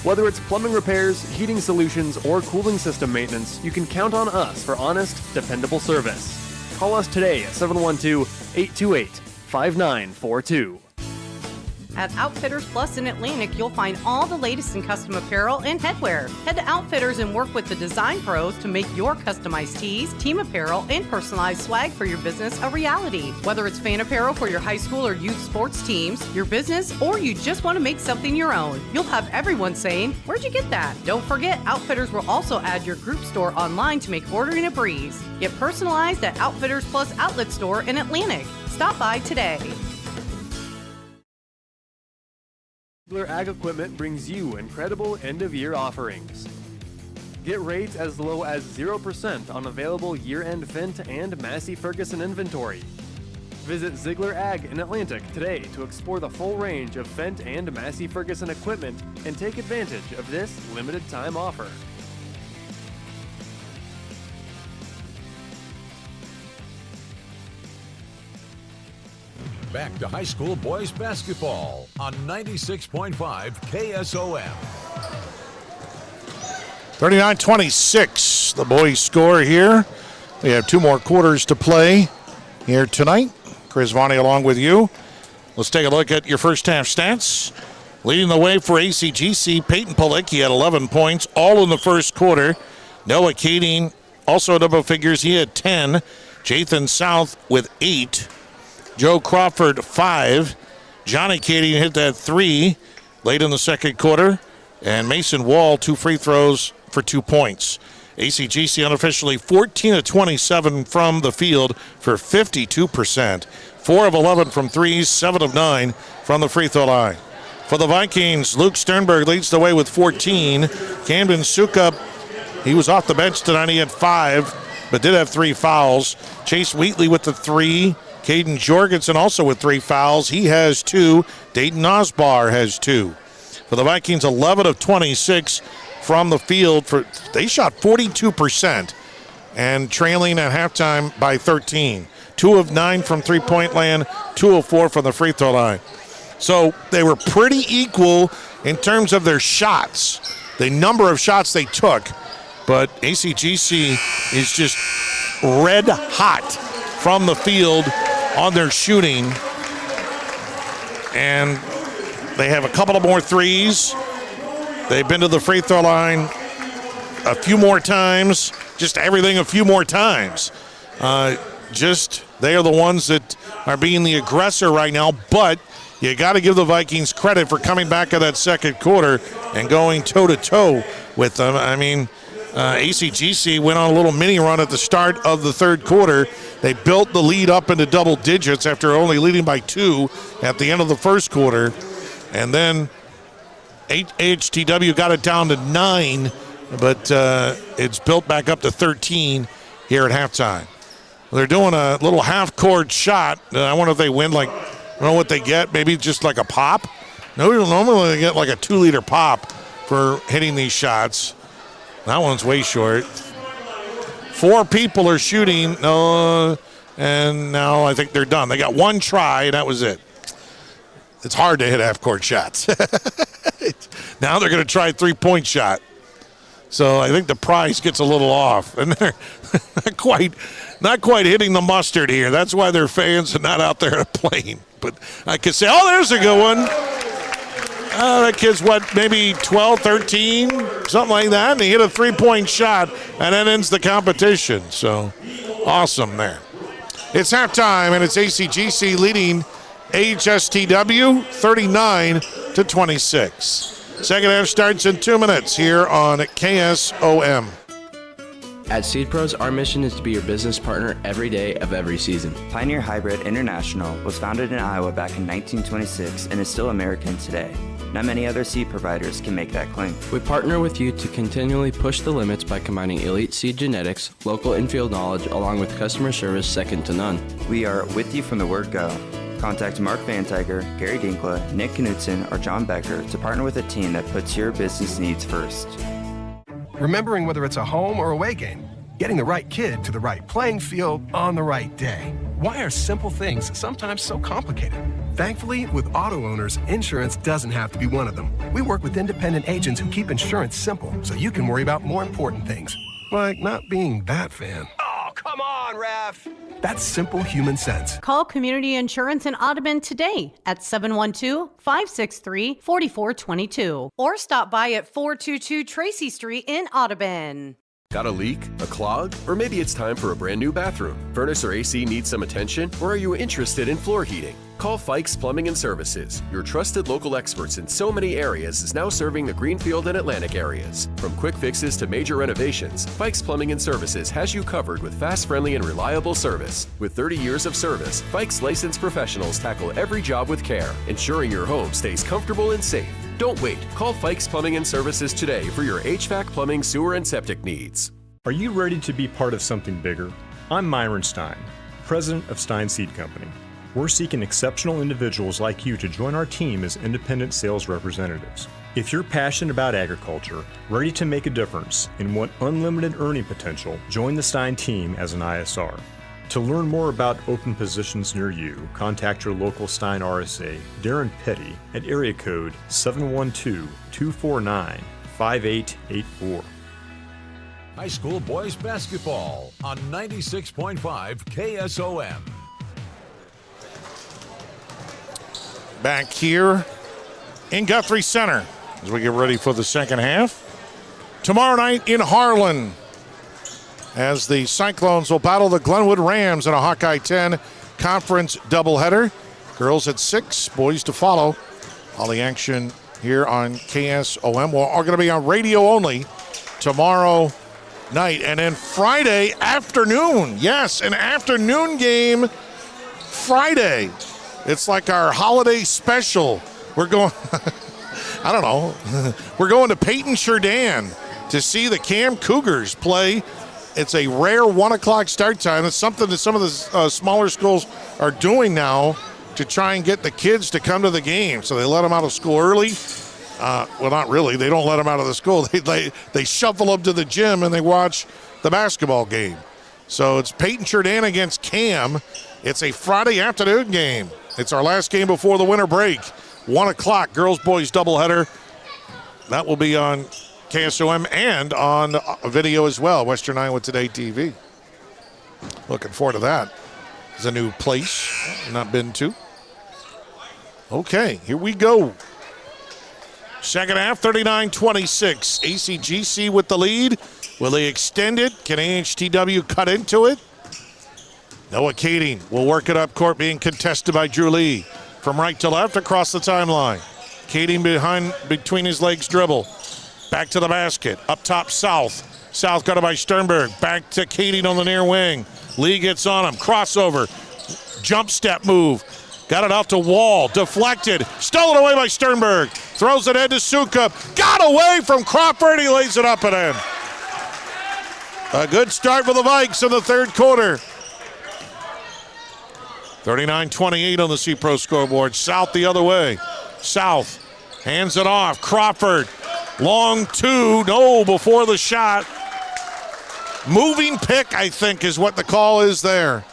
Whether it's plumbing repairs, heating solutions, or cooling system maintenance, you can count on us for honest, dependable service. Call us today at 712-828-5942. At Outfitters Plus in Atlantic, you'll find all the latest in custom apparel and headwear. Head to Outfitters and work with the design pros to make your customized tees, team apparel, and personalized swag for your business a reality. Whether it's fan apparel for your high school or youth sports teams, your business, or you just want to make something your own, you'll have everyone saying, "Where'd you get that?" Don't forget, Outfitters will also add your group store online to make ordering a breeze. Get personalized at Outfitters Plus Outlet Store in Atlantic. Stop by today. Ziegler Ag Equipment brings you incredible end-of-year offerings. Get rates as low as 0% on available year-end Fendt and Massey Ferguson inventory. Visit Ziegler Ag in Atlantic today to explore the full range of Fendt and Massey Ferguson equipment and take advantage of this limited-time offer. Back to high school boys basketball on 96.5 KSOM. 39-26, the boys score here. We have 2 more quarters to play here tonight. Chris Varney along with you. Let's take a look at your first half stats. Leading the way for ACGC, Peyton Palicki had 11 points, all in the first quarter. Noah Kading also double figures. He had 10. Jathan South with 8. Joe Crawford, 5. Johnny Kading hit that 3 late in the second quarter. And Mason Wall, 2 free throws for 2 points. ACGC unofficially 14 of 27 from the field for 52%. 4 of 11 from threes, 7 of 9 from the free throw line. For the Vikings, Luke Sternberg leads the way with 14. Camden Sukup, he was off the bench tonight. He had 5, but did have 3 fouls. Chase Wheatley with the 3. Caden Jorgensen also with 3 fouls. He has 2. Dayton Osbar has 2. For the Vikings, 11 of 26 from the field. They shot 42% and trailing at halftime by 13. 2 of 9 from three-point land, 2 of 4 from the free throw line. So they were pretty equal in terms of their shots, the number of shots they took. But ACGC is just red hot from the field on their shooting. And they have a couple of more threes. They've been to the free throw line a few more times, just everything a few more times. They are the ones that are being the aggressor right now, but you got to give the Vikings credit for coming back in that second quarter and going toe-to-toe with them. I mean, ACGC went on a little mini run at the start of the third quarter. They built the lead up into double digits after only leading by 2 at the end of the first quarter. And then AHTW got it down to 9, but it's built back up to 13 here at halftime. They're doing a little half-court shot. I wonder if they win, I don't know what they get, maybe just like a pop. Normally they get like a 2-liter pop for hitting these shots. That one's way short. 4 people are shooting, and now I think they're done. They got 1 try, and that was it. It's hard to hit half-court shots. Now they're going to try a 3-point shot. So I think the price gets a little off, and they're not quite hitting the mustard here. That's why their fans are not out there playing. But I could say, there's a good one. That kid's maybe 12, 13, something like that, and he hit a 3-point shot, and that ends the competition. So awesome there. It's halftime, and it's ACGC leading AHSTW 39-26. Second half starts in 2 minutes here on KSOM. At Seed Pros, our mission is to be your business partner every day of every season. Pioneer Hybrid International was founded in Iowa back in 1926 and is still American today. Not many other seed providers can make that claim. We partner with you to continually push the limits by combining elite seed genetics, local infield knowledge, along with customer service second to none. We are with you from the word go. Contact Mark Van Tiger, Gary Dinkla, Nick Knutson, or John Becker to partner with a team that puts your business needs first. Remembering whether it's a home or away game, getting the right kid to the right playing field on the right day. Why are simple things sometimes so complicated? Thankfully, with auto owners, insurance doesn't have to be one of them. We work with independent agents who keep insurance simple so you can worry about more important things, like not being that fan. Oh, come on, ref. That's simple human sense. Call Community Insurance in Audubon today at 712-563-4422 or stop by at 422 Tracy Street in Audubon. Got a leak, a clog, or maybe it's time for a brand new bathroom. Furnace or AC needs some attention, or are you interested in floor heating? Call Fikes Plumbing and Services. Your trusted local experts in so many areas is now serving the Greenfield and Atlantic areas. From quick fixes to major renovations, Fikes Plumbing and Services has you covered with fast, friendly, and reliable service. With 30 years of service, Fikes licensed professionals tackle every job with care, ensuring your home stays comfortable and safe. Don't wait. Call Fikes Plumbing and Services today for your HVAC, plumbing, sewer, and septic needs. Are you ready to be part of something bigger? I'm Myron Stein, president of Stein Seed Company. We're seeking exceptional individuals like you to join our team as independent sales representatives. If you're passionate about agriculture, ready to make a difference, and want unlimited earning potential, join the Stein team as an ISR. To learn more about open positions near you, contact your local Stein RSA, Darren Petty, at area code 712-249-5884. High school boys basketball on 96.5 KSOM. Back here in Guthrie Center as we get ready for the second half. Tomorrow night in Harlan, as the Cyclones will battle the Glenwood Rams in a Hawkeye 10 conference doubleheader. Girls at 6, boys to follow. All the action here on KSOM. We're going to be on radio only tomorrow night. And then Friday afternoon. Yes, an afternoon game Friday. It's like our holiday special. We're going, I don't know, we're going to Peyton Sheridan to see the Cam Cougars play. It's a rare 1 o'clock start time. It's something that some of the smaller schools are doing now to try and get the kids to come to the game. So they let them out of school early. Well, not really. They don't let them out of the school. They shuffle them to the gym and they watch the basketball game. So it's Peyton Jourdan against Cam. It's a Friday afternoon game. It's our last game before the winter break. 1 o'clock, girls-boys doubleheader. That will be on KSOM and on video as well, Western Iowa Today TV. Looking forward to that. It's a new place I've not been to. Okay, here we go. Second half, 39-26. ACGC with the lead. Will they extend it? Can AHTW cut into it? Noah Kading will work it up court, being contested by Drew Lee. From right to left across the timeline. Kading between his legs dribble. Back to the basket. Up top, South. South got it by Sternberg. Back to Kading on the near wing. Lee gets on him. Crossover. Jump step move. Got it out to Wall. Deflected. Stolen away by Sternberg. Throws it in to Sukup. Got away from Crawford. He lays it up and in. A good start for the Vikes in the third quarter. 39-28 on the C-Pro scoreboard. South the other way. South hands it off. Crawford. Long two. No, before the shot. Moving pick, I think, is what the call is there.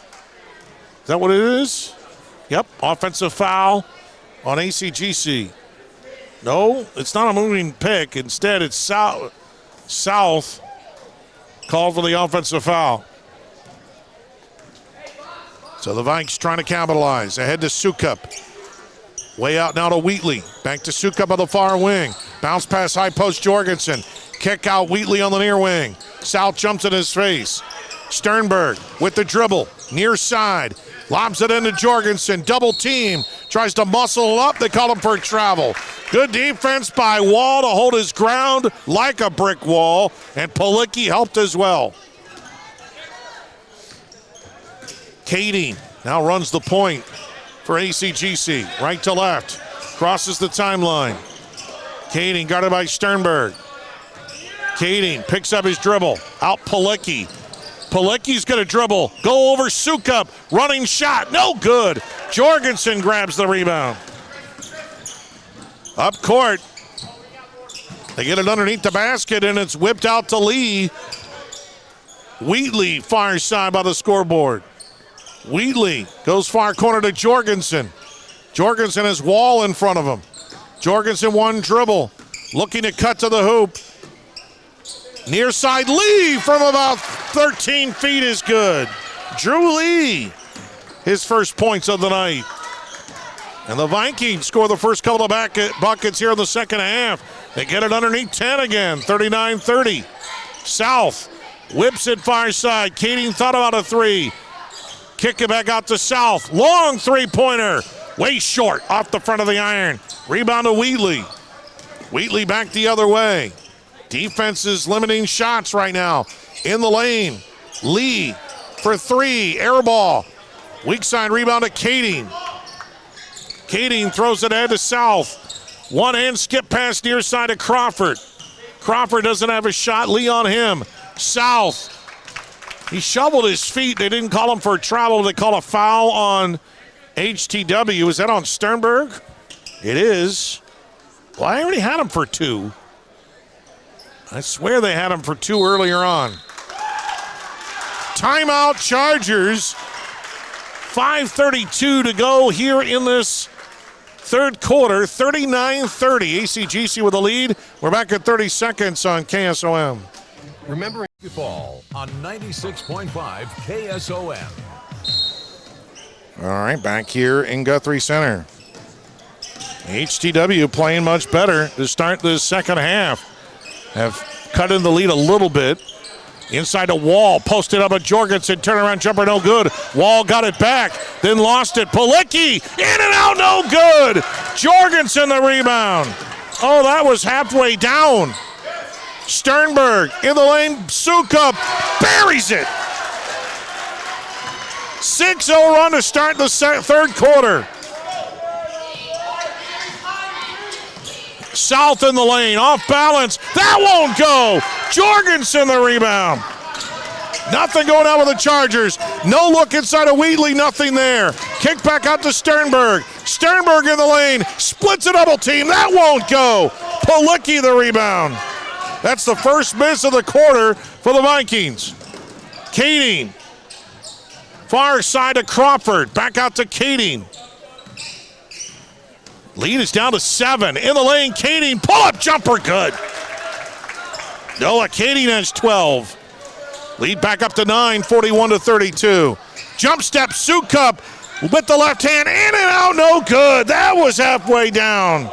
Is that what it is? Yep, offensive foul on ACGC. No, it's not a moving pick. Instead, it's South called for the offensive foul. So the Vikes trying to capitalize. Ahead to Sukup. Way out now to Wheatley. Back to Sukup on the far wing. Bounce pass high post Jorgensen. Kick out Wheatley on the near wing. South jumps in his face. Sternberg with the dribble. Near side. Lobs it into Jorgensen. Double team. Tries to muscle up. They call him for a travel. Good defense by Wall to hold his ground like a brick wall. And Palicki helped as well. Kading now runs the point for ACGC. Right to left. Crosses the timeline. Kading guarded by Sternberg. Kading picks up his dribble. Out Palicki. Palicki's going to dribble. Go over Sukup. Running shot. No good. Jorgensen grabs the rebound. Up court. They get it underneath the basket, and it's whipped out to Lee. Wheatley far side by the scoreboard. Wheatley goes far corner to Jorgensen. Jorgensen has Wall in front of him. Jorgensen one dribble. Looking to cut to the hoop. Near side Lee from about 13 feet is good. Drew Lee, his first points of the night. And the Vikings score the first couple of buckets here in the second half. They get it underneath 10 again, 39-30. South whips it far side. Kading thought about a three. Kick it back out to South. Long three-pointer. Way short off the front of the iron. Rebound to Wheatley. Wheatley back the other way. Defense is limiting shots right now. In the lane. Lee for three. Air ball. Weak side rebound to Kading. Kading throws it ahead to South. One hand skip pass near side to Crawford. Crawford doesn't have a shot. Lee on him. South. He shoveled his feet. They didn't call him for a travel. They call a foul on HTW. Is that on Sternberg? It is. Well, I already had him for two. I swear they had him for two earlier on. Timeout Chargers. 5:32 to go here in this third quarter. 39-30. ACGC with the lead. We're back at 30 seconds on KSOM. Remembering Ball on 96.5 KSOM. All right, back here in Guthrie Center. HTW playing much better to start the second half. Have cut in the lead a little bit. Inside the Wall, posted up at Jorgensen, turnaround jumper, no good. Wall got it back, then lost it. Palicki, in and out, no good. Jorgensen the rebound. Oh, that was halfway down. Sternberg in the lane, Sukup buries it. 6-0 run to start the third quarter. South in the lane, off balance. That won't go. Jorgensen the rebound. Nothing going on with the Chargers. No look inside of Wheatley, nothing there. Kick back out to Sternberg. Sternberg in the lane, splits a double team. That won't go. Palicki the rebound. That's the first miss of the quarter for the Vikings. Kading. Far side to Crawford. Back out to Kading. Lead is down to 7. In the lane, Kading. Pull-up jumper, good. Noah Kading has 12. Lead back up to 9, 41-32. Jump step, Sukup with the left hand, in and out, no good. That was halfway down.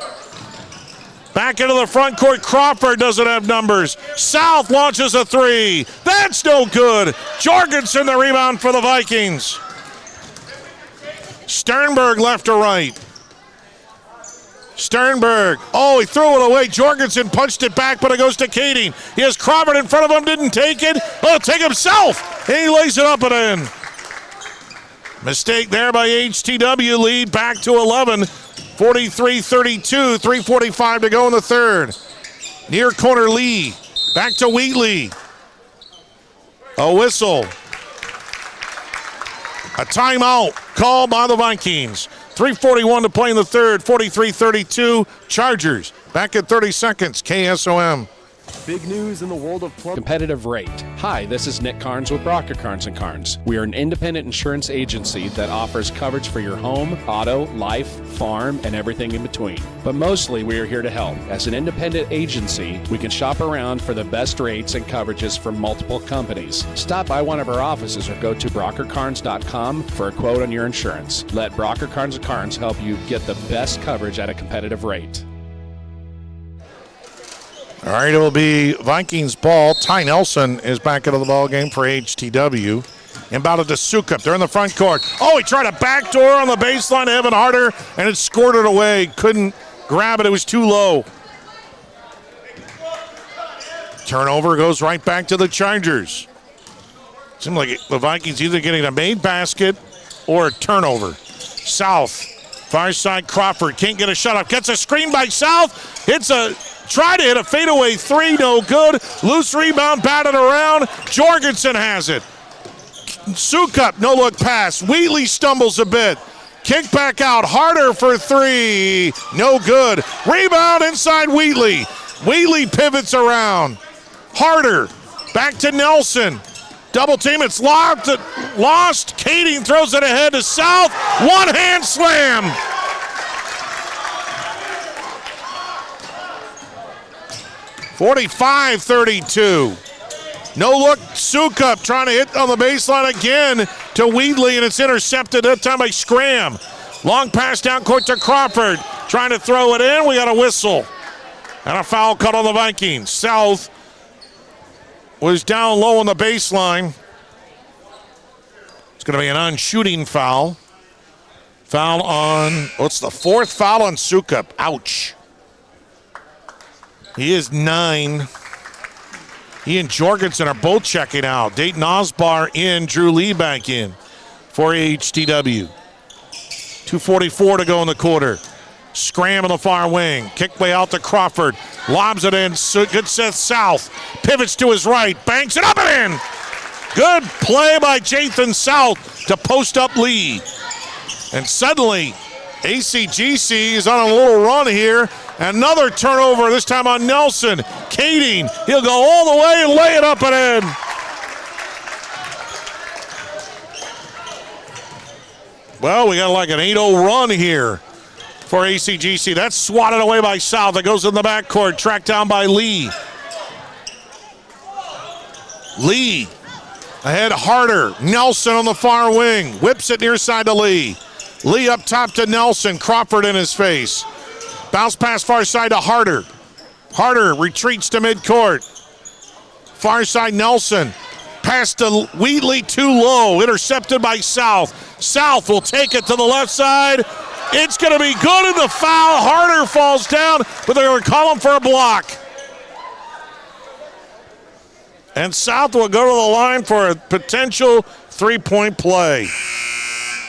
Back into the front court, Crawford doesn't have numbers. South launches a 3. That's no good. Jorgensen the rebound for the Vikings. Sternberg left to right. Sternberg, he threw it away. Jorgensen punched it back, but it goes to Kading. He has Crawford in front of him, didn't take it. Take himself. And he lays it up and in. Mistake there by AHTW. Lead back to 11. 43-32, 3:45 to go in the third. Near corner Lee, back to Wheatley. A whistle. A timeout called by the Vikings. 3:41 to play in the third, 43-32, Chargers. Back at 30 seconds, KSOM. Big news in the world of plumbing. Competitive rate. Hi, this is Nick Carnes with Brocker Carnes & Carnes. We are an independent insurance agency that offers coverage for your home, auto, life, farm, and everything in between. But mostly we are here to help. As an independent agency, we can shop around for the best rates and coverages from multiple companies. Stop by one of our offices or go to brockercarnes.com for a quote on your insurance. Let Brocker Carnes & Carnes help you get the best coverage at a competitive rate. All right, it will be Vikings ball. Ty Nelson is back into the ball game for HTW. Inbounded to Sukup. They're in the front court. He tried a backdoor on the baseline to Evan Harder, and it scored it away. Couldn't grab it. It was too low. Turnover goes right back to the Chargers. Seems like the Vikings either getting a made basket or a turnover. South, far side Crawford. Can't get a shot up. Gets a screen by South. Try to hit a fadeaway 3, no good. Loose rebound, batted around. Jorgensen has it. Sukup, no look pass. Wheatley stumbles a bit. Kick back out. Harder for 3, no good. Rebound inside Wheatley. Wheatley pivots around. Harder, back to Nelson. Double team, it's lost. Kading throws it ahead to South. One hand slam. (45-32). No look, Sukup trying to hit on the baseline again to Wheatley, and it's intercepted that time by Scram. Long pass down court to Crawford, trying to throw it in. We got a whistle and a foul cut on the Vikings. South was down low on the baseline. It's going to be an on-shooting foul. Foul on, what's the fourth foul on Sukup? Ouch. He is 9. He and Jorgensen are both checking out. Dayton Osbar in, Drew Lee back in for AHTW. 2:44 to go in the quarter. Scram in the far wing. Kick way out to Crawford. Lobs it in. Good set South. Pivots to his right. Banks it up and in. Good play by Jathan South to post up Lee. And suddenly, ACGC is on a little run here. Another turnover, this time on Nelson. Kading, he'll go all the way and lay it up and in. Well, we got like an 8-0 run here for ACGC. That's swatted away by South. It goes in the backcourt, tracked down by Lee. Lee, ahead Harder. Nelson on the far wing, whips it near side to Lee. Lee up top to Nelson, Crawford in his face. Bounce pass far side to Harder. Harder retreats to midcourt. Far side Nelson. Pass to Wheatley, too low. Intercepted by South. South will take it to the left side. It's going to be good in the foul. Harder falls down, but they're going to call him for a block. And South will go to the line for a potential three-point play.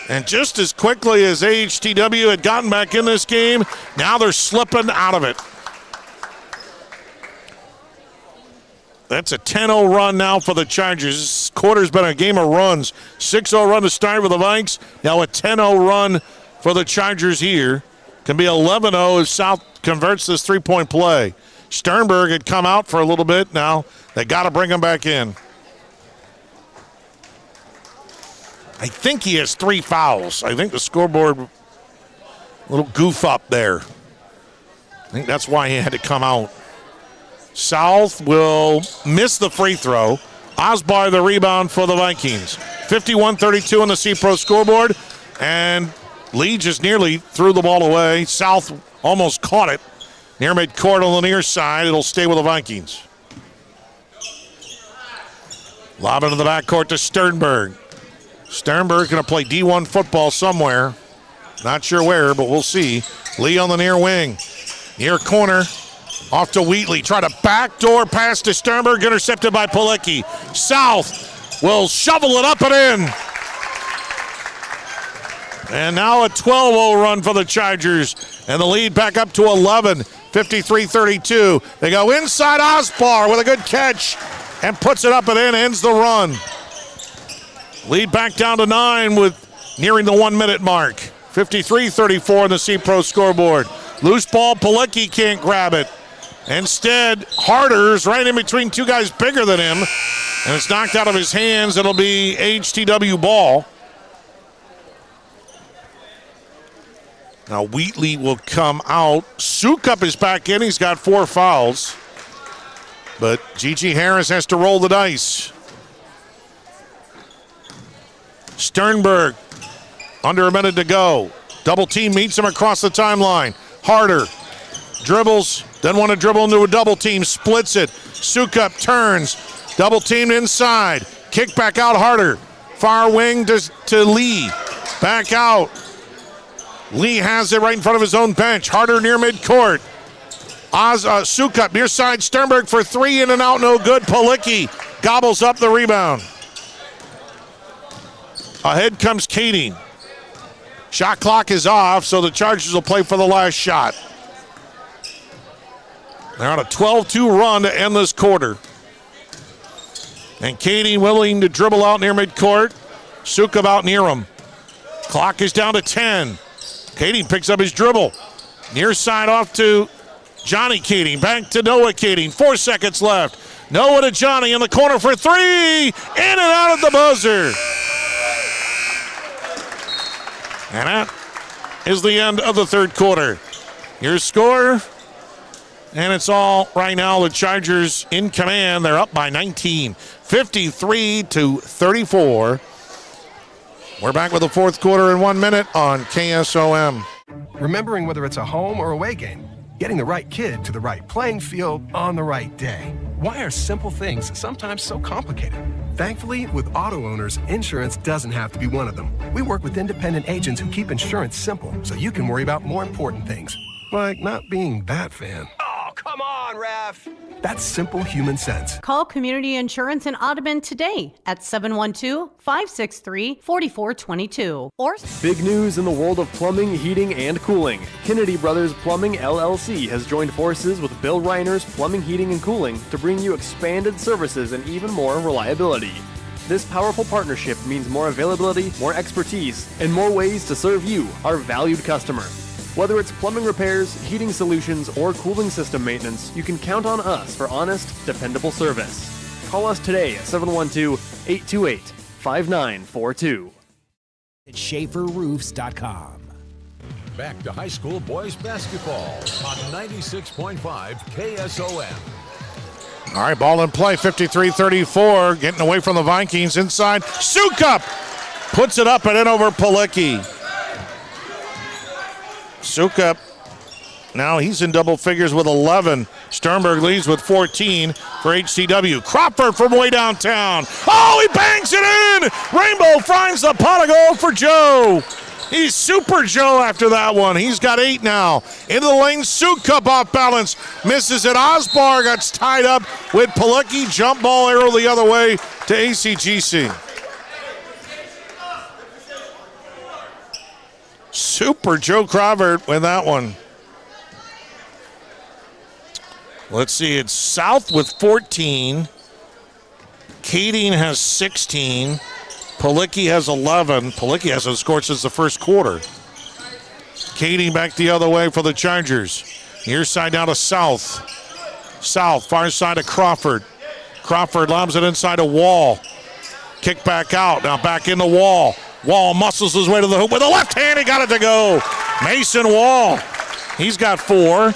And just as quickly as AHTW had gotten back in this game, now they're slipping out of it. That's a 10-0 run now for the Chargers. This quarter's been a game of runs. 6-0 run to start with the Vikes. Now a 10-0 run for the Chargers here. Can be 11-0 as South converts this three-point play. Sternberg had come out for a little bit. Now they got to bring him back in. I think he has 3 fouls. I think the scoreboard, a little goof up there. I think that's why he had to come out. South will miss the free throw. Osbar the rebound for the Vikings. 51-32 on the C-Pro scoreboard. And Lee just nearly threw the ball away. South almost caught it. Near midcourt on the near side. It'll stay with the Vikings. Lob into the backcourt to Sternberg. Sternberg going to play D1 football somewhere. Not sure where, but we'll see. Lee on the near wing. Near corner. Off to Wheatley. Try to backdoor pass to Sternberg. Intercepted by Pilecki. South will shovel it up and in. And now a 12-0 run for the Chargers. And the lead back up to 11. 53-32. They go inside Osbar with a good catch. And puts it up and in. Ends the run. Lead back down to 9 with nearing the 1 minute mark. 53-34 on the C-Pro scoreboard. Loose ball, Pilecki can't grab it. Instead, Harder's right in between 2 guys bigger than him. And it's knocked out of his hands. It'll be AHTW ball. Now Wheatley will come out. Sukup is back in. He's got 4 fouls. But Gigi Harris has to roll the dice. Sternberg, under a minute to go. Double team meets him across the timeline. Harder dribbles, then want to dribble into a double team, splits it. Sukup turns, double teamed inside. Kick back out Harder. Far wing to Lee. Back out. Lee has it right in front of his own bench. Harder near midcourt. Sukup near side. Sternberg for 3, in and out, no good. Pilecki gobbles up the rebound. Ahead comes Kading. Shot clock is off, so the Chargers will play for the last shot. They're on a 12-2 run to end this quarter. And Kading willing to dribble out near midcourt. Sukup out near him. Clock is down to 10. Kading picks up his dribble. Near side off to Johnny Kading. Back to Noah Kading. 4 seconds left. Noah to Johnny in the corner for 3. In and out at the buzzer. And that is the end of the third quarter. Your score, and it's all right now the Chargers in command. They're up by 19, 53-34. We're back with the fourth quarter in 1 minute on KSOM. Remembering whether it's a home or away game, getting the right kid to the right playing field on the right day. Why are simple things sometimes so complicated? Thankfully, with auto owners, insurance doesn't have to be one of them. We work with independent agents who keep insurance simple so you can worry about more important things, like not being that fan. Oh, come on, ref. That's simple human sense. Call Community Insurance in Audubon today at 712-563-4422. Or big news in the world of plumbing, heating, and cooling. Kennedy Brothers Plumbing LLC has joined forces with Bill Reiner's Plumbing, Heating, and Cooling to bring you expanded services and even more reliability. This powerful partnership means more availability, more expertise, and more ways to serve you, our valued customer. Whether it's plumbing repairs, heating solutions, or cooling system maintenance, you can count on us for honest, dependable service. Call us today at 712-828-5942. At SchaeferRoofs.com. Back to high school boys basketball on 96.5 KSOM. All right, ball in play, 53-34. Getting away from the Vikings inside. Sukup puts it up and in over Pilecki. Sukup, now he's in double figures with 11. Sternberg leads with 14 for HTW. Crawford from way downtown. Oh, he bangs it in! Rainbow finds the pot of gold for Joe. He's Super Joe after that one. He's got 8 now. Into the lane, Sukup off balance. Misses it. Osbar gets tied up with Pilecki. Jump ball arrow the other way to ACGC. Super Joe Crawford with that one. Let's see, it's South with 14. Kading has 16. Pilecki has 11. Pilecki hasn't scored since the first quarter. Kading back the other way for the Chargers. Near side down to South. South, far side to Crawford. Crawford lobs it inside a Wall. Kick back out, now back in the Wall. Wall muscles his way to the hoop with a left hand, he got it to go. Mason Wall, he's got 4.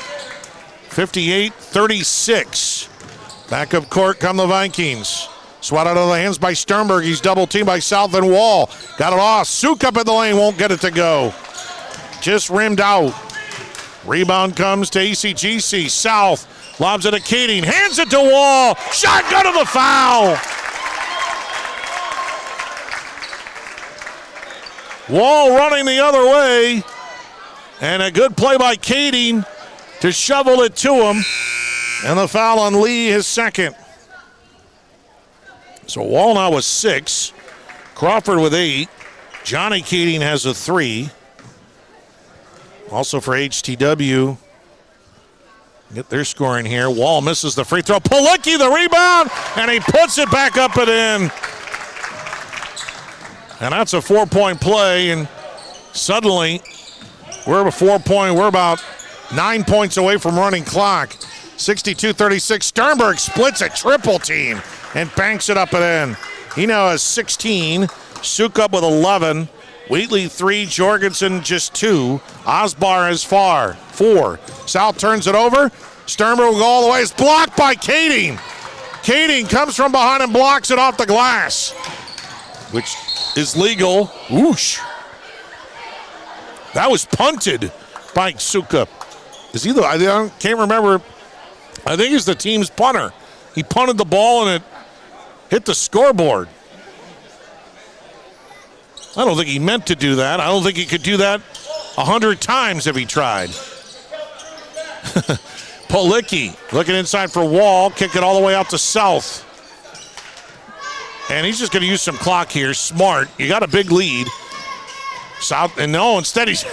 58-36. Back up court come the Vikings. Swat out of the hands by Sternberg. He's double teamed by South and Wall. Got it off. Suk up in the lane, won't get it to go. Just rimmed out. Rebound comes to ACGC. South lobs it to Keating. Hands it to Wall. Shot good to the foul. Wall running the other way. And a good play by Keating to shovel it to him. And the foul on Lee, his second. So Wall now with 6. Crawford with 8. Johnny Keating has a 3. Also for HTW, get their scoring here. Wall misses the free throw. Palicki the rebound, and he puts it back up and in. And that's a 4-point play, and suddenly we're about 9 points away from running clock. 62-36. Sternberg splits a triple team and banks it up and in. He now has 16. Suk up with 11. Wheatley 3, Jorgensen just 2. Osbar has 4. South turns it over. Sternberg will go all the way. It's blocked by Keating. Keating comes from behind and blocks it off the glass, which is legal. Whoosh. That was punted by Sukup. I can't remember. I think he's the team's punter. He punted the ball and it hit the scoreboard. I don't think he meant to do that. I don't think he could do that 100 times if he tried. Palicki looking inside for Wall, kick it all the way out to South. And he's just going to use some clock here. Smart. You got a big lead. South, and no, instead he's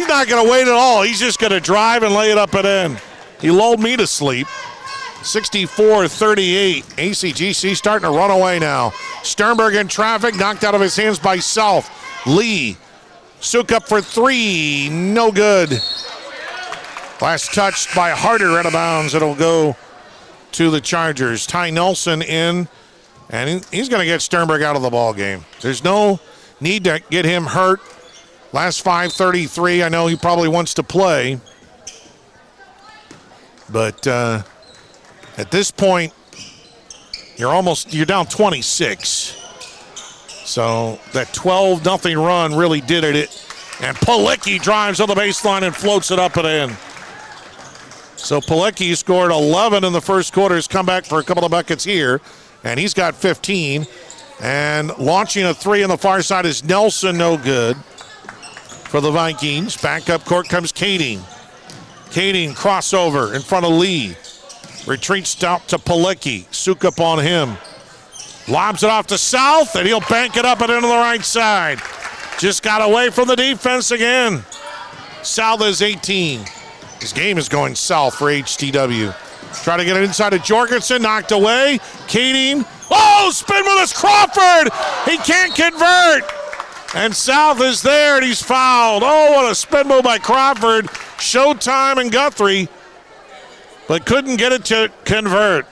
not going to wait at all. He's just going to drive and lay it up and in. He lulled me to sleep. 64-38. ACGC starting to run away now. Sternberg in traffic, knocked out of his hands by South. Lee. Suk up for 3. No good. Last touch by Harder out of bounds. It'll go to the Chargers. Ty Nelson in, and he's going to get Sternberg out of the ball game. There's no need to get him hurt. Last 5:33. I know he probably wants to play, but at this point, you're down 26. So that 12-0 run really did it. And Palicki drives on the baseline and floats it up and in. So Palicki scored 11 in the first quarter. He's come back for a couple of buckets here, and he's got 15. And launching a 3 on the far side is Nelson, no good for the Vikings. Back up court comes Keating. Keating crossover in front of Lee. Retreats out to Palicki. Suk up on him. Lobs it off to South, and he'll bank it up and into the right side. Just got away from the defense again. South is 18. His game is going south for HTW. Try to get it inside of Jorgensen, knocked away. Keating. Oh, spin with us, Crawford. He can't convert. And South is there, and he's fouled. Oh, what a spin move by Crawford. Showtime and Guthrie, but couldn't get it to convert.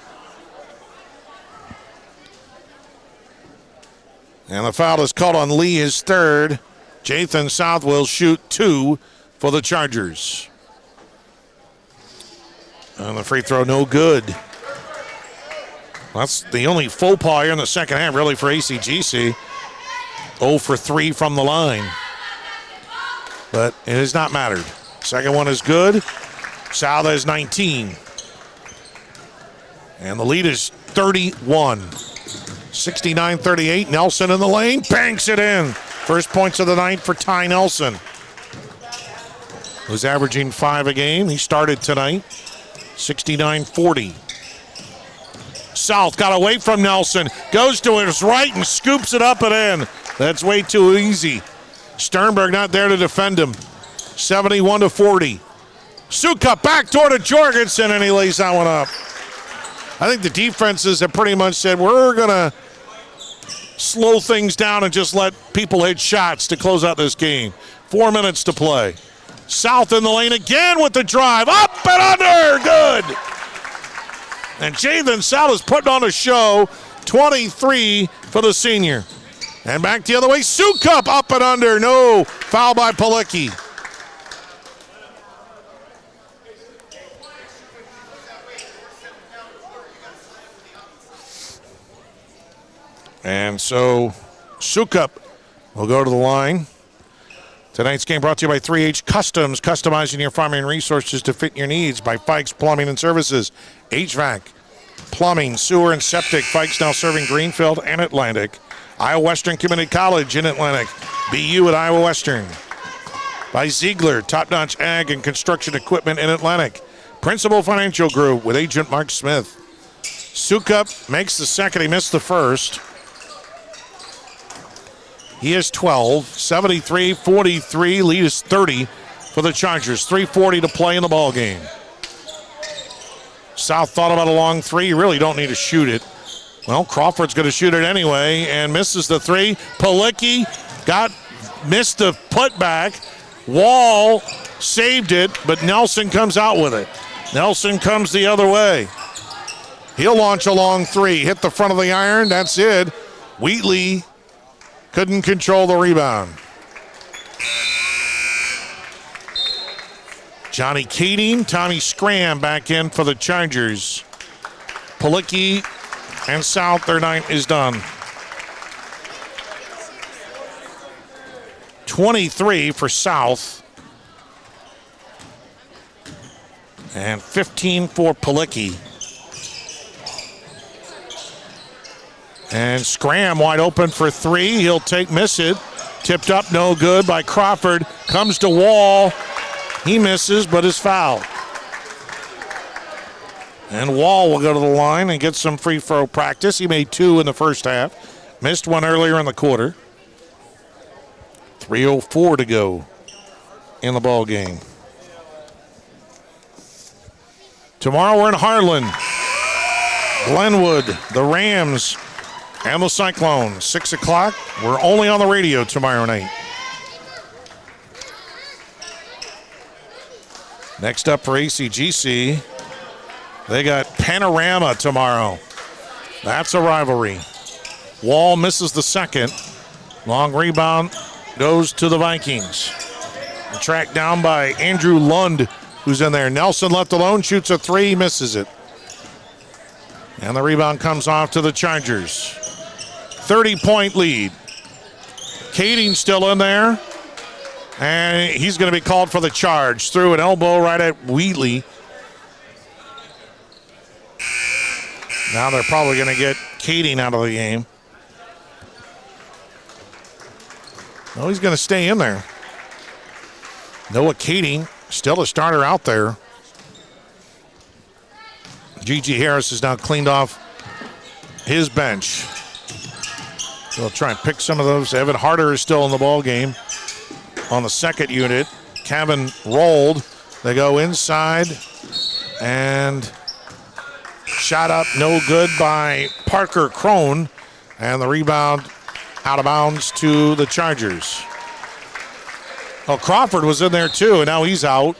And the foul is called on Lee, his third. Jathan South will shoot 2 for the Chargers. And the free throw, no good. That's the only faux pas here in the second half, really, for ACGC. 0 for 3 from the line. But it has not mattered. Second one is good. South has 19. And the lead is 31. 69-38. Nelson in the lane. Banks it in. First points of the night for Ty Nelson, who's averaging 5 a game. He started tonight. 69-40. South got away from Nelson. Goes to his right and scoops it up and in. That's way too easy. Sternberg not there to defend him. 71-40. Sukup back toward a Jorgensen, and he lays that one up. I think the defenses have pretty much said, we're going to slow things down and just let people hit shots to close out this game. 4 minutes to play. South in the lane again with the drive. Up and under. Good. And Jathan South is putting on a show. 23 for the senior. And back the other way. Sukup up and under. No. Foul by Palicki. And so Sukup will go to the line. Tonight's game brought to you by 3H Customs, customizing your farming resources to fit your needs by Fikes Plumbing and Services. HVAC, plumbing, sewer, and septic. Fikes now serving Greenfield and Atlantic. Iowa Western Community College in Atlantic. BU at Iowa Western. By Ziegler, top-notch ag and construction equipment in Atlantic. Principal Financial Group with agent Mark Smith. Sukup makes the second. He missed the first. He is 12, 73-43. Lead is 30 for the Chargers. 3:40 to play in the ball game. South thought about a long three. You really don't need to shoot it. Well, Crawford's going to shoot it anyway and misses the three. Palicki missed the putback. Wall saved it, but Nelson comes out with it. Nelson comes the other way. He'll launch a long three. Hit the front of the iron. That's it. Wheatley couldn't control the rebound. Johnny Kading, Tommy Scram back in for the Chargers. Palicki and South, their night is done. 23 for South. And 15 for Palicki. And Scram wide open for three. He'll miss it. Tipped up, no good by Crawford. Comes to Wall. He misses, but is fouled. And Wall will go to the line and get some free throw practice. He made two in the first half. Missed one earlier in the quarter. 3:04 to go in the ball game. Tomorrow we're in Harlan. Glenwood, the Rams, and the Cyclones. 6 o'clock. We're only on the radio tomorrow night. Next up for ACGC, they got Panorama tomorrow. That's a rivalry. Wall misses the second. Long rebound goes to the Vikings. Tracked down by Andrew Lund, who's in there. Nelson left alone, shoots a three, misses it. And the rebound comes off to the Chargers. 30-point lead. Kading still in there. And he's going to be called for the charge. Threw an elbow right at Wheatley. Now they're probably going to get Kading out of the game. No, he's going to stay in there. Noah Kading, still a starter out there. G.G. Harris has now cleaned off his bench. They'll try and pick some of those. Evan Harder is still in the ball game on the second unit. Kevin rolled. They go inside and shot up, no good by Parker Crone. And the rebound out of bounds to the Chargers. Well, Crawford was in there too, and now he's out.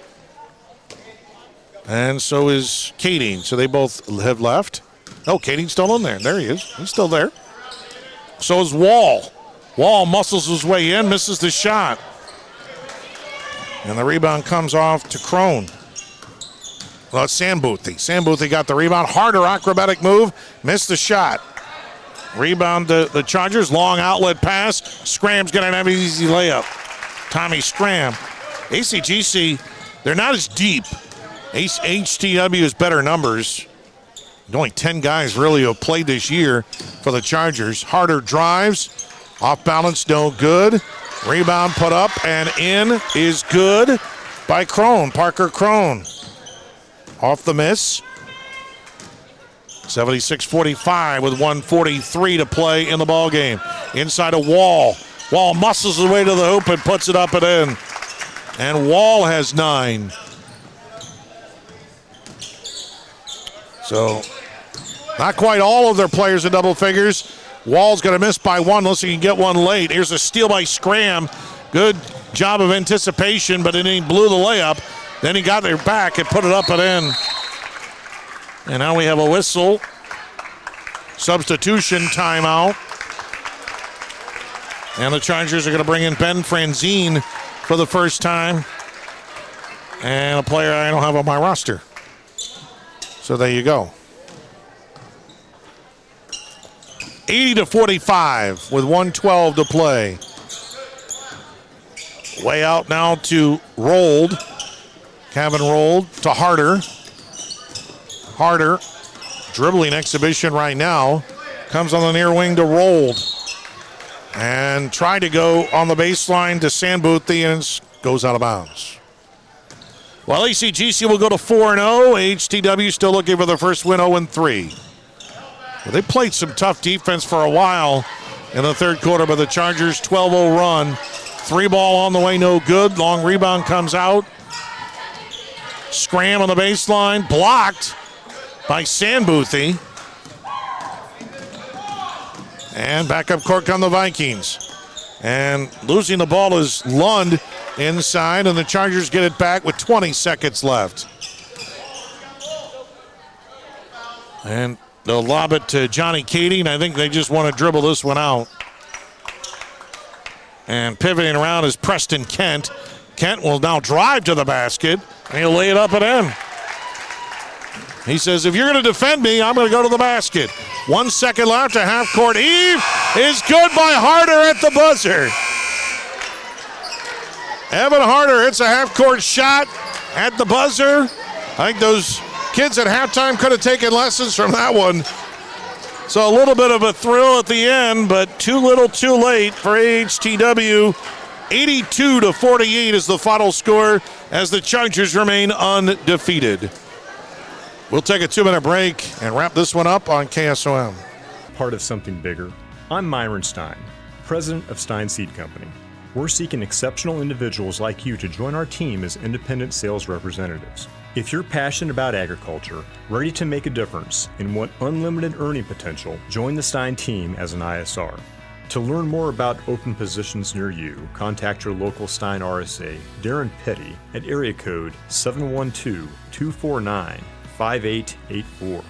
And so is Kading. So they both have left. No, Kading's still in there. There he is. He's still there. So is Wall. Wall muscles his way in, misses the shot. And the rebound comes off to Crone. Well, it's Samboothie. Samboothie got the rebound. Harder acrobatic move. Missed the shot. Rebound to the Chargers. Long outlet pass. Scram's going to have an easy layup. Tommy Scram. ACGC, they're not as deep. AHSTW has better numbers. Only 10 guys really have played this year for the Chargers. Harder drives. Off balance, no good. Rebound put up and in is good by Crone, Parker Crone. Off the miss. 76-45 with 1:43 to play in the ball game. Inside a Wall. Wall muscles his way to the hoop and puts it up and in. And Wall has 9. So not quite all of their players in double figures. Wall's going to miss by 1 unless he can get one late. Here's a steal by Scram. Good job of anticipation, but then he blew the layup. Then he got there back and put it up and in. And now we have a whistle. Substitution timeout. And the Chargers are going to bring in Ben Franzine for the first time. And a player I don't have on my roster. So there you go. 80-45 with 1:12 to play. Way out now to Rolled. Kevin Rolled to Harder. Harder, dribbling exhibition right now. Comes on the near wing to Rolled. And tried to go on the baseline to Sandboothie and goes out of bounds. Well, ACGC will go to 4-0. AHTW still looking for their first win, 0-3. Well, they played some tough defense for a while in the third quarter, but the Chargers 12-0 run. 3-ball on the way, no good. Long rebound comes out. Scram on the baseline, blocked by Sandboothie. And backup court on the Vikings. And losing the ball is Lund inside, and the Chargers get it back with 20 seconds left. And they'll lob it to Johnny Kading. I think they just want to dribble this one out. And pivoting around is Preston Kent. Kent will now drive to the basket, and he'll lay it up and in. He says, if you're going to defend me, I'm going to go to the basket. 1 second left, a half-court heave is good by Harder at the buzzer. Evan Harder hits a half-court shot at the buzzer. I think those kids at halftime could have taken lessons from that one. So a little bit of a thrill at the end, but too little too late for AHTW. 82-48 is the final score as the Chargers remain undefeated. We'll take a 2-minute break and wrap this one up on KSOM. Part of something bigger. I'm Myron Stein, president of Stein Seed Company. We're seeking exceptional individuals like you to join our team as independent sales representatives. If you're passionate about agriculture, ready to make a difference, and want unlimited earning potential, join the Stein team as an ISR. To learn more about open positions near you, contact your local Stein RSA, Darren Petty, at area code 712-249-5884.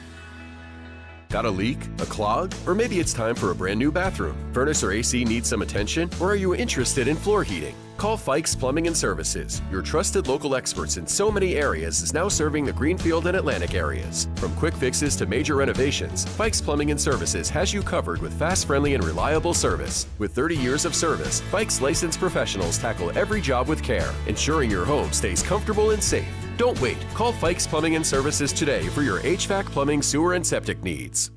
Got a leak? A clog? Or maybe it's time for a brand new bathroom. Furnace or AC needs some attention? Or are you interested in floor heating? Call Fikes Plumbing and Services. Your trusted local experts in so many areas is now serving the Greenfield and Atlantic areas. From quick fixes to major renovations, Fikes Plumbing and Services has you covered with fast, friendly, and reliable service. With 30 years of service, Fikes licensed professionals tackle every job with care, ensuring your home stays comfortable and safe. Don't wait. Call Fikes Plumbing and Services today for your HVAC, plumbing, sewer, and septic needs.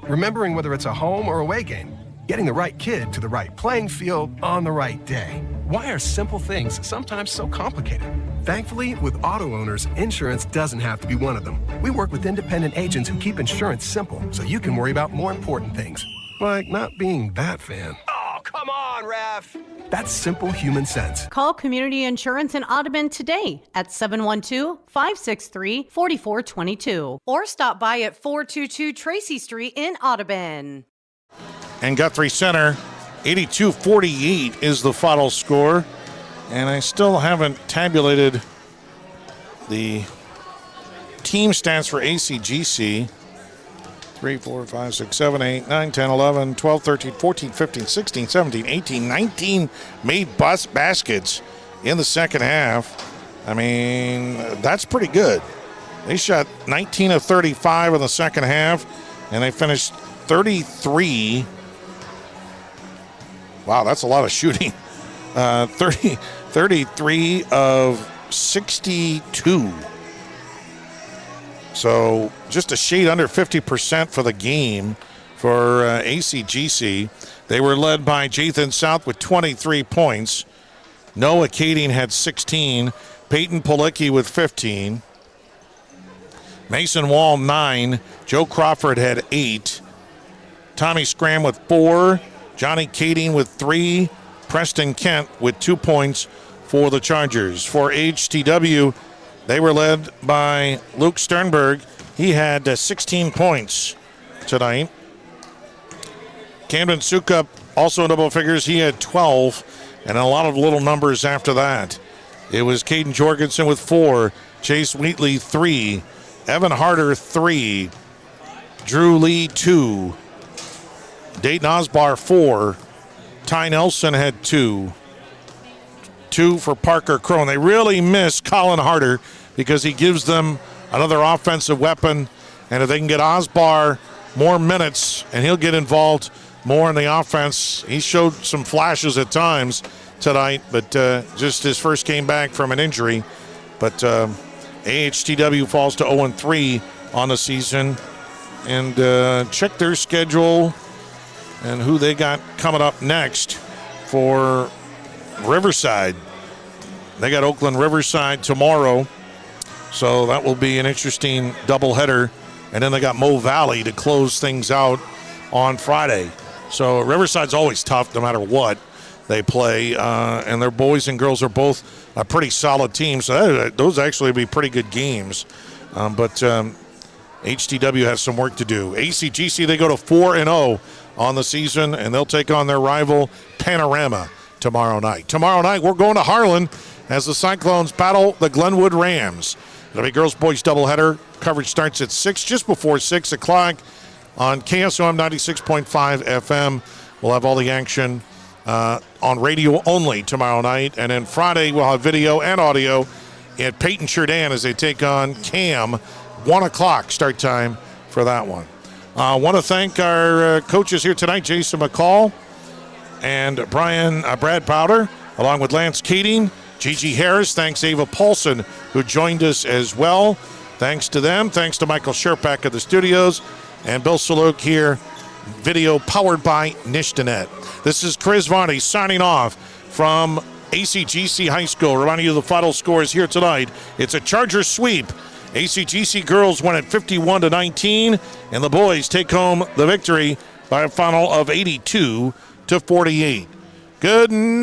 Remembering whether it's a home or away game, getting the right kid to the right playing field on the right day. Why are simple things sometimes so complicated? Thankfully, with auto owners, insurance doesn't have to be one of them. We work with independent agents who keep insurance simple so you can worry about more important things, like not being that fan. Oh, come on, ref! That's simple human sense. Call Community Insurance in Audubon today at 712-563-4422 or stop by at 422 Tracy Street in Audubon. And Guthrie Center, 82-48 is the final score. And I still haven't tabulated the team stats for ACGC. 3, 4, 5, 6, 7, 8, 9, 10, 11, 12, 13, 14, 15, 16, 17, 18, 19 made baskets in the second half. I mean, that's pretty good. They shot 19 of 35 in the second half, and they finished 33. Wow, that's a lot of shooting. 33 of 62. So just a shade under 50% for the game for ACGC. They were led by Jathan South with 23 points. Noah Kading had 16. Peyton Policki with 15. Mason Wall, 9. Joe Crawford had 8. Tommy Scram with 4. Johnny Kading with 3. Preston Kent with 2 points for the Chargers. For HTW, they were led by Luke Sternberg. He had 16 points tonight. Camden Sukup also in double figures. He had 12. and a lot of little numbers after that. It was Caden Jorgensen with 4, Chase Wheatley 3, Evan Harder 3, Drew Lee 2, Dayton Osbar 4, Ty Nelson had 2 for Parker Crone. They really miss Colin Harder because he gives them another offensive weapon, and if they can get Osbar more minutes and he'll get involved more in the offense. He showed some flashes at times tonight, but just his first game back from an injury. But AHTW falls to 0-3 on the season. And check their schedule and who they got coming up next for Riverside. They got Oakland Riverside tomorrow, so that will be an interesting doubleheader. And then they got Mo Valley to close things out on Friday. So Riverside's always tough no matter what they play, and their boys and girls are both a pretty solid team, so those actually be pretty good games. But HTW has some work to do. ACGC, they go to 4-0 on the season, and they'll take on their rival Panorama tomorrow night. Tomorrow night, we're going to Harlan as the Cyclones battle the Glenwood Rams. It'll be girls-boys doubleheader. Coverage starts at 6, just before 6 o'clock on KSOM 96.5 FM. We'll have all the action on radio only tomorrow night. And then Friday, we'll have video and audio at Peyton Jourdan as they take on Cam. 1 o'clock start time for that one. I want to thank our coaches here tonight, Jason McCall and Brad Powder, along with Lance Keating, Gigi Harris. Thanks, Ava Paulson, who joined us as well. Thanks to them. Thanks to Michael Sherpack of the studios. And Bill Saluk here, video powered by Nishtanet. This is Chris Varney signing off from ACGC High School. Reminding you the final scores here tonight. It's a Charger sweep. ACGC girls win at 51-19, and the boys take home the victory by a final of 82-48. Good night.